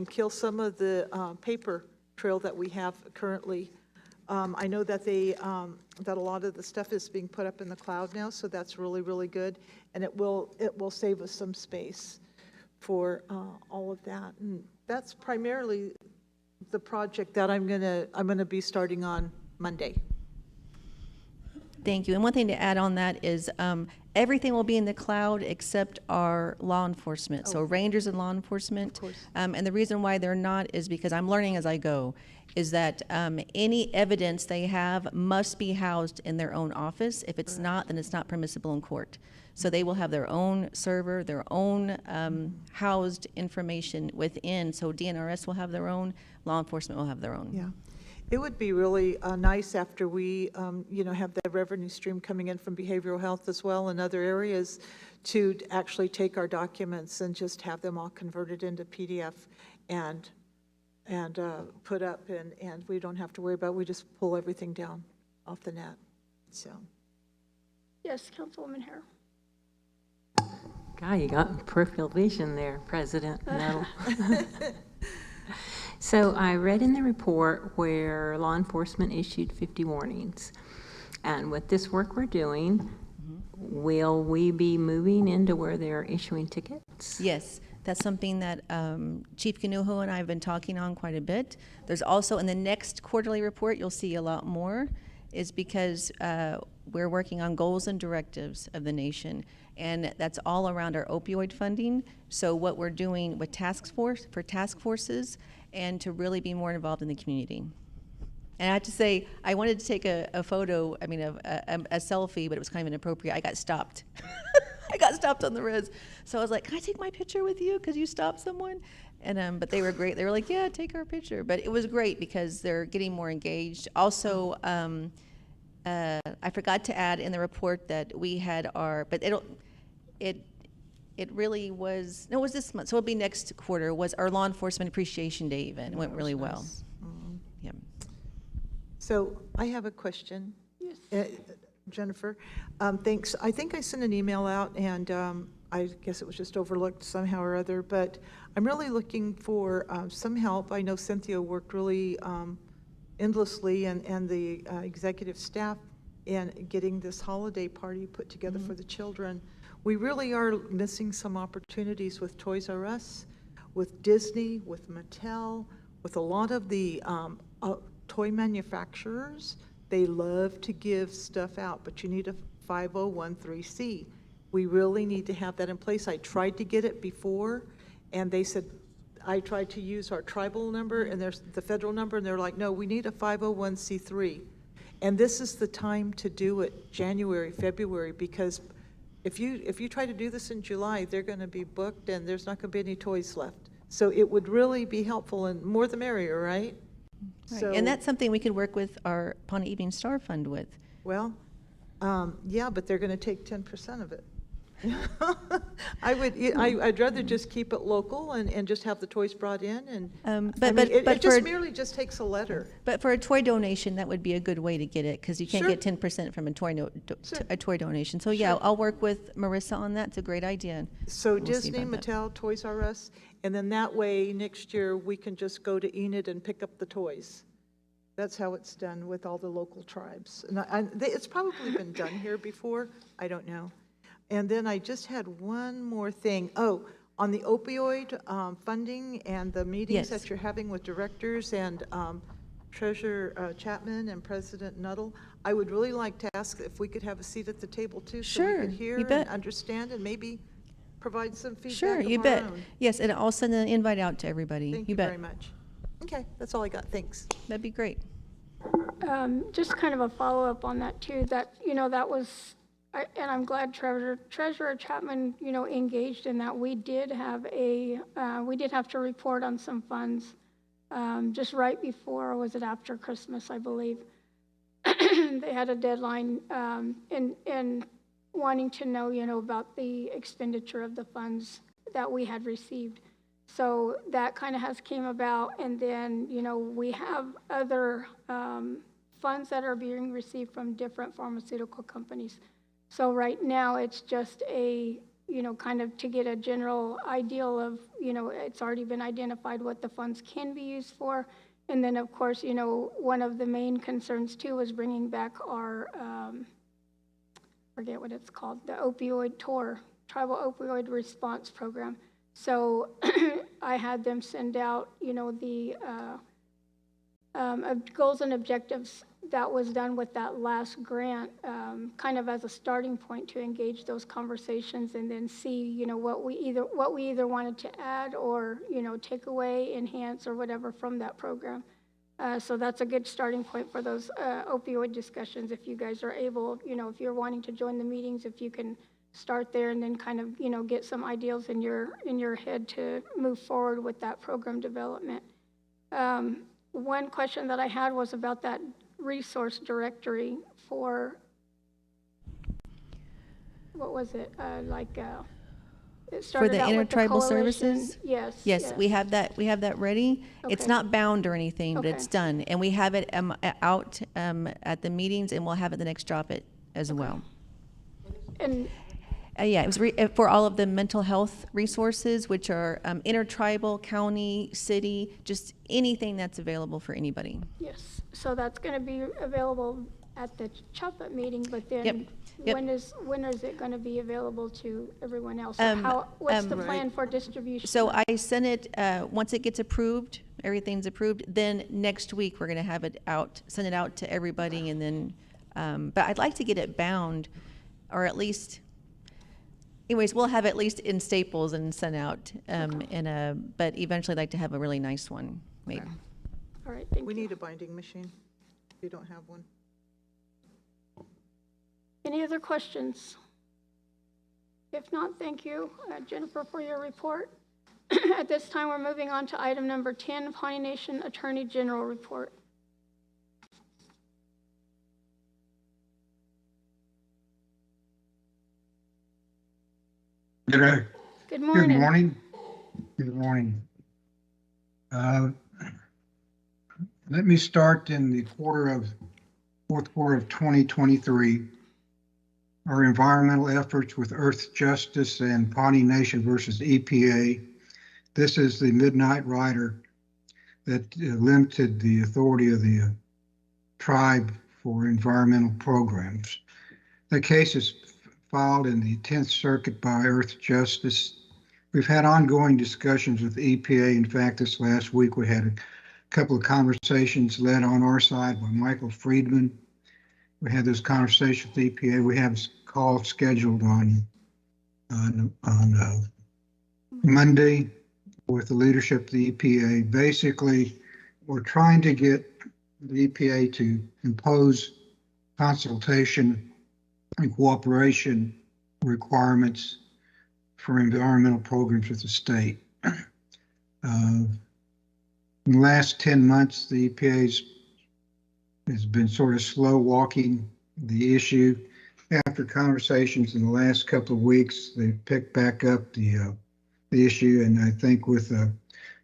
Speaker 5: kill some of the paper trail that we have currently. I know that that a lot of the stuff is being put up in the cloud now, so that's really, really good, and it will save us some space for all of that. And that's primarily the project that I'm gonna be starting on Monday.
Speaker 10: Thank you. And one thing to add on that is everything will be in the cloud except our law enforcement. So rangers and law enforcement. And the reason why they're not is because I'm learning as I go, is that any evidence they have must be housed in their own office. If it's not, then it's not permissible in court. So they will have their own server, their own housed information within. So DNRS will have their own, law enforcement will have their own.
Speaker 5: Yeah. It would be really nice after we, have the revenue stream coming in from behavioral health as well and other areas to actually take our documents and just have them all converted into PDF and put up, and we don't have to worry about it. We just pull everything down off the net. So.
Speaker 1: Yes, Councilwoman Hare.
Speaker 6: God, you got peripheral vision there, President Nettle. So I read in the report where law enforcement issued 50 warnings. And with this work we're doing, will we be moving into where they're issuing tickets?
Speaker 10: Yes. That's something that Chief Kanuho and I have been talking on quite a bit. There's also, in the next quarterly report, you'll see a lot more, is because we're working on goals and directives of the nation, and that's all around our opioid funding. So what we're doing with task forces, and to really be more involved in the community. And I have to say, I wanted to take a photo, I mean, a selfie, but it was kind of inappropriate. I got stopped. I got stopped on the res. So I was like, can I take my picture with you because you stopped someone? And but they were great. They were like, yeah, take our picture. But it was great because they're getting more engaged. Also, I forgot to add in the report that we had our, but it really was, no, it was this month, so it'll be next quarter, was our Law Enforcement Appreciation Day event. It went really well. Yeah.
Speaker 5: So I have a question. Yes. Jennifer, thanks. I think I sent an email out, and I guess it was just overlooked somehow or other, but I'm really looking for some help. I know Cynthia worked really endlessly, and the executive staff, in getting this holiday party put together for the children. We really are missing some opportunities with Toys R Us, with Disney, with Mattel, with a lot of the toy manufacturers. They love to give stuff out, but you need a 5013C. We really need to have that in place. I tried to get it before, and they said, I tried to use our tribal number and there's the federal number, and they're like, no, we need a 501c3. And this is the time to do it, January, February, because if you try to do this in July, they're going to be booked and there's not going to be any toys left. So it would really be helpful, and more the merrier, right?
Speaker 10: Right.
Speaker 5: So,
Speaker 10: And that's something we could work with our Pawnee Evening Star Fund with.
Speaker 5: well, yeah, but they're going to take 10% of it. I'd rather just keep it local and just have the toys brought in, and it just merely just takes a letter.
Speaker 10: But for a toy donation, that would be a good way to get it, because you can't
Speaker 5: Sure.
Speaker 10: get 10% from a toy
Speaker 5: Sure.
Speaker 10: a toy donation. So yeah, I'll work with Marissa on that. It's a great idea.
Speaker 5: So
Speaker 10: We'll see
Speaker 5: Disney,
Speaker 10: about that.
Speaker 5: Mattel, Toys R Us, and then that way, next year, we can just go to Enid and pick up the toys. That's how it's done with all the local tribes. And it's probably been done here before, I don't know. And then I just had one more thing. Oh, on the opioid funding and the meetings
Speaker 10: Yes.
Speaker 5: that you're having with directors and Treasurer Chapman and President Nuttall, I would really like to ask if we could have a seat at the table too, so we
Speaker 10: Sure,
Speaker 5: could hear
Speaker 10: you bet.
Speaker 5: and understand and maybe provide some feedback
Speaker 10: Sure,
Speaker 5: of
Speaker 10: you
Speaker 5: our
Speaker 10: bet.
Speaker 5: own.
Speaker 10: Yes, and I'll send an invite out to everybody.
Speaker 5: Thank you
Speaker 10: bet.
Speaker 5: very much. Okay, that's all I got. Thanks.
Speaker 10: That'd be great.
Speaker 1: Just kind of a follow-up on that too, that, that was, and I'm glad Treasurer Chapman, engaged in that. We did have to report on some funds just right before, or was it after Christmas, I believe. They had a deadline in wanting to know, about the expenditure of the funds that we had received. So that kind of has came about, and then, we have other funds that are being received from different pharmaceutical companies. So right now, it's just a, kind of to get a general ideal of, it's already been identified what the funds can be used for. And then, of course, one of the main concerns too was bringing back our, forget what it's called, the opioid TOR, Tribal Opioid Response Program. So I had them send out, the goals and objectives that was done with that last grant, kind of as a starting point to engage those conversations, and then see, what we either wanted to add or, take away, enhance, or whatever from that program. So that's a good starting point for those opioid discussions. If you guys are able, if you're wanting to join the meetings, if you can start there and then kind of, get some ideals in your head to move forward with that program development. One question that I had was about that resource directory for, what was it? It started
Speaker 10: For the
Speaker 1: out with
Speaker 10: intertribal
Speaker 1: coalition.
Speaker 10: services?
Speaker 1: Yes.
Speaker 10: Yes, we have that ready. It's
Speaker 1: Okay.
Speaker 10: not bound or anything, but
Speaker 1: Okay.
Speaker 10: it's done. And we have it out at the meetings, and we'll have it the next drop it as well.
Speaker 1: And
Speaker 10: Yeah, it was for all of the mental health resources, which are intertribal, county, city, just anything that's available for anybody.
Speaker 1: yes, so that's going to be available at the Choppet meeting, but then
Speaker 10: Yep. Yep.
Speaker 1: when is it gonna be available to everyone else? Or what's the plan for distribution?
Speaker 10: So I sent it, once it gets approved, everything's approved, then next week, we're gonna have it out, send it out to everybody, and then, but I'd like to get it bound, or at least, anyways, we'll have it at least in Staples and sent out, but eventually I'd like to have a really nice one made.
Speaker 1: All right, thank
Speaker 5: We
Speaker 1: you.
Speaker 5: need a binding machine. If you don't have one.
Speaker 1: Any other questions? If not, thank you, Jennifer, for your report. At this time, we're moving on to item number 10, Pawnee Nation Attorney General Report.
Speaker 12: Good morning.
Speaker 1: Good morning.
Speaker 12: Good morning. Let me start in the fourth quarter of 2023. Our environmental efforts with Earth Justice and Pawnee Nation versus EPA. This is the midnight rider that limited the authority of the tribe for environmental programs. The case is filed in the 10th Circuit by Earth Justice. We've had ongoing discussions with the EPA. In fact, this last week we had a couple of conversations led on our side by Michael Friedman. We had this conversation with the EPA. We have a call scheduled on Monday with the leadership of the EPA. Basically, we're trying to get the EPA to impose consultation and cooperation requirements for environmental programs with the state. In the last 10 months, the EPA has been sort of slow walking the issue. After conversations in the last couple of weeks, they picked back up the issue, and I think with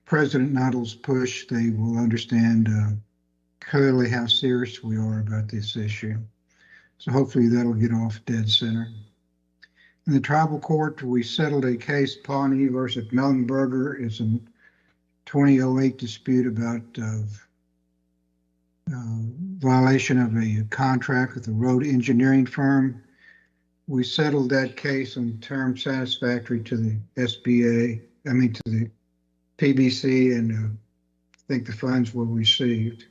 Speaker 12: President Nuttall's push, they will understand clearly how serious we are about this issue. So hopefully that'll get off dead center. In the tribal court, we settled a case, Pawnee versus Mellenberger. It's a 2008 dispute about violation of a contract with a road engineering firm. We settled that case on terms satisfactory to the to the PBC, and I think the funds were received.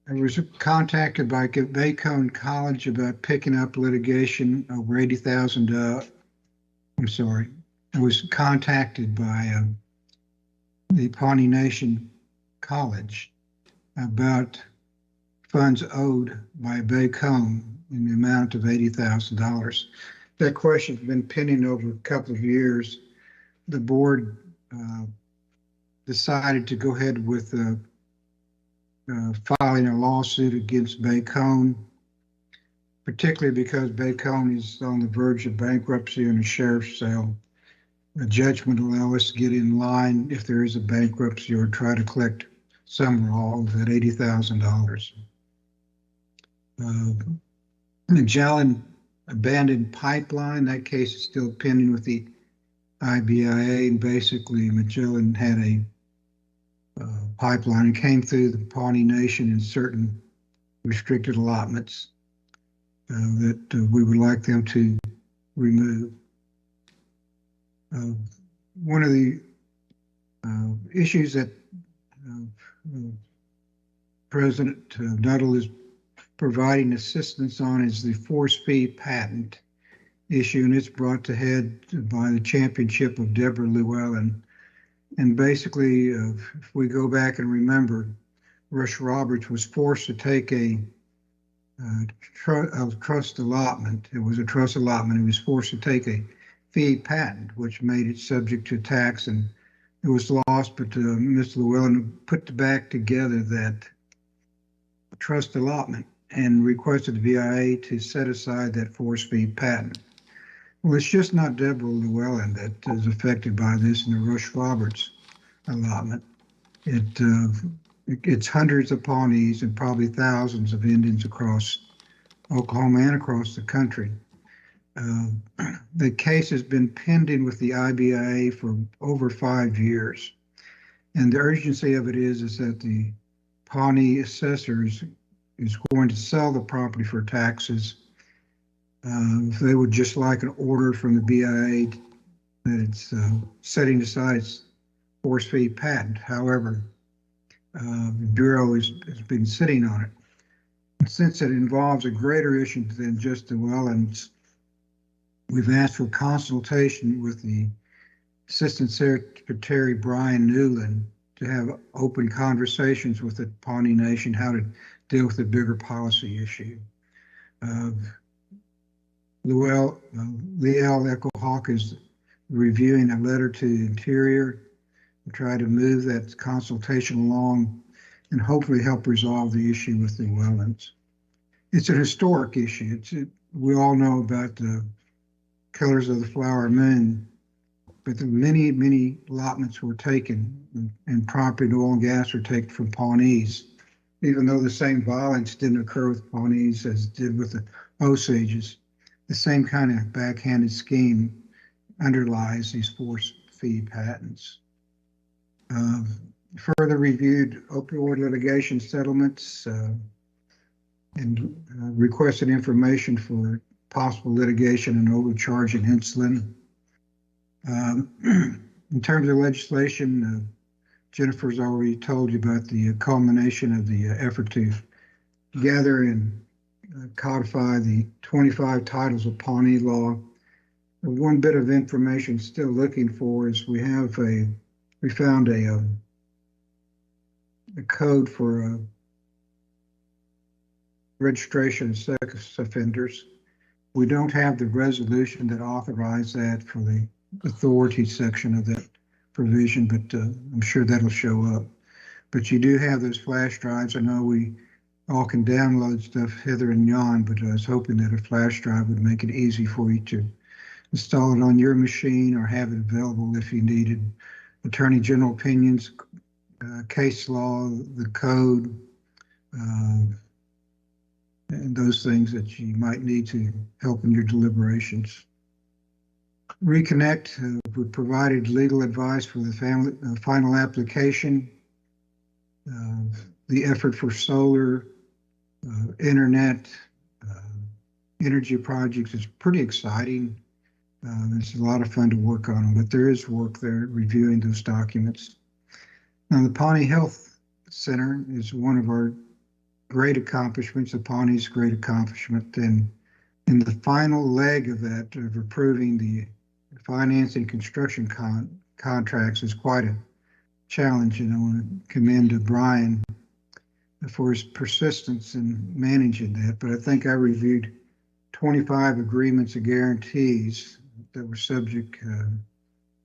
Speaker 12: I was contacted by Bacone College about picking up litigation over $80,000. I was contacted by the Pawnee Nation College about funds owed by Bacone in the amount of $80,000. That question's been pending over a couple of years. The board decided to go ahead with filing a lawsuit against Bacone, particularly because Bacone is on the verge of bankruptcy and a sheriff's sale. A judgment will allow us to get in line if there is a bankruptcy or try to collect some or all of that $80,000. Magellan abandoned pipeline, that case is still pending with the IBIA, and basically Magellan had a pipeline and came through the Pawnee Nation in certain restricted allotments that we would like them to remove. One of the issues that President Nuttall is providing assistance on is the force feed patent issue, and it's brought to head by the championship of Deborah Llewellyn. And basically, if we go back and remember, Rush Roberts was forced to take a trust allotment. It was a trust allotment. He was forced to take a feed patent, which made it subject to tax, and it was lost, but Ms. Llewellyn put back together that trust allotment and requested the VIA to set aside that force feed patent. Well, it's just not Deborah Llewellyn that is affected by this in the Rush Roberts allotment. It's hundreds of Pawnees and probably thousands of Indians across Oklahoma and across the country. The case has been pending with the IBIA for over 5 years. And the urgency of it is that the Pawnee assessors is going to sell the property for taxes If they would just like an order from the BIA that it's setting aside its force feed patent. However, the Bureau has been sitting on it. And since it involves a greater issue than just the wetlands, we've asked for consultation with the Assistant Secretary Brian Newland to have open conversations with the Pawnee Nation how to deal with the bigger policy issue. Liel Echo Hawk is reviewing a letter to the Interior to try to move that consultation along and hopefully help resolve the issue with the wetlands. It's a historic issue. We all know about the Killers of the Flower Moon, but the many allotments were taken and property oil and gas were taken from Pawnees, even though the same violence didn't occur with Pawnees as it did with the Osages. The same kind of backhanded scheme underlies these force feed patents. Further reviewed opioid litigation settlements and requested information for possible litigation and overcharging insulin. In terms of legislation, Jennifer's already told you about the culmination of the effort to gather and codify the 25 titles of Pawnee law. One bit of information still looking for is we found a code for registration of sex offenders. We don't have the resolution that authorized that for the authority section of that provision, but I'm sure that'll show up. But you do have those flash drives. I know we all can download stuff hither and yon, but I was hoping that a flash drive would make it easy for you to install it on your machine or have it available if you needed. Attorney General opinions, case law, the code, and those things that you might need to help in your deliberations. Reconnect, we provided legal advice for the final application. The effort for solar, internet, energy projects is pretty exciting. It's a lot of fun to work on them, but there is work there reviewing those documents. Now, the Pawnee Health Center is one of our great accomplishments, the Pawnee's great accomplishment. And in the final leg of that, of approving the financing construction contracts, is quite a challenge. And I want to commend Brian for his persistence in managing that. But I think I reviewed 25 agreements and guarantees that were subject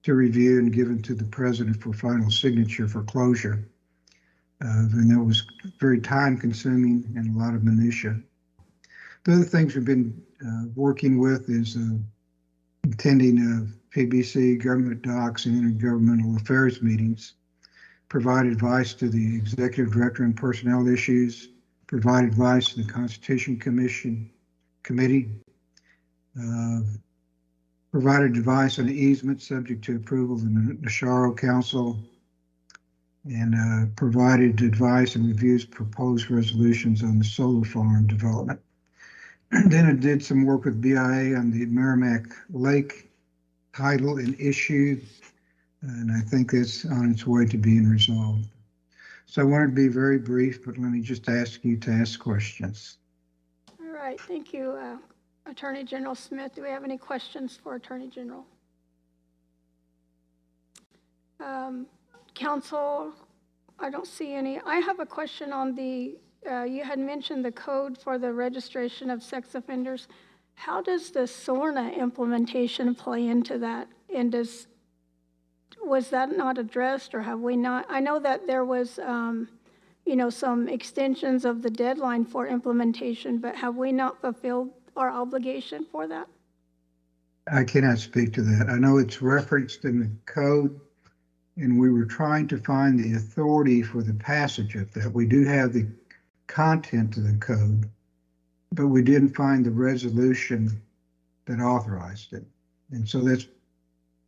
Speaker 12: to review and given to the president for final signature for closure. And that was very time consuming and a lot of minutia. The other things we've been working with is attending PBC, government docs, and intergovernmental affairs meetings, provide advice to the executive director on personnel issues, provide advice to the Constitution Committee, provided advice on easement subject to approval of the Nasharo Council, and provided advice and reviews proposed resolutions on the solar farm development. And then I did some work with BIA on the Merrimack Lake title and issue, and I think it's on its way to being resolved. So I wanted to be very brief, but let me just ask you to ask questions.
Speaker 1: All right, thank you, Attorney General Smith. Do we have any questions for Attorney General? Council, I don't see any. I have a question on the, you had mentioned the code for the registration of sex offenders. How does the SORNA implementation play into that? And was that not addressed, or have we not? I know that there was, some extensions of the deadline for implementation, but have we not fulfilled our obligation for that?
Speaker 12: I cannot speak to that. I know it's referenced in the code, and we were trying to find the authority for the passage of that. We do have the content of the code, but we didn't find the resolution that authorized it. And so that's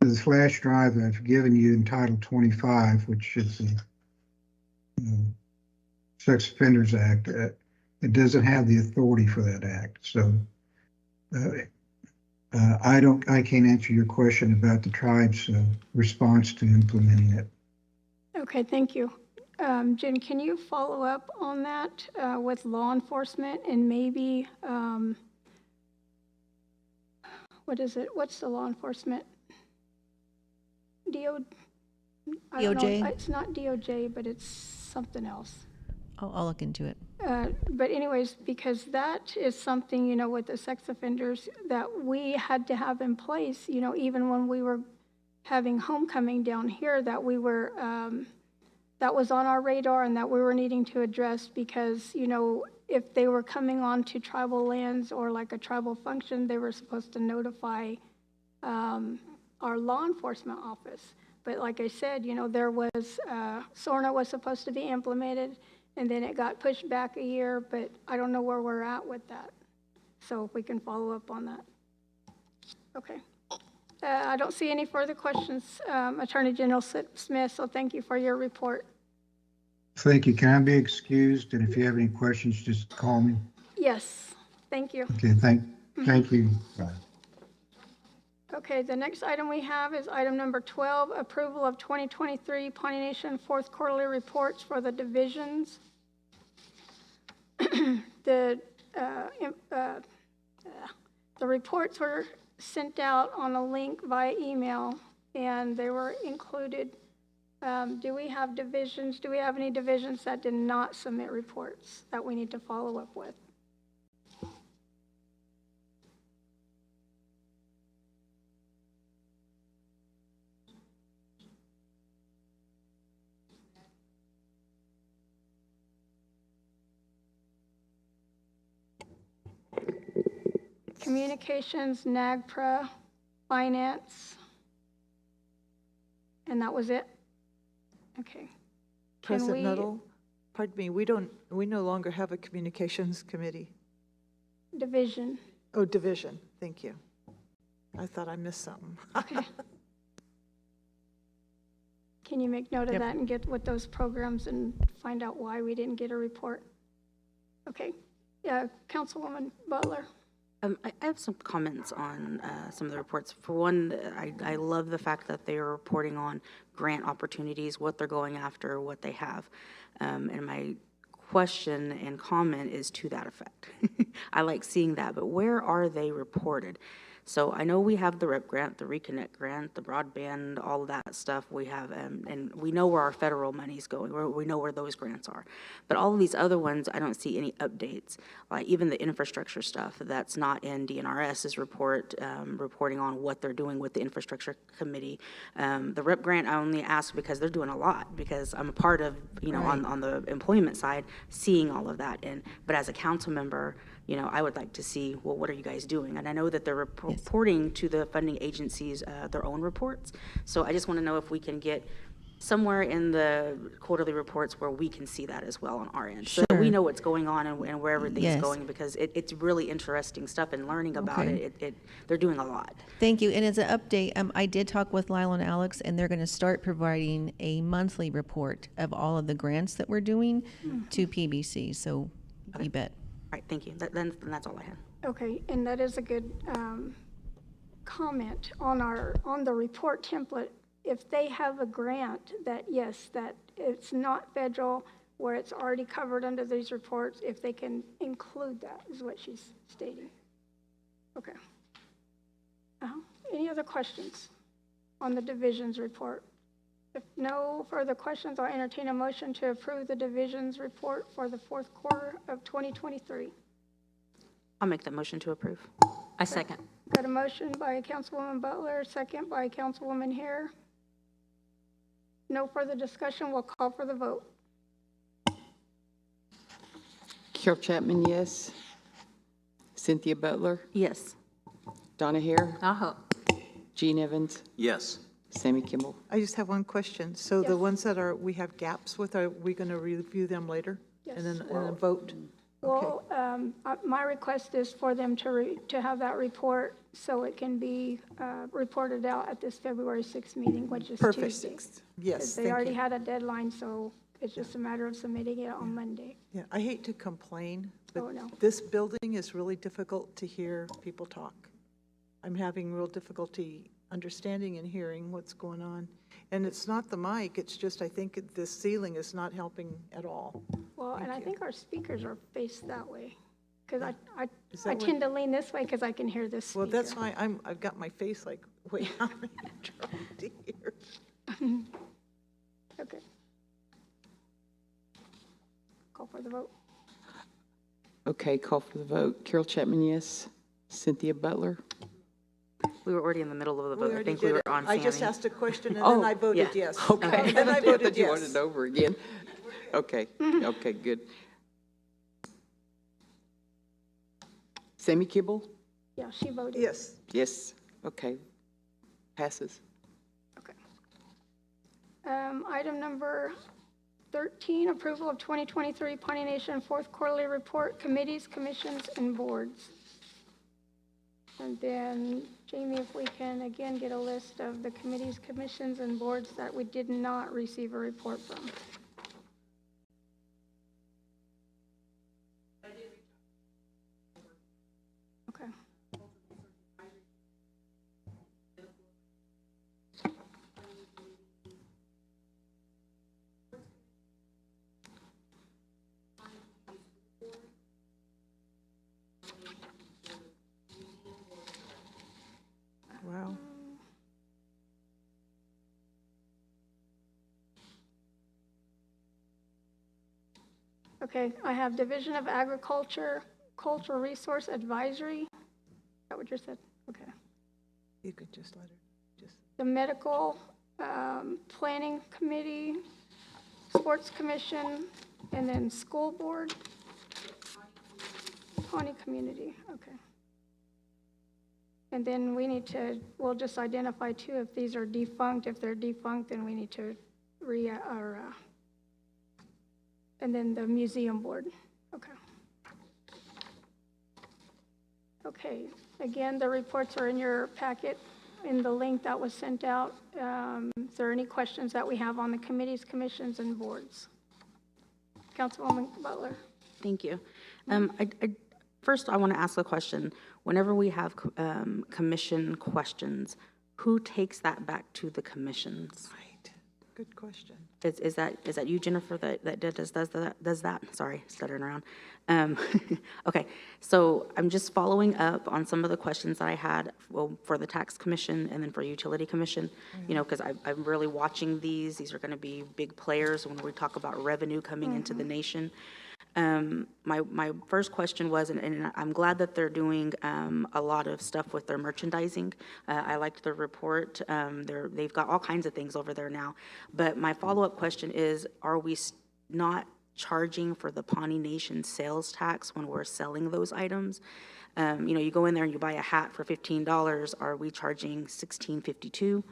Speaker 12: the flash drive that I've given you in Title 25, which is the Sex Offenders Act. It doesn't have the authority for that act. So I can't answer your question about the tribe's response to implementing it.
Speaker 1: Okay, thank you. Jen, can you follow up on that with law enforcement and maybe, what is it? What's the law enforcement? I don't know.
Speaker 10: DOJ?
Speaker 1: It's not DOJ, but it's something else.
Speaker 10: I'll look into it.
Speaker 1: But anyways, because that is something, you know, with the sex offenders that we had to have in place, you know, even when we were having homecoming down here, that we were, that was on our radar and that we were needing to address because, you know, if they were coming onto tribal lands or like a tribal function, they were supposed to notify our law enforcement office. But like I said, you know, there was, SORNA was supposed to be implemented and then it got pushed back a year, but I don't know where we're at with that. So if we can follow up on that. Okay. I don't see any further questions, Attorney General Smith, so thank you for your report.
Speaker 12: Thank you. Can I be excused? And if you have any questions, just call me.
Speaker 1: Yes, thank you.
Speaker 12: Okay, thank you. Bye.
Speaker 1: Okay, the next item we have is item number 12, approval of 2023 Pawnee Nation fourth quarterly reports for the divisions. The reports were sent out on a link via email, and they were included. Do we have divisions? Do we have any divisions that did not submit reports that we need to follow up with? Communications, NAGPRA, Finance, and that was it? Okay. Can
Speaker 5: President
Speaker 1: we-
Speaker 5: Nuttall, pardon me, we no longer have a communications committee.
Speaker 1: Division.
Speaker 5: Oh, division, thank you. I thought I missed something.
Speaker 1: Okay. Can you make note of
Speaker 5: Yep.
Speaker 1: that and get with those programs and find out why we didn't get a report? Okay. Councilwoman Butler.
Speaker 3: I have some comments on some of the reports. For one, I love the fact that they are reporting on grant opportunities, what they're going after, what they have. And my question and comment is to that effect. I like seeing that, but where are they reported? So I know we have the RIP grant, the Reconnect grant, the broadband, all of that stuff we have, and we know where our federal money's going, we know where those grants are. But all of these other ones, I don't see any updates. Like even the infrastructure stuff that's not in DNRS's report, reporting on what they're doing with the infrastructure committee. The RIP grant, I only ask because they're doing a lot, because I'm a part of, you know,
Speaker 10: Right.
Speaker 3: on the employment side, seeing all of that. But as a council member, you know, I would like to see, well, what are you guys doing? And I know that they're reporting to the funding agencies their own reports. So I just want to know if we can get somewhere in the quarterly reports where we can see that as well on our end. So that we
Speaker 10: Sure.
Speaker 3: know what's going on and where everything's
Speaker 10: Yes.
Speaker 3: going, because it's really interesting stuff, and learning about
Speaker 10: Okay.
Speaker 3: it, they're doing a lot.
Speaker 10: Thank you. And as an update, I did talk with Lyle and Alex, and they're going to start providing a monthly report of all of the grants that we're doing to PBC. So you bet.
Speaker 3: All right, thank you. Then that's all I had.
Speaker 1: Okay, and that is a good comment on the report template. If they have a grant that, yes, that it's not federal, where it's already covered under these reports, if they can include that, is what she's stating. Okay. Any other questions on the divisions report? If no further questions, I'll entertain a motion to approve the divisions report for the fourth quarter of 2023.
Speaker 3: I'll make that motion to approve.
Speaker 7: I second.
Speaker 1: Got a motion by Councilwoman Butler, second by Councilwoman Hare. No further discussion, we'll call for the vote.
Speaker 2: Carol Chapman, yes. Cynthia Butler,
Speaker 3: Yes.
Speaker 2: Donna Hare,
Speaker 7: Aho.
Speaker 2: Gene Evans,
Speaker 4: Yes.
Speaker 2: Sammy Kimball.
Speaker 5: I just have one question. So the
Speaker 1: Yes.
Speaker 5: ones that we have gaps with, are we going to review them later?
Speaker 1: Yes.
Speaker 5: And then vote?
Speaker 1: Well, my request is for them to have that report so it can be reported out at this February 6th meeting, which is
Speaker 5: Perfect.
Speaker 1: Tuesday.
Speaker 5: Yes,
Speaker 1: They
Speaker 5: thank
Speaker 1: already
Speaker 5: you.
Speaker 1: had a deadline, so It's just a matter of submitting it on Monday.
Speaker 5: Yeah, I hate to complain, but
Speaker 1: Oh, no.
Speaker 5: this building is really difficult to hear people talk. I'm having real difficulty understanding and hearing what's going on. And it's not the mic, it's just, I think this ceiling is not helping at all.
Speaker 1: Well, and I think our speakers are faced that way. Because I
Speaker 5: Is that what-
Speaker 1: tend to lean this way because I can hear this speaker.
Speaker 5: Well, that's why I've got my face like way out and trying to hear.
Speaker 1: Okay. Call for the vote.
Speaker 2: Okay, call for the vote. Carol Chapman, yes. Cynthia Butler?
Speaker 3: We were already in the middle of the
Speaker 5: We
Speaker 3: vote. I
Speaker 5: already
Speaker 3: think we
Speaker 5: did
Speaker 3: were
Speaker 5: it.
Speaker 3: on
Speaker 5: I just
Speaker 3: Sammy.
Speaker 5: asked a question and
Speaker 2: Oh,
Speaker 5: then I voted
Speaker 3: yeah.
Speaker 5: yes.
Speaker 2: Okay.
Speaker 5: And then I
Speaker 2: I
Speaker 5: voted
Speaker 2: thought you wanted
Speaker 5: yes.
Speaker 2: it over again. Okay, okay, good. Sammy Kibble?
Speaker 1: Yeah, she voted.
Speaker 5: Yes.
Speaker 2: Yes, okay. Passes.
Speaker 1: Okay. Item number 13, approval of 2023 Pawnee Nation fourth quarterly report, committees, commissions, and boards. And then, Jamie, if we can again get a list of the committees, commissions, and boards that we did not receive a report from. Okay.
Speaker 5: Wow.
Speaker 1: Okay, I have Division of Agriculture, Cultural Resource Advisory. Is that what you said? Okay.
Speaker 5: You could just let her, just,
Speaker 1: The Medical Planning Committee, Sports Commission, and then School Board. Pawnee Community, okay. And then we need to, we'll just identify too if these are defunct. If they're defunct, then we need to and then the museum board, okay. Okay, again, the reports are in your packet in the link that was sent out. Is there any questions that we have on the committees, commissions, and boards? Councilwoman Butler.
Speaker 3: Thank you. First, I want to ask a question. Whenever we have commission questions, who takes that back to the commissions?
Speaker 5: right. Good question.
Speaker 3: Is that you, Jennifer, that does that? Sorry, stuttering around. Okay, so I'm just following up on some of the questions that I had, well, for the tax commission and then for utility commission, you know, because I'm really watching these. These are going to be big players when we talk about revenue coming into the nation. My first question was, and I'm glad that they're doing a lot of stuff with their merchandising. I liked their report. They've got all kinds of things over there now. But my follow-up question is, are we not charging for the Pawnee Nation sales tax when we're selling those items? You know, you go in there and you buy a hat for $15. Are we charging $16.52?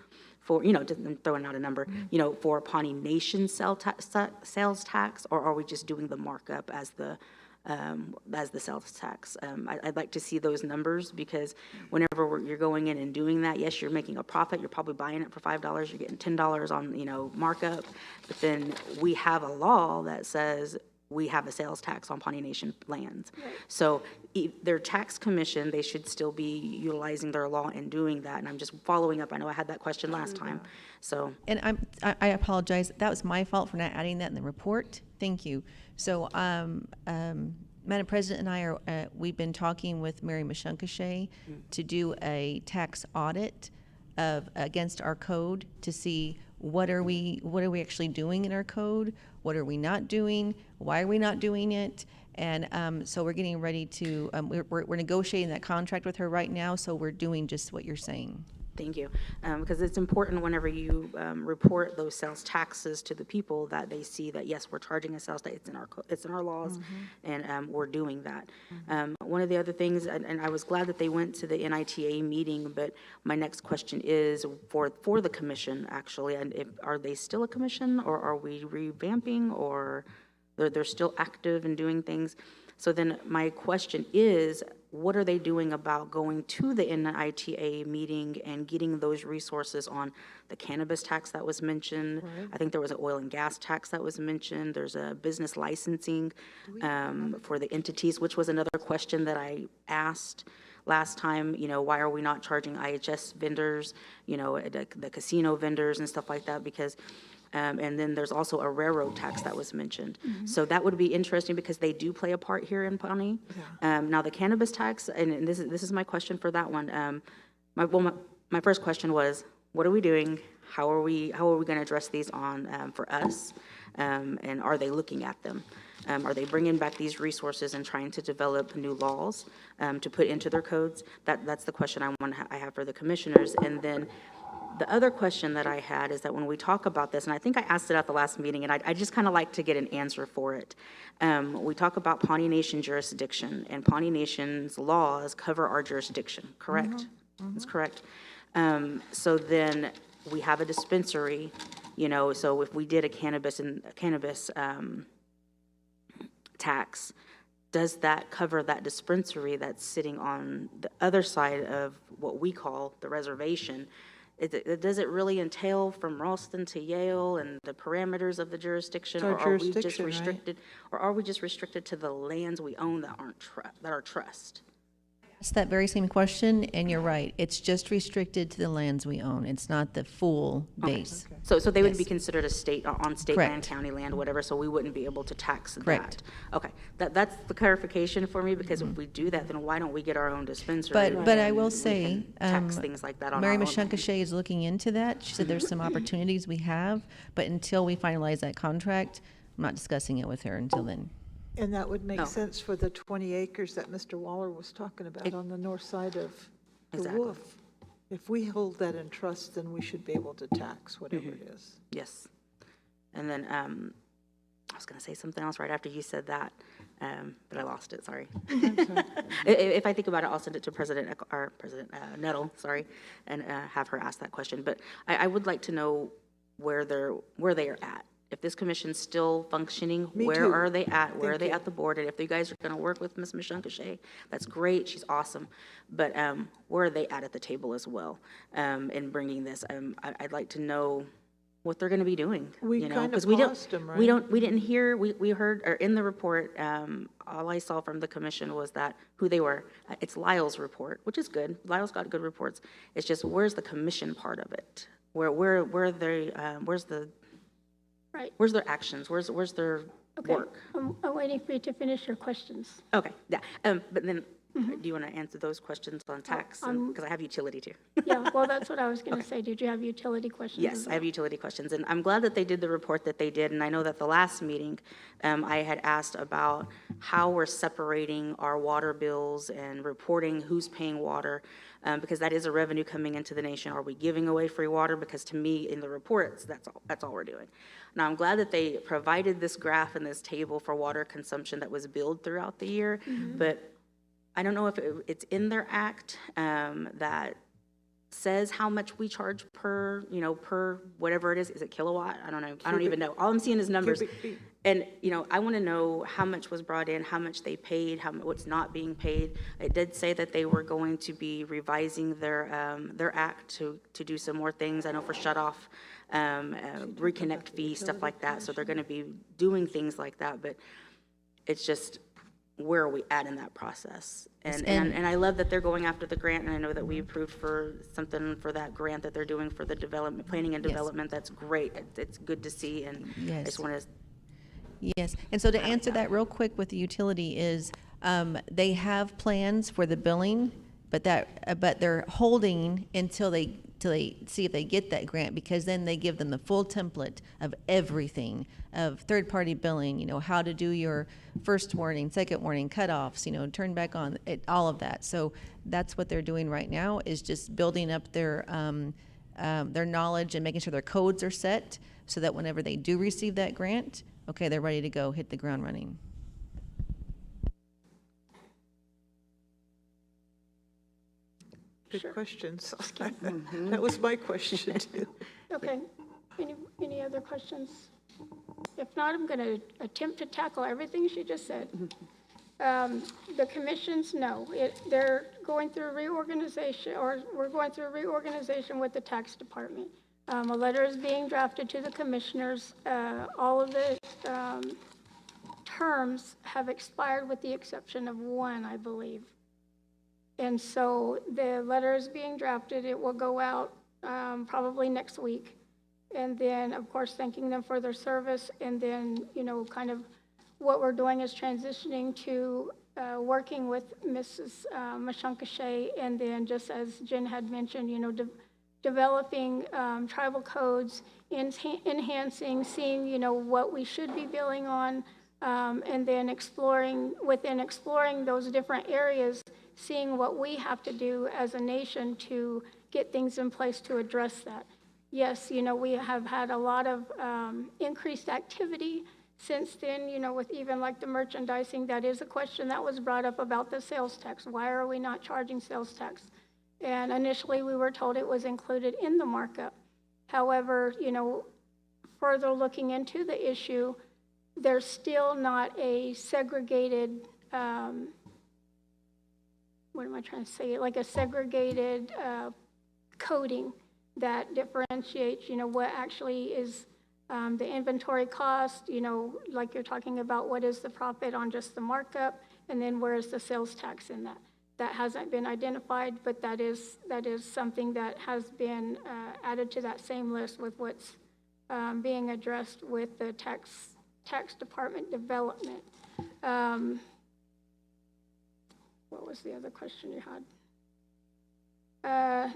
Speaker 3: For, you know, just throwing out a number, you know, for Pawnee Nation sales tax, or are we just doing the markup as the sales tax? I'd like to see those numbers, because whenever you're going in and doing that, yes, you're making a profit. You're probably buying it for $5. You're getting $10 on, you know, markup. But then we have a law that says we have a sales tax on Pawnee Nation lands. Right. So their tax commission, they should still be utilizing their law and doing that. And I'm just following up. I know I had that question last time. So.
Speaker 10: And I apologize. That was my fault for not adding that in the report. Thank you. So, Madam President and I are, we've been talking with Mary Mashunkashay to do a tax audit against our code to see what are we actually doing in our code, what are we not doing, why are we not doing it, and so we're getting ready to we're negotiating that contract with her right now, so we're doing just what you're saying.
Speaker 3: Thank you. Because it's important whenever you report those sales taxes to the people that they see that, yes, we're charging a sales tax, it's in our laws, and we're doing that. One of the other things, and I was glad that they went to the NITA meeting, but my next question is for the commission, actually, and are they still a commission, or are we revamping, or they're still active and doing things? So then my question is, what are they doing about going to the NITA meeting and getting those resources on the cannabis tax that was mentioned? I think there was an oil and gas tax that was mentioned. There's a business licensing for the entities, which was another question that I asked last time. Why are we not charging IHS vendors, the casino vendors and stuff like that? Because and then there's also a railroad tax that was mentioned. So that would be interesting because they do play a part here in Pawnee. Now the cannabis tax, and this is my question for that one. My first question was, what are we doing? How are we going to address these on for us? And are they looking at them? Are they bringing back these resources and trying to develop new laws to put into their codes? That's the question I have for the commissioners. And then the other question that I had is that when we talk about this, and I think I asked it at the last meeting, and I just kind of like to get an answer for it. We talk about Pawnee Nation jurisdiction, and Pawnee Nation's laws cover our jurisdiction, correct? That's correct. So then we have a dispensary, so if we did a cannabis tax, does that cover that dispensary that's sitting on the other side of what we call the reservation? Does it really entail from Ralston to Yale and the parameters of the jurisdiction, or are we just restricted, or are we just restricted to the lands we own that are trust?
Speaker 10: It's that very same question, and you're right. It's just restricted to the lands we own. It's not the full base.
Speaker 3: So they would be
Speaker 10: Yes.
Speaker 3: considered on state
Speaker 10: Correct.
Speaker 3: land, county land, whatever, so we wouldn't be able to tax
Speaker 10: Correct.
Speaker 3: that. Okay, that's the clarification for me, because if we do that, then why don't we get our own dispensary?
Speaker 10: But I
Speaker 3: and
Speaker 10: will
Speaker 3: we
Speaker 10: say,
Speaker 3: can tax things like that on
Speaker 10: Mary
Speaker 3: our own
Speaker 10: Mashanka
Speaker 3: land?
Speaker 10: Shea is looking into that. She said there's some opportunities we have, but until we finalize that contract, I'm not discussing it with her until then.
Speaker 5: And that would make
Speaker 3: Oh.
Speaker 5: sense for the 20 acres that Mr. Waller was talking about on the north side of the
Speaker 3: Exactly.
Speaker 5: Wolf. If we hold that in trust, then we should be able to tax whatever it is.
Speaker 3: Yes. And then, I was going to say something else right after you said that, but I lost it, sorry. If I think about it, I'll send it to President Nettle, sorry, and have her ask that question. But I would like to know where they are at. If this commission's still functioning,
Speaker 5: Me
Speaker 3: where
Speaker 5: too.
Speaker 3: are they at? Where are
Speaker 5: Thank
Speaker 3: they
Speaker 5: you.
Speaker 3: at the board? And if you guys are going to work with Ms. Mashanka Shea, that's great, she's awesome. But where are they at the table as well in bringing this? I'd like to know what they're going to be doing.
Speaker 5: We
Speaker 3: you know,
Speaker 5: kind of
Speaker 3: 'cause we don't-
Speaker 5: paused 'em,
Speaker 3: We
Speaker 5: right?
Speaker 3: didn't hear, we heard, or in the report, all I saw from the commission was that who they were. It's Lyle's report, which is good. Lyle's got good reports. It's just, where's the commission part of it? Where's their actions? Where's their
Speaker 1: Okay,
Speaker 3: work?
Speaker 1: I'm waiting for you to finish your questions.
Speaker 3: Okay, yeah. But then, do you want to answer those questions on tax? Because I have utility too.
Speaker 1: Yeah, well, that's what I was going to say. Did you have utility questions?
Speaker 3: Yes,
Speaker 1: as
Speaker 3: I have
Speaker 1: well?
Speaker 3: utility questions, and I'm glad that they did the report that they did, and I know that the last meeting, I had asked about how we're separating our water bills and reporting who's paying water, because that is a revenue coming into the nation. Are we giving away free water? Because to me, in the reports, that's all we're doing. Now, I'm glad that they provided this graph and this table for water consumption that was billed throughout the year, but I don't know if it's in their act that says how much we charge per whatever it is. Is it kilowatt? I don't know. I don't even know. All I'm seeing is numbers.
Speaker 5: Cubic feet.
Speaker 3: And, I want to know how much was brought in, how much they paid, what's not being paid. It did say that they were going to be revising their act to do some more things. I know for shut off, reconnect fees, stuff like that. So they're going to be doing things like that, but it's just, where are we at in that process? And I love that they're going after the grant, and I know that we approved for something for that grant that they're doing for the development, planning and development. That's great. It's good to see, and I
Speaker 10: Yes.
Speaker 3: just want to.
Speaker 10: Yes, and so to answer that real quick with the utility is, they have plans for the billing, but they're holding until they see if they get that grant, because then they give them the full template of everything, of third-party billing, how to do your first warning, second warning, cutoffs, turn back on, all of that. So that's what they're doing right now, is just building up their knowledge and making sure their codes are set, so that whenever they do receive that grant, okay, they're ready to go, hit the ground running.
Speaker 5: Good questions. That was my question too.
Speaker 1: Okay, any other questions? If not, I'm going to attempt to tackle everything she just said. The commissions, no. They're going through reorganization, or we're going through reorganization with the tax department. A letter is being drafted to the commissioners. All of the terms have expired with the exception of one, I believe. And so the letter is being drafted. It will go out probably next week. And then, of course, thanking them for their service. And then, kind of what we're doing is transitioning to working with Mrs. Mashankashay. And then, just as Jen had mentioned, developing tribal codes, enhancing, seeing, what we should be billing on, and then exploring those different areas, seeing what we have to do as a nation to get things in place to address that. Yes, we have had a lot of increased activity since then, with even like the merchandising. That is a question that was brought up about the sales tax. Why are we not charging sales tax? And initially we were told it was included in the markup. However, further looking into the issue, there's still not a segregated, what am I trying to say? Like a segregated coding that differentiates, what actually is the inventory cost, like you're talking about, what is the profit on just the markup, and then where is the sales tax in that? That hasn't been identified, but that is something that has been added to that same list with what's being addressed with the tax department development. What was the other question you had?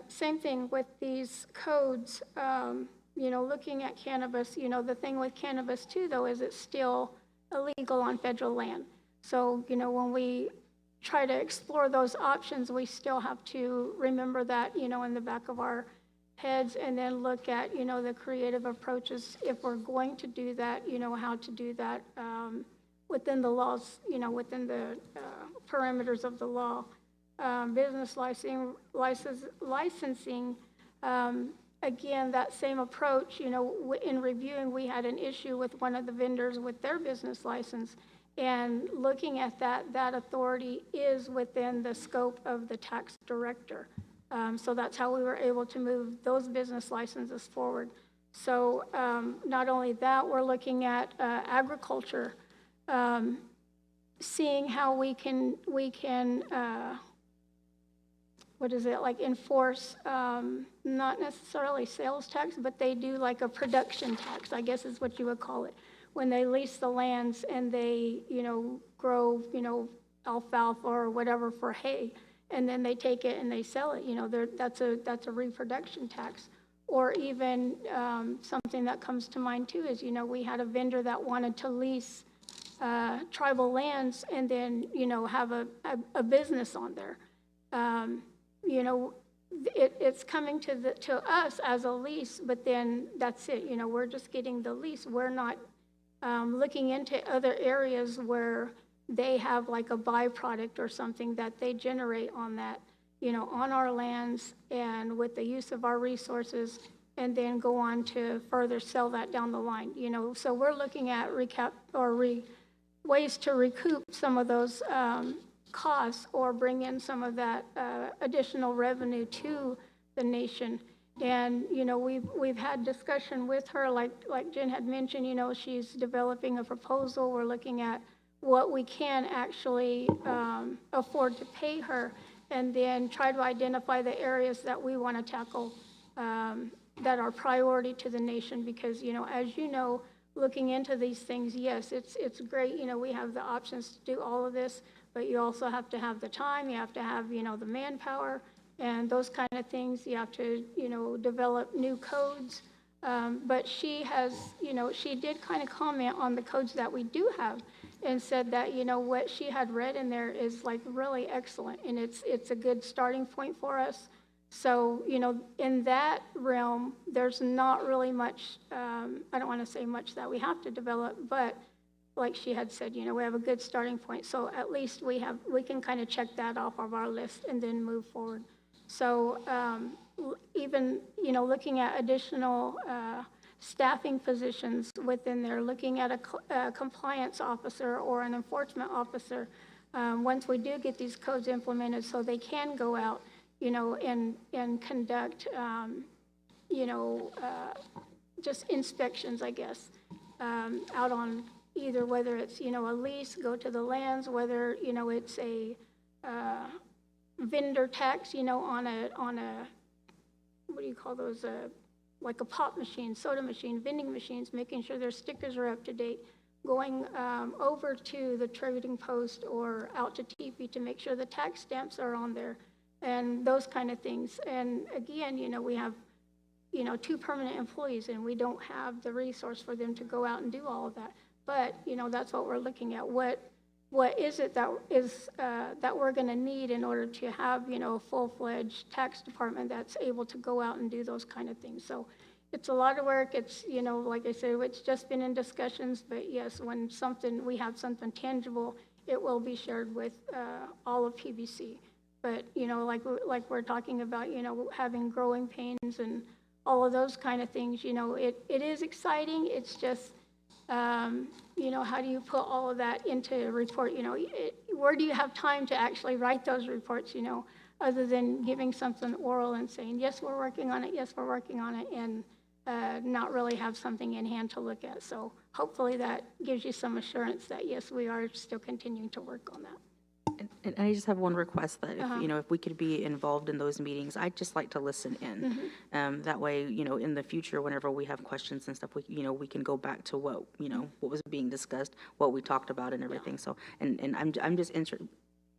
Speaker 1: Same thing with these codes, looking at cannabis, the thing with cannabis too, though, is it's still illegal on federal land. So, when we try to explore those options, we still have to remember that, in the back of our heads, and then look at, the creative approaches if we're going to do that, how to do that within the laws, within the parameters of the law. Business licensing, again, that same approach, in reviewing, we had an issue with one of the vendors with their business license. And looking at that authority is within the scope of the tax director. So that's how we were able to move those business licenses forward. So not only that, we're looking at agriculture, seeing how we can enforce, not necessarily sales tax, but they do like a production tax, I guess is what you would call it. When they lease the lands and they, grow, alfalfa or whatever for hay, and then they take it and they sell it, that's a reproduction tax. Or even something that comes to mind too is, we had a vendor that wanted to lease tribal lands and then, have a business on there. It's coming to us as a lease, but then that's it. We're just getting the lease. We're not looking into other areas where they have like a byproduct or something that they generate on that, on our lands and with the use of our resources, and then go on to further sell that down the line. So we're looking at ways to recoup some of those costs or bring in some of that additional revenue to the nation. And, we've had discussion with her, like Jen had mentioned, she's developing a proposal. We're looking at what we can actually afford to pay her, and then try to identify the areas that we want to tackle that are priority to the nation. Because, as looking into these things, yes, it's great. We have the options to do all of this, but you also have to have the time. You have to have, the manpower and those kind of things. You have to, develop new codes. But she has, she did kind of comment on the codes that we do have and said that, what she had read in there is like really excellent. And it's a good starting point for us. So, in that realm, there's not really much, I don't want to say much that we have to develop, but like she had said, we have a good starting point. So at least we can kind of check that off of our list and then move forward. So even, looking at additional staffing positions within there, looking at a compliance officer or an enforcement officer, once we do get these codes implemented, so they can go out, you know, and conduct, you know, just inspections, I guess, out on either whether it's, you know, a lease, go to the lands, whether, you know, it's a vendor tax, you know, on a, what do you call those, like a pop machine, soda machine, vending machines, making sure their stickers are up to date, going over to the trading post or out to TP to make sure the tax stamps are on there, and those kind of things. And again, you know, we have, you know, 2 permanent employees, and we don't have the resource for them to go out and do all of that. But, you know, that's what we're looking at. What is it that is that we're going to need in order to have, you know, a full-fledged tax department that's able to go out and do those kind of things? So it's a lot of work. It's, you know, like I said, it's just been in discussions. But yes, when we have something tangible, it will be shared with all of PBC. But, you know, like we're talking about, you know, having growing pains and all of those kind of things, you know, it is exciting. It's just, you know, how do you put all of that into a report? You know, where do you have time to actually write those reports, you know, other than giving something oral and saying, yes, we're working on it, yes, we're working on it, and not really have something in hand to look at. So hopefully that gives you some assurance that, yes, we are still continuing to work on that.
Speaker 3: And I just have one request that, if, you know, if we could be involved in those meetings, I'd just like to listen in. That way, you know, in the future, whenever we have questions and stuff, you know, we can go back to what, you know, what was being discussed, what we talked about and everything. So, and I'm just interested,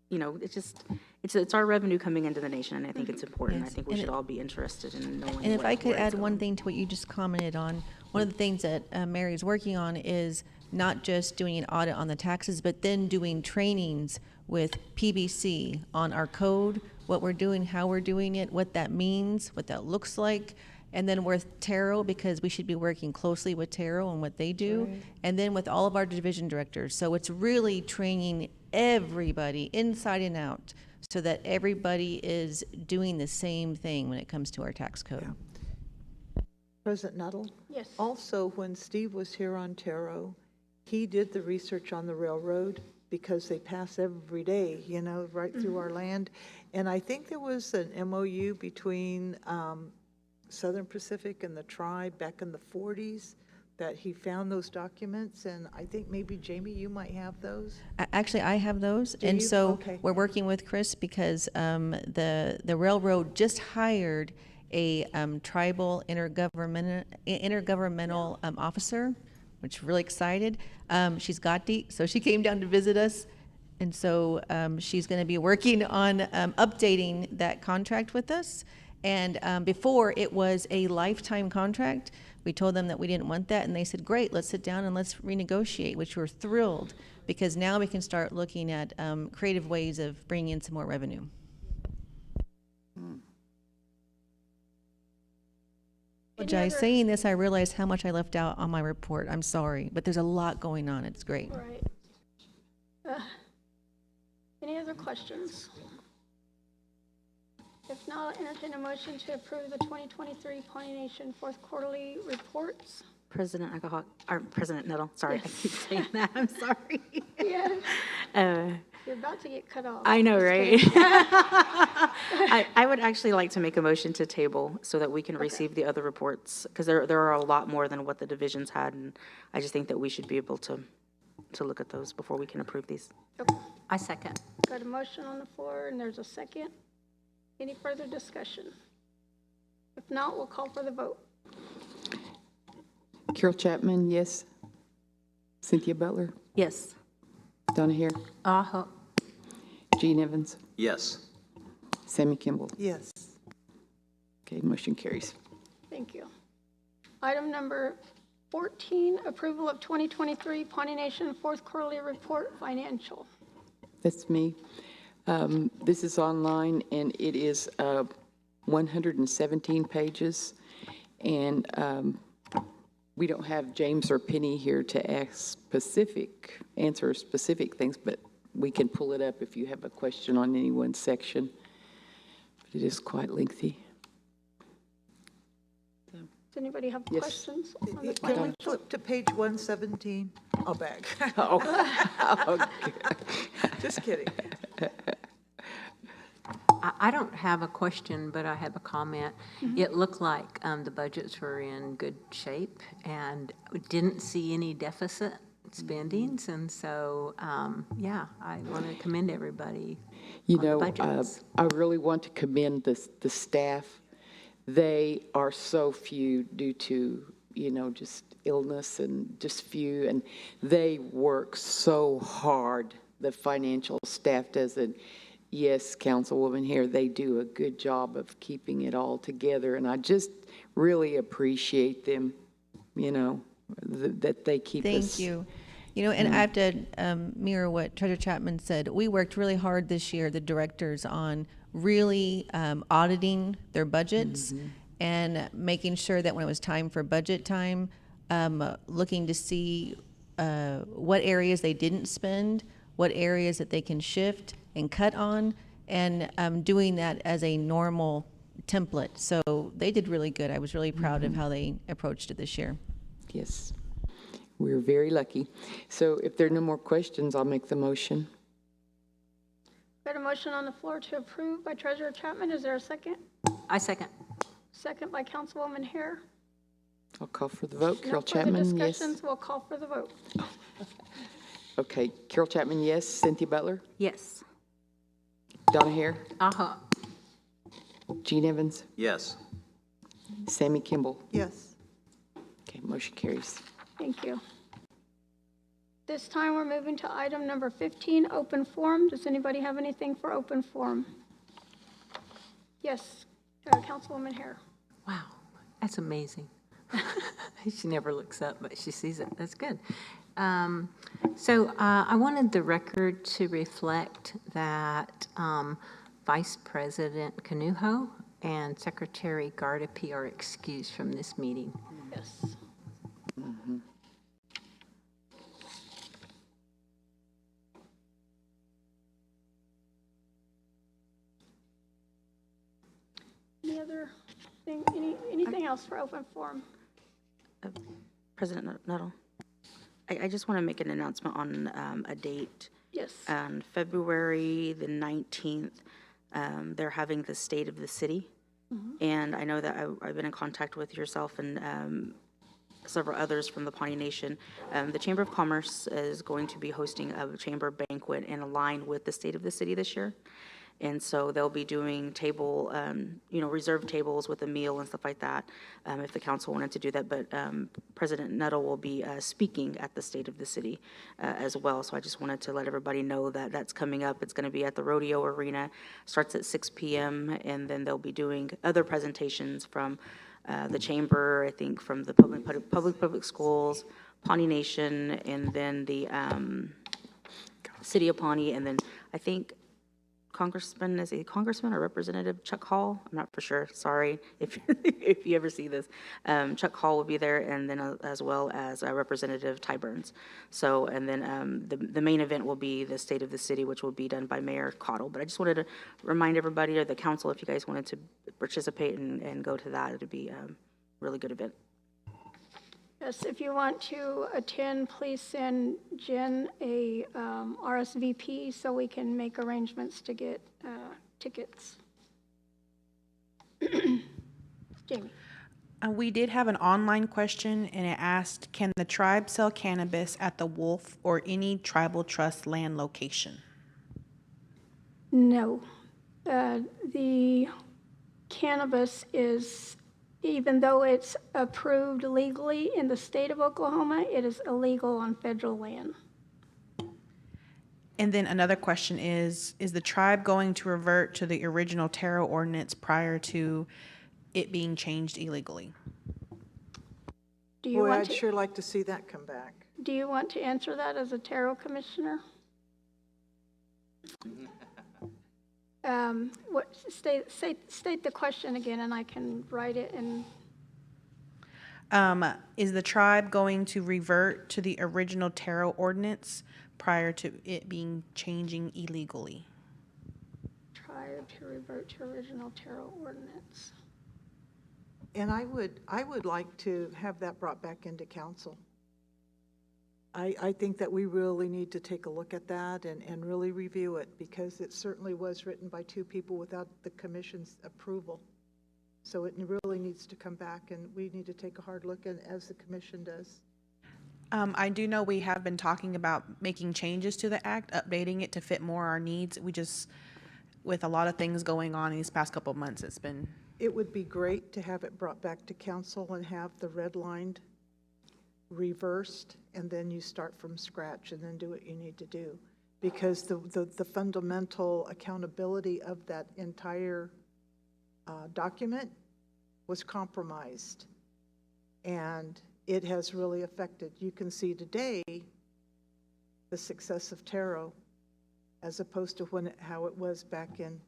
Speaker 3: you know, it's our revenue coming into the nation, and I think it's important.
Speaker 10: Yes.
Speaker 3: I think we should all be interested in knowing.
Speaker 10: And if I could
Speaker 3: where it's
Speaker 10: add one
Speaker 3: going.
Speaker 10: thing to what you just commented on, one of the things that Mary's working on is not just doing an audit on the taxes, but then doing trainings with PBC on our code, what we're doing, how we're doing it, what that means, what that looks like. And then with Taro, because we should be working closely with Taro and what they do. Right. And then with all of our division directors. So it's really training everybody inside and out so that everybody is doing the same thing when it comes to our tax code.
Speaker 5: Yeah. President Nuttall?
Speaker 1: Yes.
Speaker 5: Also, when Steve was here on Taro, he did the research on the railroad because they pass every day, you know, right through our land. And I think there was an MOU between Southern Pacific and the tribe back in the 40s that he found those documents. And I think maybe, Jamie, you might have those.
Speaker 10: Actually, I have those.
Speaker 5: Do
Speaker 10: and
Speaker 5: you?
Speaker 10: so
Speaker 5: Okay.
Speaker 10: We're working with Chris because the railroad just hired a tribal intergovernmental officer, which really excited. She's Gati, so she came down to visit us. And so she's going to be working on updating that contract with us. And before, it was a lifetime contract. We told them that we didn't want that, and they said, great, let's sit down and let's renegotiate, which we're thrilled, because now we can start looking at creative ways of bringing in some more revenue. Saying this, I realized how much I left out on my report. I'm sorry, but there's a lot going on. It's great.
Speaker 1: Right. Any other questions? If not, I'll entertain a motion to approve the 2023 Pawnee Nation fourth quarterly reports.
Speaker 3: President Agahawk, or President Nuttall, sorry, I keep saying that, I'm sorry.
Speaker 1: Yeah. You're about to get cut off.
Speaker 3: I know, right? I would actually like to make a motion to table so that we can receive the other reports, because there are a lot more than what the divisions had, and I just think that we should be able to look at those before we can approve these.
Speaker 1: Okay.
Speaker 7: I second.
Speaker 1: Got a motion on the floor, and there's a second. Any further discussion? If not, we'll call for the vote.
Speaker 2: Carol Chapman, yes. Cynthia Butler,
Speaker 3: Yes.
Speaker 2: Donna Hare,
Speaker 7: Uh-huh.
Speaker 2: Gene Evans,
Speaker 4: Yes.
Speaker 2: Sammy Kimball.
Speaker 5: Yes.
Speaker 2: Okay, motion carries.
Speaker 1: Thank you. Item number 14, approval of 2023 Pawnee Nation fourth quarterly report financial.
Speaker 2: That's me. This is online, and it is 117 pages. And we don't have James or Penny here to answer specific things, but we can pull it up if you have a question on any one section. But it is quite lengthy.
Speaker 1: Does anybody have
Speaker 2: Yes.
Speaker 1: questions on the
Speaker 5: Can we
Speaker 1: financial?
Speaker 5: flip to page 117? Oh, back.
Speaker 2: Oh, okay.
Speaker 5: Just kidding.
Speaker 6: I don't have a question, but I have a comment. It looked like the budgets were in good shape, and we didn't see any deficit spendings, and so, yeah, I want to commend everybody
Speaker 2: You
Speaker 6: on the
Speaker 2: know,
Speaker 6: budgets.
Speaker 2: I really want to commend the staff. They are so few due to, just illness and just few, and they work so hard, the financial staff does it. Yes, Councilwoman here, they do a good job of keeping it all together, and I just really appreciate them, that they keep us.
Speaker 10: Thank you. And I have to mirror what Treasurer Chapman said. We worked really hard this year, the directors, on really auditing their budgets and making sure that when it was time for budget time, looking to see what areas they didn't spend, what areas that they can shift and cut on, and doing that as a normal template. So they did really good. I was really proud of how they approached it this year.
Speaker 2: Yes, we're very lucky. So if there are no more questions, I'll make the motion.
Speaker 1: Got a motion on the floor to approve by Treasurer Chapman. Is there a second?
Speaker 6: I second.
Speaker 1: Second by Councilwoman Hare.
Speaker 2: I'll call for the vote. Carol
Speaker 1: No further
Speaker 2: Chapman, yes.
Speaker 1: discussions. We'll call for the vote.
Speaker 2: Okay, Carol Chapman, yes. Cynthia Butler?
Speaker 3: Yes.
Speaker 2: Donna Hare?
Speaker 6: Uh-huh.
Speaker 2: Gene Evans?
Speaker 4: Yes.
Speaker 2: Sammy Kimball?
Speaker 5: Yes.
Speaker 2: Okay, motion carries.
Speaker 1: Thank you. This time, we're moving to item number 15, open forum. Does anybody have anything for open forum? Yes, Councilwoman Hare.
Speaker 6: Wow, that's amazing. She never looks up, but she sees it. That's good. So I wanted the record to reflect that Vice President Canuho and Secretary Gardapi are excused from this meeting.
Speaker 1: Yes. Any other thing, anything else for open forum?
Speaker 3: President Nuttall, I just want to make an announcement on a date.
Speaker 1: Yes.
Speaker 3: On February the 19th, they're having the State of the City. And I know that I've been in contact with yourself and several others from the Pawnee Nation. The Chamber of Commerce is going to be hosting a chamber banquet and align with the State of the City this year. And so they'll be doing table, reserved tables with a meal and stuff like that, if the council wanted to do that. But President Nuttall will be speaking at the State of the City as well. So I just wanted to let everybody know that that's coming up. It's going to be at the Rodeo Arena, starts at 6 p.m. And then they'll be doing other presentations from the chamber, I think from the public schools, Pawnee Nation, and then the City of Pawnee, and then I think Congressman, is he Congressman or Representative Chuck Hall? I'm not for sure, sorry, if you ever see this. Chuck Hall will be there, and then as well as Representative Ty Burns. So, and then the main event will be the State of the City, which will be done by Mayor Cottle. But I just wanted to remind everybody, or the council, if you guys wanted to participate and go to that, it would be a really good event.
Speaker 1: Yes, if you want to attend, please send Jen a RSVP so we can make arrangements to get tickets. Jamie.
Speaker 13: We did have an online question, and it asked, can the tribe sell cannabis at the Wolf or any tribal trust land location?
Speaker 1: No. The cannabis is, even though it's approved legally in the state of Oklahoma, it is illegal on federal land.
Speaker 13: And then another question is the tribe going to revert to the original Taro ordinance prior to it being changed illegally?
Speaker 1: Do you
Speaker 5: Boy,
Speaker 1: want
Speaker 5: I'd
Speaker 1: to,
Speaker 5: sure like to see that come back.
Speaker 1: do you want to answer that as a Taro commissioner? State the question again, and I can write it. And
Speaker 13: Is the tribe going to revert to the original Taro ordinance prior to it being changing illegally?
Speaker 1: tribe to revert to original Taro ordinance.
Speaker 5: And I would like to have that brought back into council. I think that we really need to take a look at that and really review it, because it certainly was written by two people without the commission's approval. So it really needs to come back, and we need to take a hard look, and as the commission does.
Speaker 13: I do know we have been talking about making changes to the act, updating it to fit more our needs. We just, with a lot of things going on these past couple of months, it's been.
Speaker 5: It would be great to have it brought back to council and have the redlined reversed, and then you start from scratch and then do what you need to do. Because the fundamental accountability of that entire document was compromised. And it has really affected. You can see today the success of Taro as opposed to how it was back in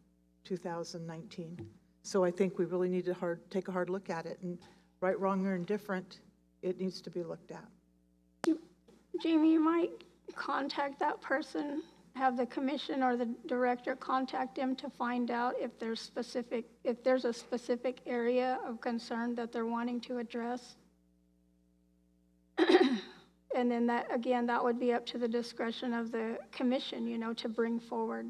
Speaker 5: 2019. So I think we really need to take a hard look at it. And right, wrong, or indifferent, it needs to be looked at.
Speaker 1: Jamie, you might contact that person, have the commission or the director contact them to find out if there's a specific area of concern that they're wanting to address. And then that would be up to the discretion of the commission, to bring forward.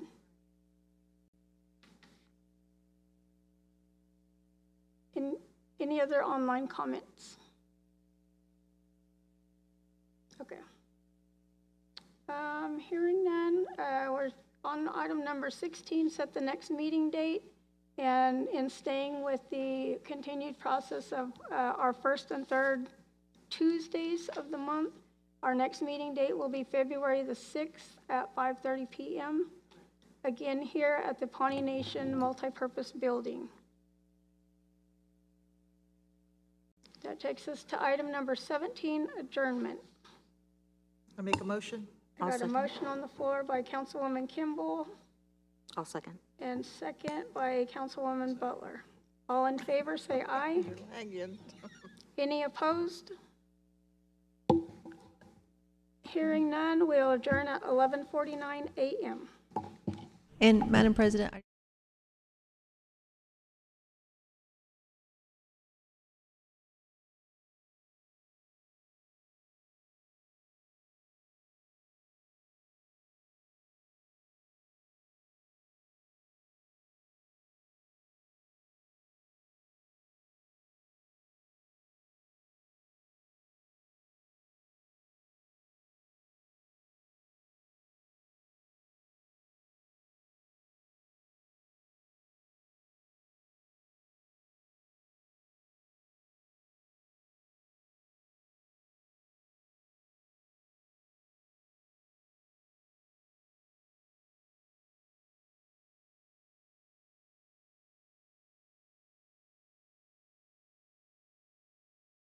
Speaker 1: Any other online comments? Okay. Hearing none, we're on item number 16, set the next meeting date. And in staying with the continued process of our first and third Tuesdays of the month, our next meeting date will be February the 6th at 5:30 p.m. Again, here at the Pawnee Nation Multipurpose Building. That takes us to item number 17, adjournment.
Speaker 5: I make a motion.
Speaker 1: I got a motion on the floor by Councilwoman Kimball
Speaker 3: I'll second.
Speaker 1: and second by Councilwoman Butler. All in favor, say aye. Any opposed? Hearing none, we'll adjourn at 11:49 a.m.
Speaker 10: And Madam President,